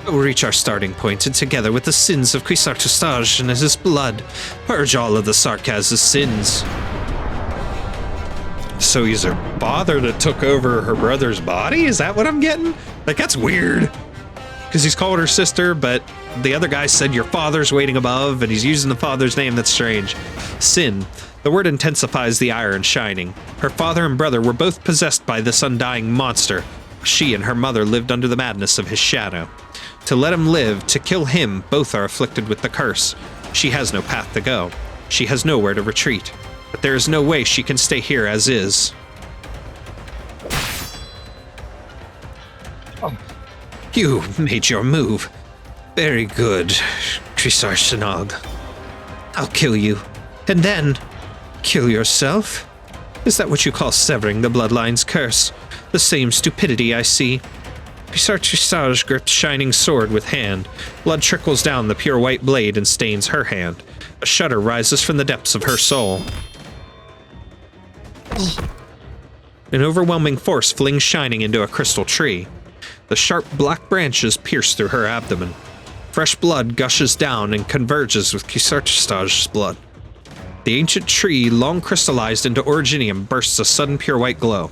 Speaker 9: I will reach our starting point, and together with the sins of Wis'adel and his blood, purge all of the Sarkaz's sins. So he's her father that took over her brother's body? Is that what I'm getting? Like, that's weird. Because he's called her sister, but the other guy said your father's waiting above, and he's using the father's name. That's strange. Sin. The word intensifies the ire in shining. Her father and brother were both possessed by this undying monster. She and her mother lived under the madness of his shadow. To let him live, to kill him, both are afflicted with the curse. She has no path to go. She has nowhere to retreat. But there is no way she can stay here as is. Oh. You made your move. Very good, Wis'adel. I'll kill you. And then kill yourself? Is that what you call severing the bloodline's curse? The same stupidity I see. Wis'adel grips shining sword with hand. Blood trickles down the pure white blade and stains her hand. A shudder rises from the depths of her soul. An overwhelming force flings Shining into a crystal tree. The sharp black branches pierce through her abdomen. Fresh blood gushes down and converges with Wis'adel's blood. The ancient tree, long crystallized into originium, bursts a sudden pure white glow.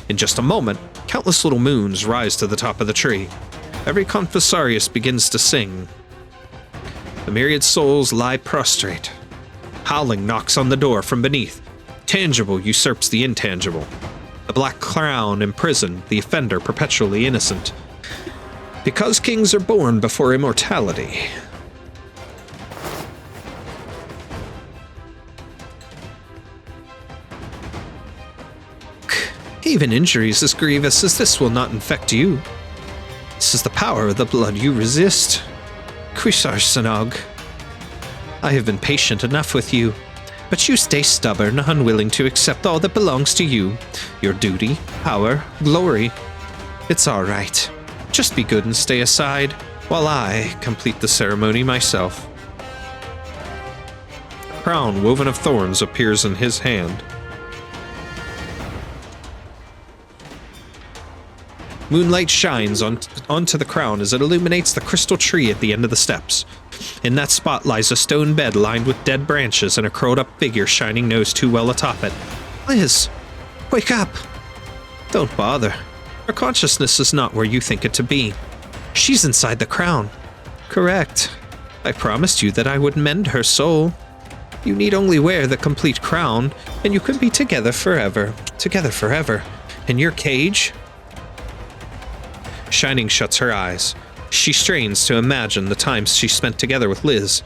Speaker 9: In just a moment, countless little moons rise to the top of the tree. Every confessarius begins to sing. The myriad souls lie prostrate. Howling knocks on the door from beneath. Tangible usurps the intangible. The black crown imprisoned, the offender perpetually innocent. Because kings are born before immortality. Even injuries as grievous as this will not infect you. This is the power of the blood you resist. Wis'adel. I have been patient enough with you, but you stay stubborn, unwilling to accept all that belongs to you. Your duty, power, glory. It's all right. Just be good and stay aside, while I complete the ceremony myself. A crown woven of thorns appears in his hand. Moonlight shines onto the crown as it illuminates the crystal tree at the end of the steps. In that spot lies a stone bed lined with dead branches and a curled-up figure Shining knows too well atop it. Liz, wake up! Don't bother. Her consciousness is not where you think it to be. She's inside the crown. Correct. I promised you that I would mend her soul. You need only wear the complete crown, and you could be together forever. Together forever. In your cage? Shining shuts her eyes. She strains to imagine the times she spent together with Liz.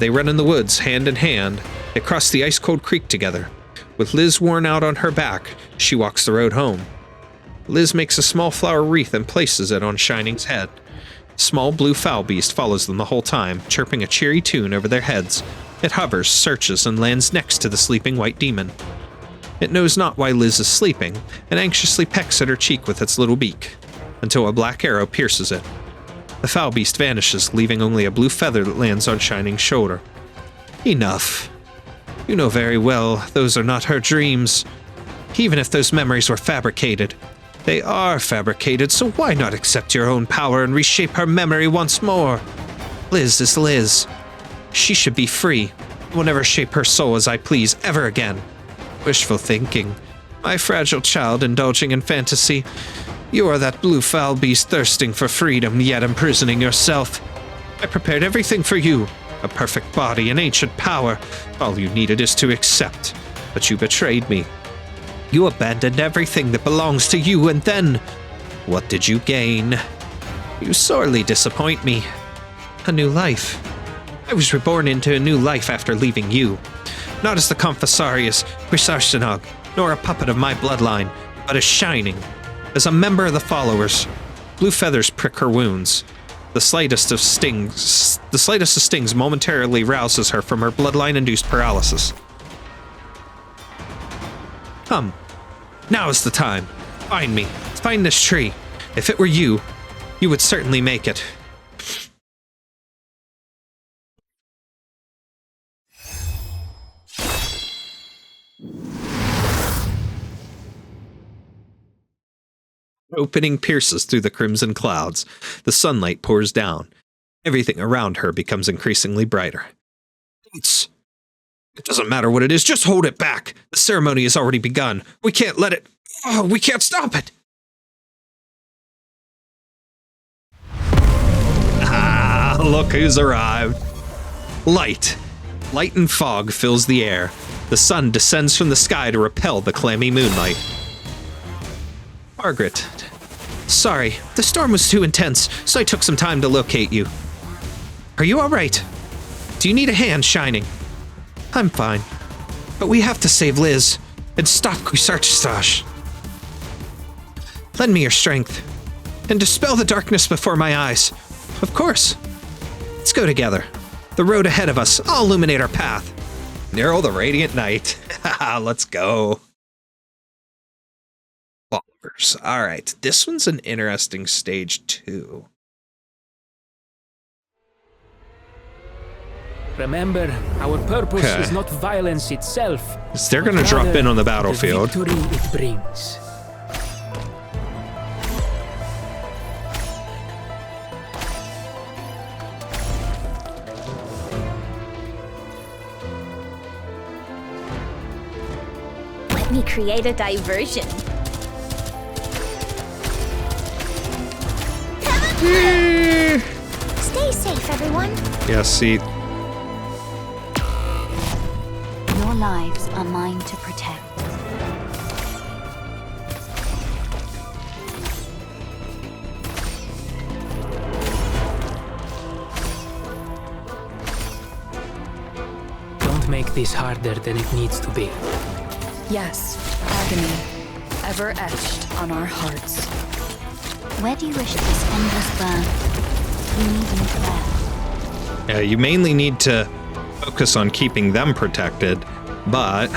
Speaker 9: They run in the woods, hand in hand. They cross the ice-cold creek together. With Liz worn out on her back, she walks the road home. Liz makes a small flower wreath and places it on Shining's head. A small blue fowl beast follows them the whole time, chirping a cheery tune over their heads. It hovers, searches, and lands next to the sleeping white demon. It knows not why Liz is sleeping, and anxiously pecks at her cheek with its little beak, until a black arrow pierces it. The foul beast vanishes, leaving only a blue feather that lands on Shining's shoulder. Enough. You know very well those are not her dreams. Even if those memories were fabricated, They are fabricated, so why not accept your own power and reshape her memory once more? Liz is Liz. She should be free. I will never shape her soul as I please ever again. Wishful thinking. My fragile child indulging in fantasy. You are that blue foul beast thirsting for freedom, yet imprisoning yourself. I prepared everything for you. A perfect body, an ancient power. All you needed is to accept. But you betrayed me. You abandoned everything that belongs to you, and then... what did you gain? You sorely disappoint me. A new life. I was reborn into a new life after leaving you. Not as the Confessarius, Quisarsenog, nor a puppet of my bloodline, but as Shining. As a member of the Followers. Blue feathers prick her wounds. The slightest of stings momentarily rouses her from her bloodline-induced paralysis. Come. Now is the time. Find me. Find this tree. If it were you, you would certainly make it. Opening pierces through the crimson clouds. The sunlight pours down. Everything around her becomes increasingly brighter. It doesn't matter what it is, just hold it back. The ceremony has already begun. We can't let it... Oh, we can't stop it! Ah, look who's arrived. Light. Light and fog fills the air. The sun descends from the sky to repel the clammy moonlight. Margaret. Sorry, the storm was too intense, so I took some time to locate you. Are you alright? Do you need a hand, Shining? I'm fine. But we have to save Liz and stop Quisarsenog. Lend me your strength and dispel the darkness before my eyes. Of course. Let's go together. The road ahead of us, I'll illuminate our path. Nearl the Radiant Knight. Let's go. Followers. Alright, this one's an interesting stage too.
Speaker 7: Remember, our purpose is not violence itself.
Speaker 9: They're gonna drop in on the battlefield.
Speaker 7: The victory it brings.
Speaker 5: Let me create a diversion. Stay safe, everyone.
Speaker 9: Yeah, see.
Speaker 8: Your lives are mine to protect.
Speaker 7: Don't make this harder than it needs to be.
Speaker 6: Yes, agony, ever etched on our hearts.
Speaker 8: Where do you wish this endless burn? You need me there.
Speaker 9: Yeah, you mainly need to focus on keeping them protected, but...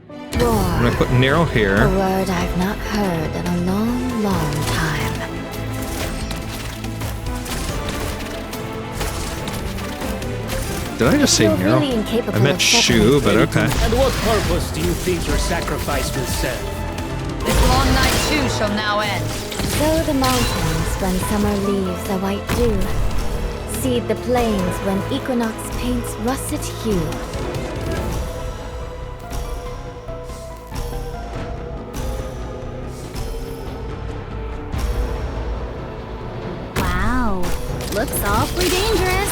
Speaker 9: I'm gonna put Nearl here.
Speaker 3: A word I've not heard in a long, long time.
Speaker 9: Did I just say Nearl?
Speaker 3: Really
Speaker 9: I meant Shu, but okay.
Speaker 7: And what purpose do you think your sacrifice will serve?
Speaker 6: This long night too shall now end.
Speaker 3: Sow the mountains when summer leaves a white dew. Seed the plains when equinox paints russet hue.
Speaker 5: Wow, looks awfully dangerous.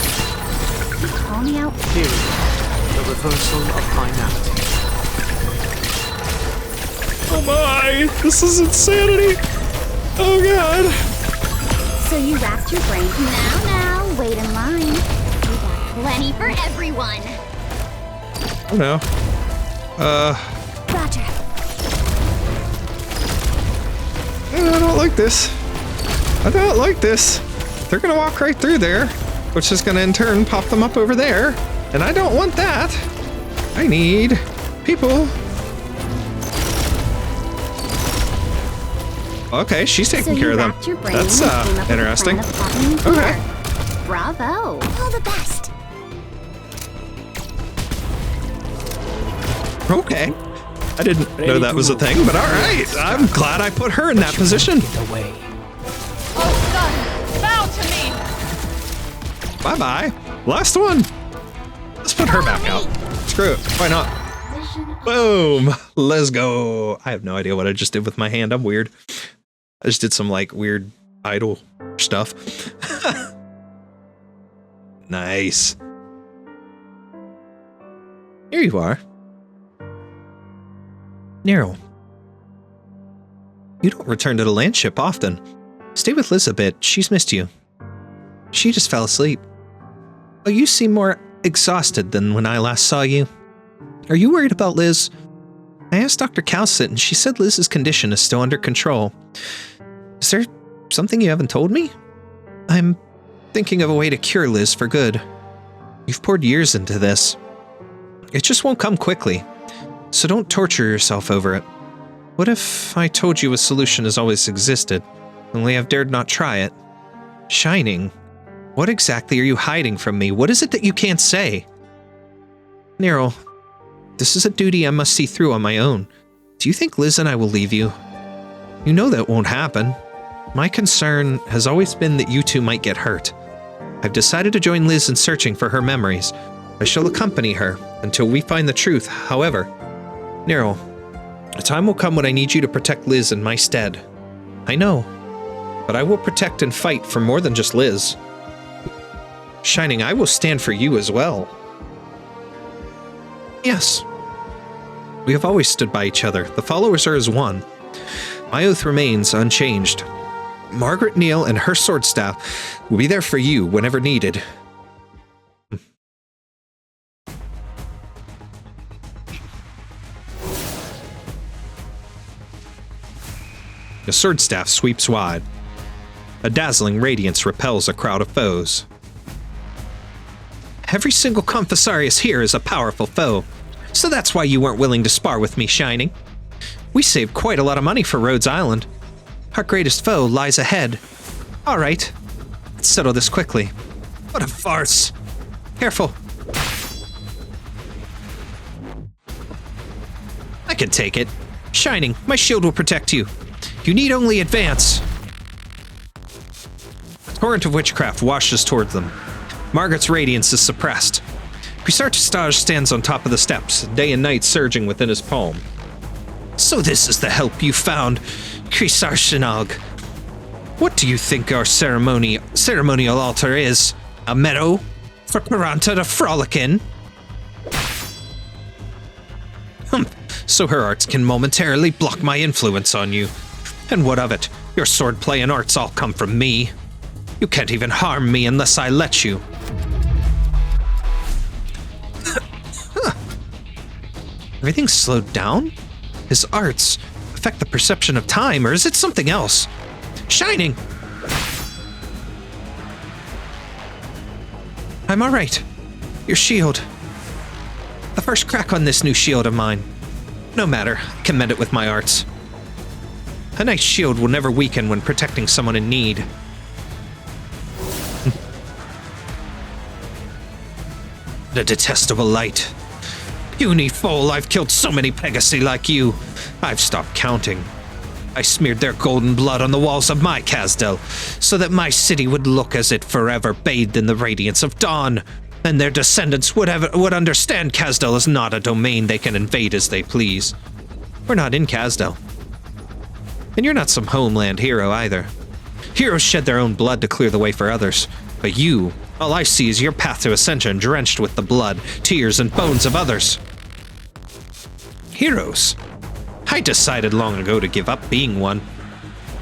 Speaker 5: Call me out.
Speaker 4: Here, the reversal of finality.
Speaker 9: Oh my! This is insanity! Oh god!
Speaker 5: So you wrapped your brain. Now, wait in line. We got plenty for everyone.
Speaker 9: Oh no.
Speaker 5: Roger.
Speaker 9: I don't like this. I don't like this. They're gonna walk right through there, which is gonna in turn pop them up over there. And I don't want that. I need people. Okay, she's taking care of them. That's interesting. Okay.
Speaker 5: Bravo. All the best.
Speaker 1: Okay. I didn't know that was a thing, but all right. I'm glad I put her in that position.
Speaker 7: Away.
Speaker 6: Oh, son, bow to me!
Speaker 1: Bye-bye. Last one. Let's put her back out. Screw it. Why not? Boom. Let's go. I have no idea what I just did with my hand. I'm weird. I just did some, like, weird idle stuff. Nice. Here you are. Nearl. You don't return to the landship often. Stay with Liz a bit. She's missed you. She just fell asleep. But you seem more exhausted than when I last saw you. Are you worried about Liz? I asked Dr. Calcit and she said Liz's condition is still under control. Is there something you haven't told me? I'm thinking of a way to cure Liz for good. You've poured years into this. It just won't come quickly, so don't torture yourself over it. What if I told you a solution has always existed, only I've dared not try it? Shining, what exactly are you hiding from me? What is it that you can't say? Nearl, this is a duty I must see through on my own. Do you think Liz and I will leave you? You know that won't happen. My concern has always been that you two might get hurt. I've decided to join Liz in searching for her memories. I shall accompany her until we find the truth. However, Nearl, a time will come when I need you to protect Liz in my stead. I know, but I will protect and fight for more than just Liz. Shining, I will stand for you as well. Yes. We have always stood by each other. The followers are as one. My oath remains unchanged. Margaret Neal and her sword staff will be there for you whenever needed. The sword staff sweeps wide. A dazzling radiance repels a crowd of foes. Every single Confessarius here is a powerful foe, so that's why you weren't willing to spar with me, Shining. We saved quite a lot of money for Rhodes Island. Our greatest foe lies ahead. All right, let's settle this quickly. What a farce. Careful. I can take it. Shining, my shield will protect you. You need only advance. A torrent of witchcraft washes towards them. Margaret's radiance is suppressed. Quisartistage stands on top of the steps, day and night surging within his palm. So this is the help you found, Quisartistage. What do you think our ceremonial altar is? A meadow for Piranta to frolic in? So her arts can momentarily block my influence on you. And what of it? Your swordplay and arts all come from me. You can't even harm me unless I let you. Everything's slowed down? His arts affect the perception of time, or is it something else? Shining! I'm alright. Your shield. The first crack on this new shield of mine. No matter, I can mend it with my arts. A nice shield will never weaken when protecting someone in need. The detestable light. Puny fool, I've killed so many Pegasi like you. I've stopped counting. I smeared their golden blood on the walls of my Casdel, so that my city would look as it forever bathed in the radiance of dawn, and their descendants would understand Casdel is not a domain they can invade as they please. We're not in Casdel. And you're not some homeland hero either. Heroes shed their own blood to clear the way for others, but you, all I see is your path to ascension drenched with the blood, tears, and bones of others. Heroes? I decided long ago to give up being one.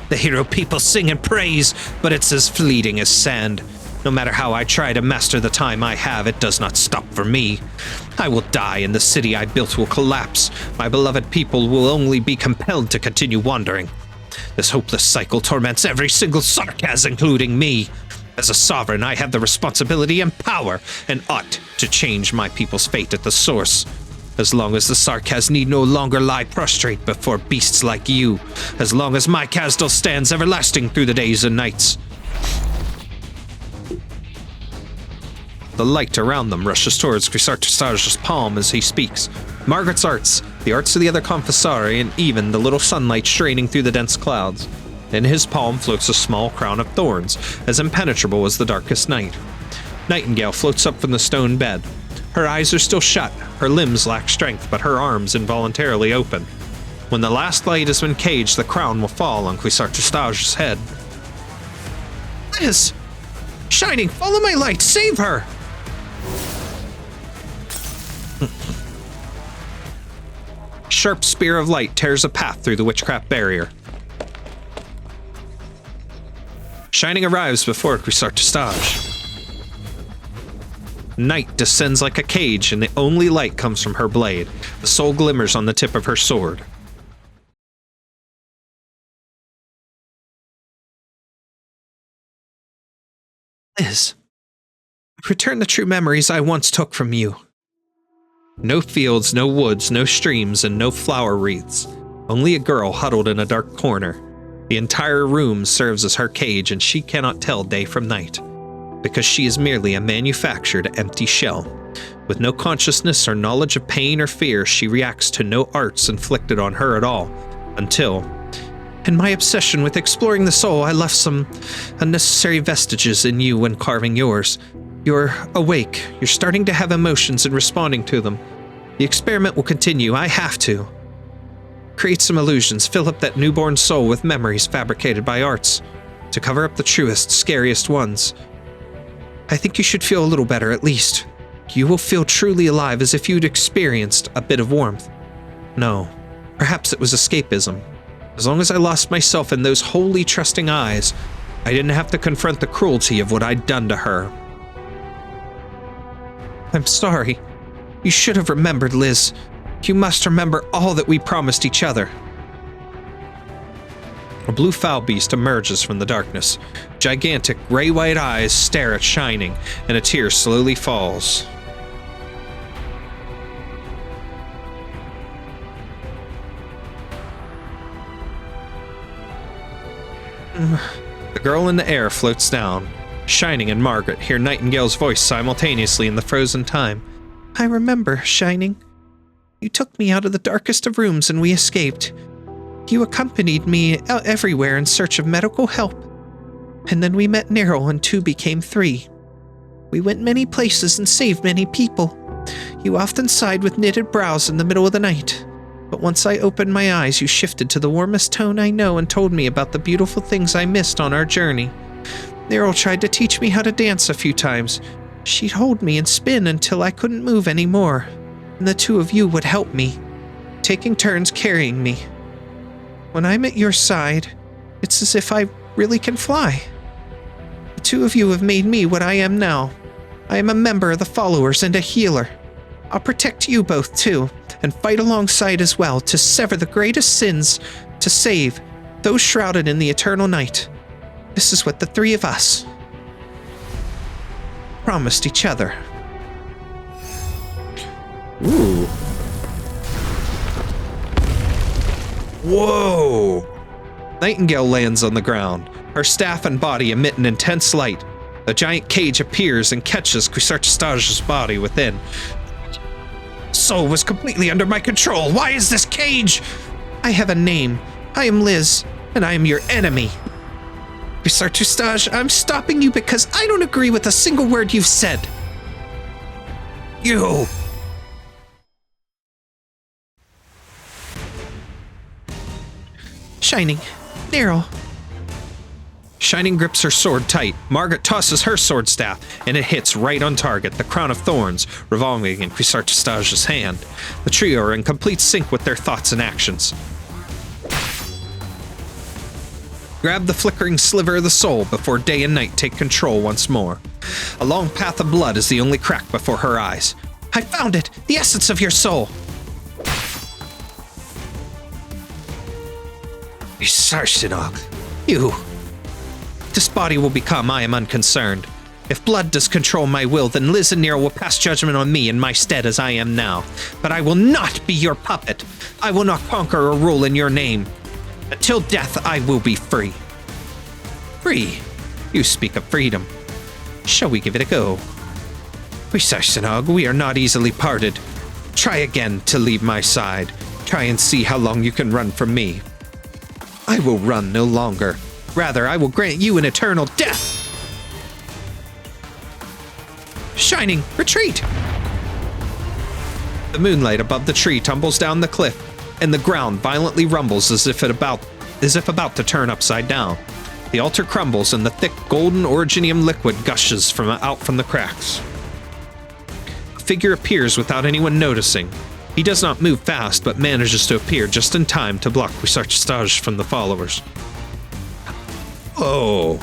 Speaker 1: The hero people sing and praise, but it's as fleeting as sand. No matter how I try to master the time I have, it does not stop for me. I will die and the city I built will collapse. My beloved people will only be compelled to continue wandering. This hopeless cycle torments every single Sarkaz, including me. As a sovereign, I have the responsibility and power and ought to change my people's fate at the source. As long as the Sarkaz need no longer lie prostrate before beasts like you. As long as my Casdel stands everlasting through the days and nights. The light around them rushes towards Quisartistage's palm as he speaks. Margaret's arts, the arts of the other confessari, and even the little sunlight straining through the dense clouds. In his palm floats a small crown of thorns, as impenetrable as the darkest night. Nightingale floats up from the stone bed. Her eyes are still shut, her limbs lack strength, but her arms involuntarily open. When the last light has been caged, the crown will fall on Quisartustage's head.
Speaker 2: Liz! Shining, follow my light, save her!
Speaker 1: Sharp spear of light tears a path through the witchcraft barrier. Shining arrives before Quisartustage. Night descends like a cage, and the only light comes from her blade. The soul glimmers on the tip of her sword.
Speaker 2: Liz, return the true memories I once took from you.
Speaker 1: No fields, no woods, no streams, and no flower wreaths. Only a girl huddled in a dark corner. The entire room serves as her cage, and she cannot tell day from night, because she is merely a manufactured empty shell. With no consciousness or knowledge of pain or fear, she reacts to no arts inflicted on her at all, until, in my obsession with exploring the soul, I left some unnecessary vestiges in you when carving yours. You're awake, you're starting to have emotions and responding to them. The experiment will continue, I have to. Create some illusions, fill up that newborn soul with memories fabricated by arts, to cover up the truest, scariest ones. I think you should feel a little better, at least. You will feel truly alive, as if you'd experienced a bit of warmth. No, perhaps it was escapism. As long as I lost myself in those wholly trusting eyes, I didn't have to confront the cruelty of what I'd done to her.
Speaker 2: I'm sorry. You should have remembered, Liz. You must remember all that we promised each other.
Speaker 1: A blue foul beast emerges from the darkness. Gigantic, gray-white eyes stare at Shining, and a tear slowly falls. The girl in the air floats down. Shining and Margaret hear Nightingale's voice simultaneously in the frozen time.
Speaker 2: I remember, Shining. You took me out of the darkest of rooms and we escaped. You accompanied me everywhere in search of medical help. And then we met Nearl and 2 became 3. We went many places and saved many people. You often sighed with knitted brows in the middle of the night. But once I opened my eyes, you shifted to the warmest tone I know and told me about the beautiful things I missed on our journey. Nearl tried to teach me how to dance a few times. She'd hold me and spin until I couldn't move anymore. And the 2 of you would help me, taking turns carrying me. When I'm at your side, it's as if I really can fly. The 2 of you have made me what I am now. I am a member of the followers and a healer. I'll protect you both too, and fight alongside as well to sever the greatest sins, to save those shrouded in the eternal night. This is what the 3 of us promised each other.
Speaker 1: Ooh. Whoa! Nightingale lands on the ground. Her staff and body emit an intense light. The giant cage appears and catches Quisartustage's body within.
Speaker 2: Soul was completely under my control. Why is this cage? I have a name. I am Liz, and I am your enemy. Quisartustage, I'm stopping you because I don't agree with a single word you've said. You! Shining, Nearl.
Speaker 1: Shining grips her sword tight. Margaret tosses her sword staff, and it hits right on target, the crown of thorns revolving in Quisartustage's hand. The trio are in complete sync with their thoughts and actions. Grab the flickering sliver of the soul before day and night take control once more. A long path of blood is the only crack before her eyes.
Speaker 2: I found it! The essence of your soul!
Speaker 1: Sarsinog, you. This body will become I am unconcerned. If blood does control my will, then Liz and Nearl will pass judgment on me in my stead as I am now. But I will not be your puppet. I will not conquer or rule in your name. Until death, I will be free. Free? You speak of freedom. Shall we give it a go? Sarsinog, we are not easily parted.
Speaker 9: Try again to leave my side. Try and see how long you can run from me. I will run no longer. Rather, I will grant you an eternal death. Shining, retreat! The moonlight above the tree tumbles down the cliff, and the ground violently rumbles as if about to turn upside down. The altar crumbles, and the thick golden originium liquid gushes out from the cracks. A figure appears without anyone noticing. He does not move fast, but manages to appear just in time to block Wis'adel from the followers. Oh,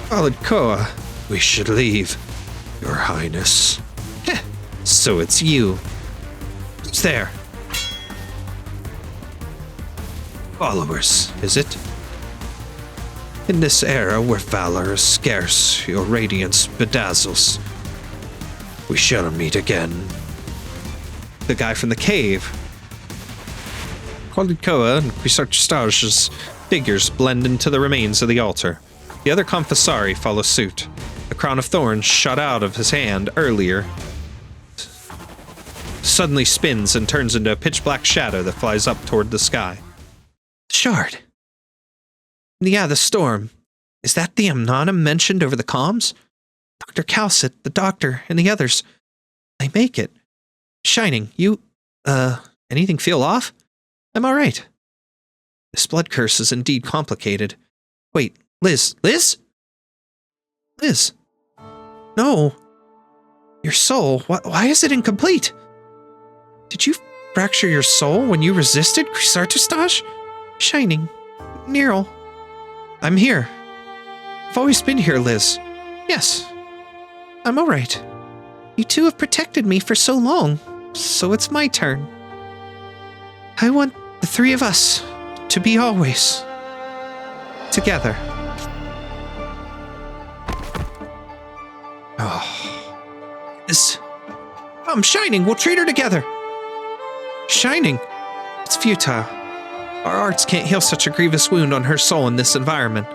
Speaker 9: Validkoa, we should leave, Your Highness. Heh, so it's you. Who's there? Followers, is it? In this era where valor is scarce, your radiance bedazzles. We shall meet again. The guy from the cave. Validkoa and Wis'adel's figures blend into the remains of the altar. The other Confessari follow suit. The crown of thorns shot out of his hand earlier suddenly spins and turns into a pitch-black shadow that flies up toward the sky. Shard. Yeah, the storm. Is that the Amnana mentioned over the comms? Dr. Calcit, the doctor, and the others. I make it. Shining, you, anything feel off? I'm alright. This blood curse is indeed complicated. Wait, Liz? Liz? Liz? No. Your soul, why is it incomplete? Did you fracture your soul when you resisted Wis'adel? Shining. Nearl. I'm here. I've always been here, Liz. Yes. I'm alright. You two have protected me for so long, so it's my turn. I want the three of us to be always together. Oh. I'm Shining, we'll treat her together. Shining? It's futile. Our arts can't heal such a grievous wound on her soul in this environment.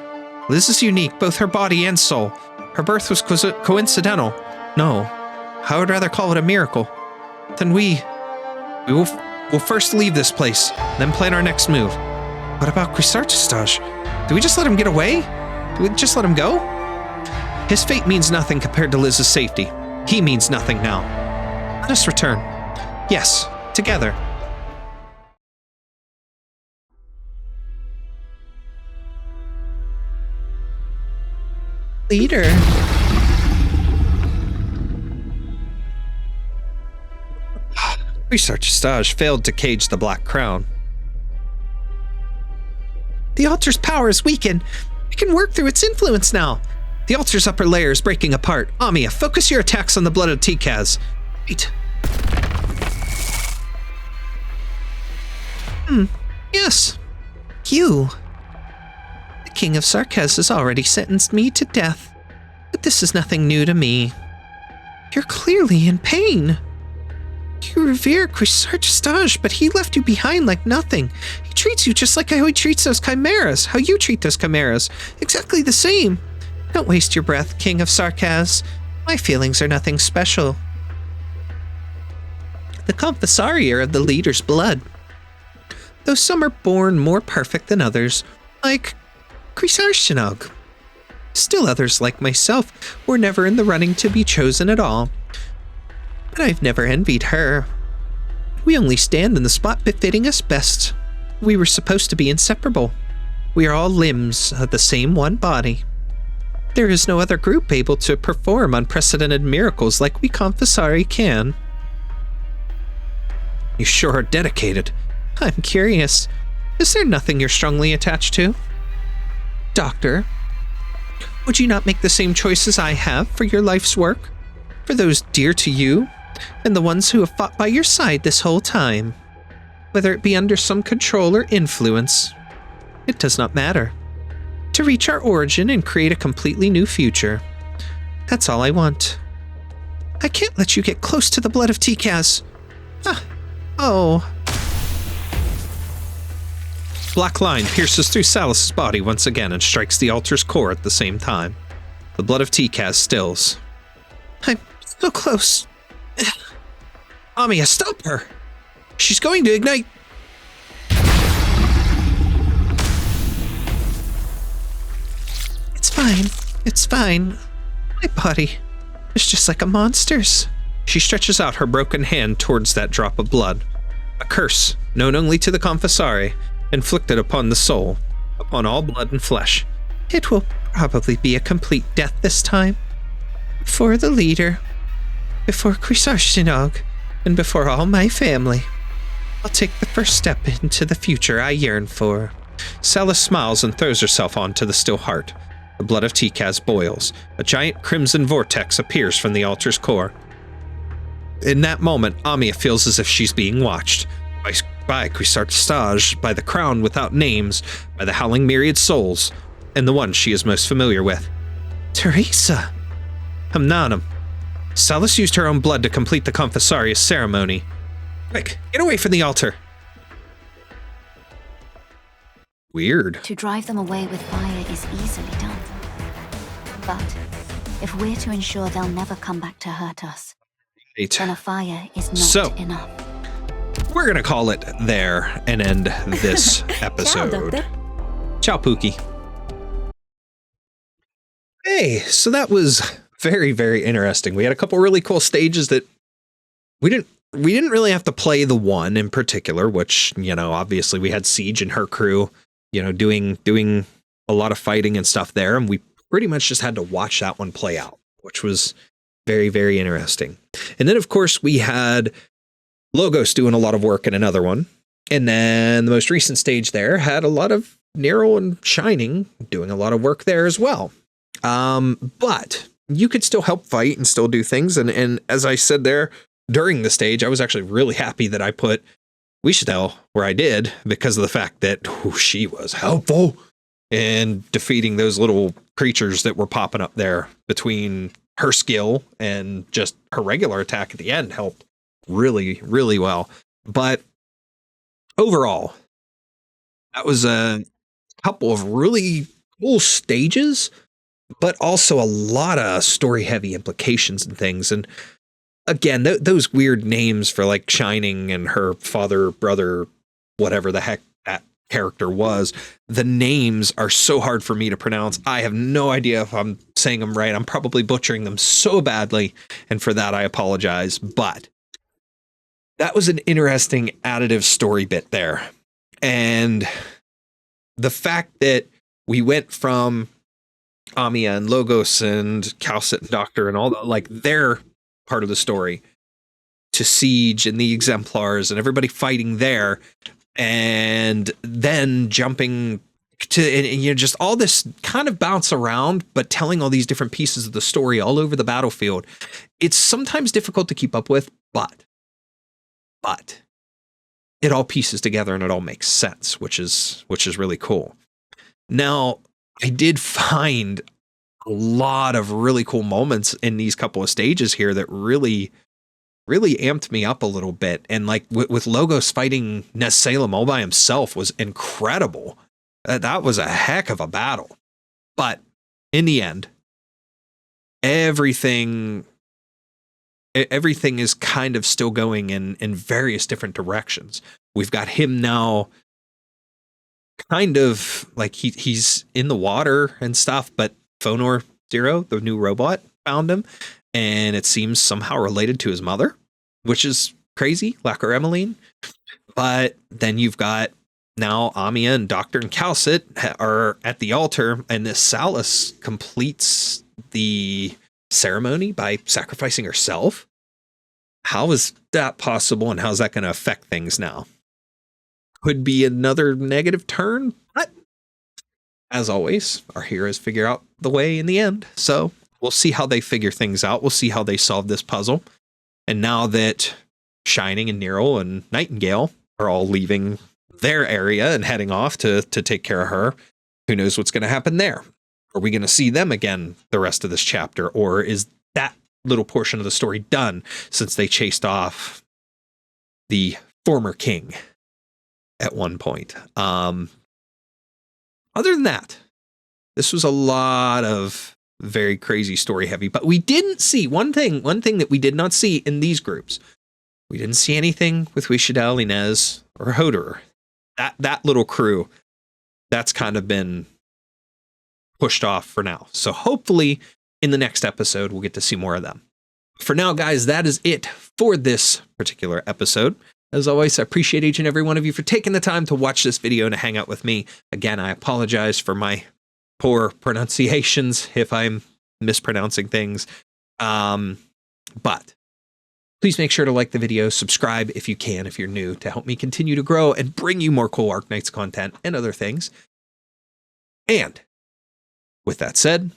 Speaker 9: Liz is unique, both her body and soul. Her birth was coincidental. No, I would rather call it a miracle. Then we'll first leave this place, then plan our next move. What about Wis'adel? Do we just let him get away? Do we just let him go? His fate means nothing compared to Liz's safety. He means nothing now. Let us return. Yes, together. Leader. Wis'adel failed to cage the Black Crown. The altar's power is weakened. We can work through its influence now. The altar's upper layer is breaking apart. Amia, focus your attacks on the blood of Tikaz. Wait. Yes. You. The King of Sarkez has already sentenced me to death. But this is nothing new to me. You're clearly in pain. You revere Wis'adel, but he left you behind like nothing. He treats you just like how he treats those chimeras, how you treat those chimeras. Exactly the same. Don't waste your breath, King of Sarkez. My feelings are nothing special. The Confessari are of the leader's blood. Though some are born more perfect than others, like Wis'adel. Still others, like myself, were never in the running to be chosen at all. But I've never envied her. We only stand in the spot befitting us best. We were supposed to be inseparable. We are all limbs of the same one body. There is no other group able to perform unprecedented miracles like we Confessari can. You sure are dedicated. I'm curious. Is there nothing you're strongly attached to? Doctor, would you not make the same choices I have for your life's work? For those dear to you, and the ones who have fought by your side this whole time? Whether it be under some control or influence, it does not matter. To reach our origin and create a completely new future. That's all I want. I can't let you get close to the blood of Tikaz. Oh. Black line pierces through Salus's body once again and strikes the altar's core at the same time. The blood of Tikaz stills. I'm so close. Amiya, stop her! She's going to ignite.
Speaker 2: It's fine. It's fine. My body is just like a monster's.
Speaker 1: She stretches out her broken hand towards that drop of blood. A curse, known only to the Confessari, inflicted upon the soul, upon all blood and flesh.
Speaker 2: It will probably be a complete death this time. Before the leader, before Krisarstinog, and before all my family. I'll take the first step into the future I yearn for.
Speaker 1: Salas smiles and throws herself onto the still heart. The blood of Tikaz boils. A giant crimson vortex appears from the altar's core. In that moment, Amiya feels as if she's being watched. By Krisarstinog, by the crown without names, by the howling myriad souls, and the one she is most familiar with.
Speaker 2: Teresa!
Speaker 1: Hamnanum. Salas used her own blood to complete the Confessarius ceremony. Quick, get away from the altar! Weird.
Speaker 8: To drive them away with fire is easily done. But if we're to ensure they'll never come back to hurt us, then a fire is not enough.
Speaker 1: We're gonna call it there and end this episode.
Speaker 6: Ciao, Doctor.
Speaker 1: Ciao, Pookie. Hey, so that was very, very interesting. We had a couple really cool stages that we didn't really have to play the one in particular, which, you know, obviously we had Siege and her crew, you know, doing a lot of fighting and stuff there, and we pretty much just had to watch that one play out, which was very, very interesting. And then, of course, we had Logos doing a lot of work in another one. And then the most recent stage there had a lot of Nearl and Shining doing a lot of work there as well. But you could still help fight and still do things. And as I said there during the stage, I was actually really happy that I put Wis'adel where I did because of the fact that she was helpful in defeating those little creatures that were popping up there. Between her skill and just her regular attack at the end helped really, really well. But overall, that was a couple of really cool stages, but also a lot of story-heavy implications and things. And again, those weird names for like Shining and her father, brother, whatever the heck that character was, the names are so hard for me to pronounce. I have no idea if I'm saying them right. I'm probably butchering them so badly, and for that I apologize. But that was an interesting additive story bit there. And the fact that we went from Amiya and Logos and Calcit and Doctor and all the, like, their part of the story to Siege and the Exemplars and everybody fighting there, and then jumping to, and you know, just all this kind of bounce around, but telling all these different pieces of the story all over the battlefield. It's sometimes difficult to keep up with, but it all pieces together and it all makes sense, which is really cool. Now, I did find a lot of really cool moments in these couple of stages here that really amped me up a little bit. And like with Logos fighting Nezzsalem all by himself was incredible. That was a heck of a battle. But in the end, everything is kind of still going in various different directions. We've got him now kind of like he's in the water and stuff, but Fonor Zero, the new robot, found him, and it seems somehow related to his mother, which is crazy, Lacker Emmeline. But then you've got now Amiya and Doctor and Calcit are at the altar, and this Salas completes the ceremony by sacrificing herself. How is that possible, and how's that going to affect things now? Could be another negative turn, but as always, our heroes figure out the way in the end. So we'll see how they figure things out. We'll see how they solve this puzzle. And now that Shining and Nearl and Nightingale are all leaving their area and heading off to take care of her, who knows what's going to happen there? Are we going to see them again the rest of this chapter? Or is that little portion of the story done since they chased off the former king at one point? Other than that, this was a lot of very crazy story heavy, but we didn't see one thing that we did not see in these groups. We didn't see anything with Wis'adel, Inez, or Hoder. That little crew, that's kind of been pushed off for now. So hopefully in the next episode, we'll get to see more of them. For now, guys, that is it for this particular episode. As always, I appreciate each and every one of you for taking the time to watch this video and to hang out with me. Again, I apologize for my poor pronunciations if I'm mispronouncing things. But please make sure to like the video, subscribe if you can, if you're new, to help me continue to grow and bring you more cool Arknights content and other things. And with that said,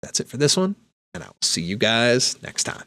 Speaker 1: that's it for this one, and I will see you guys next time.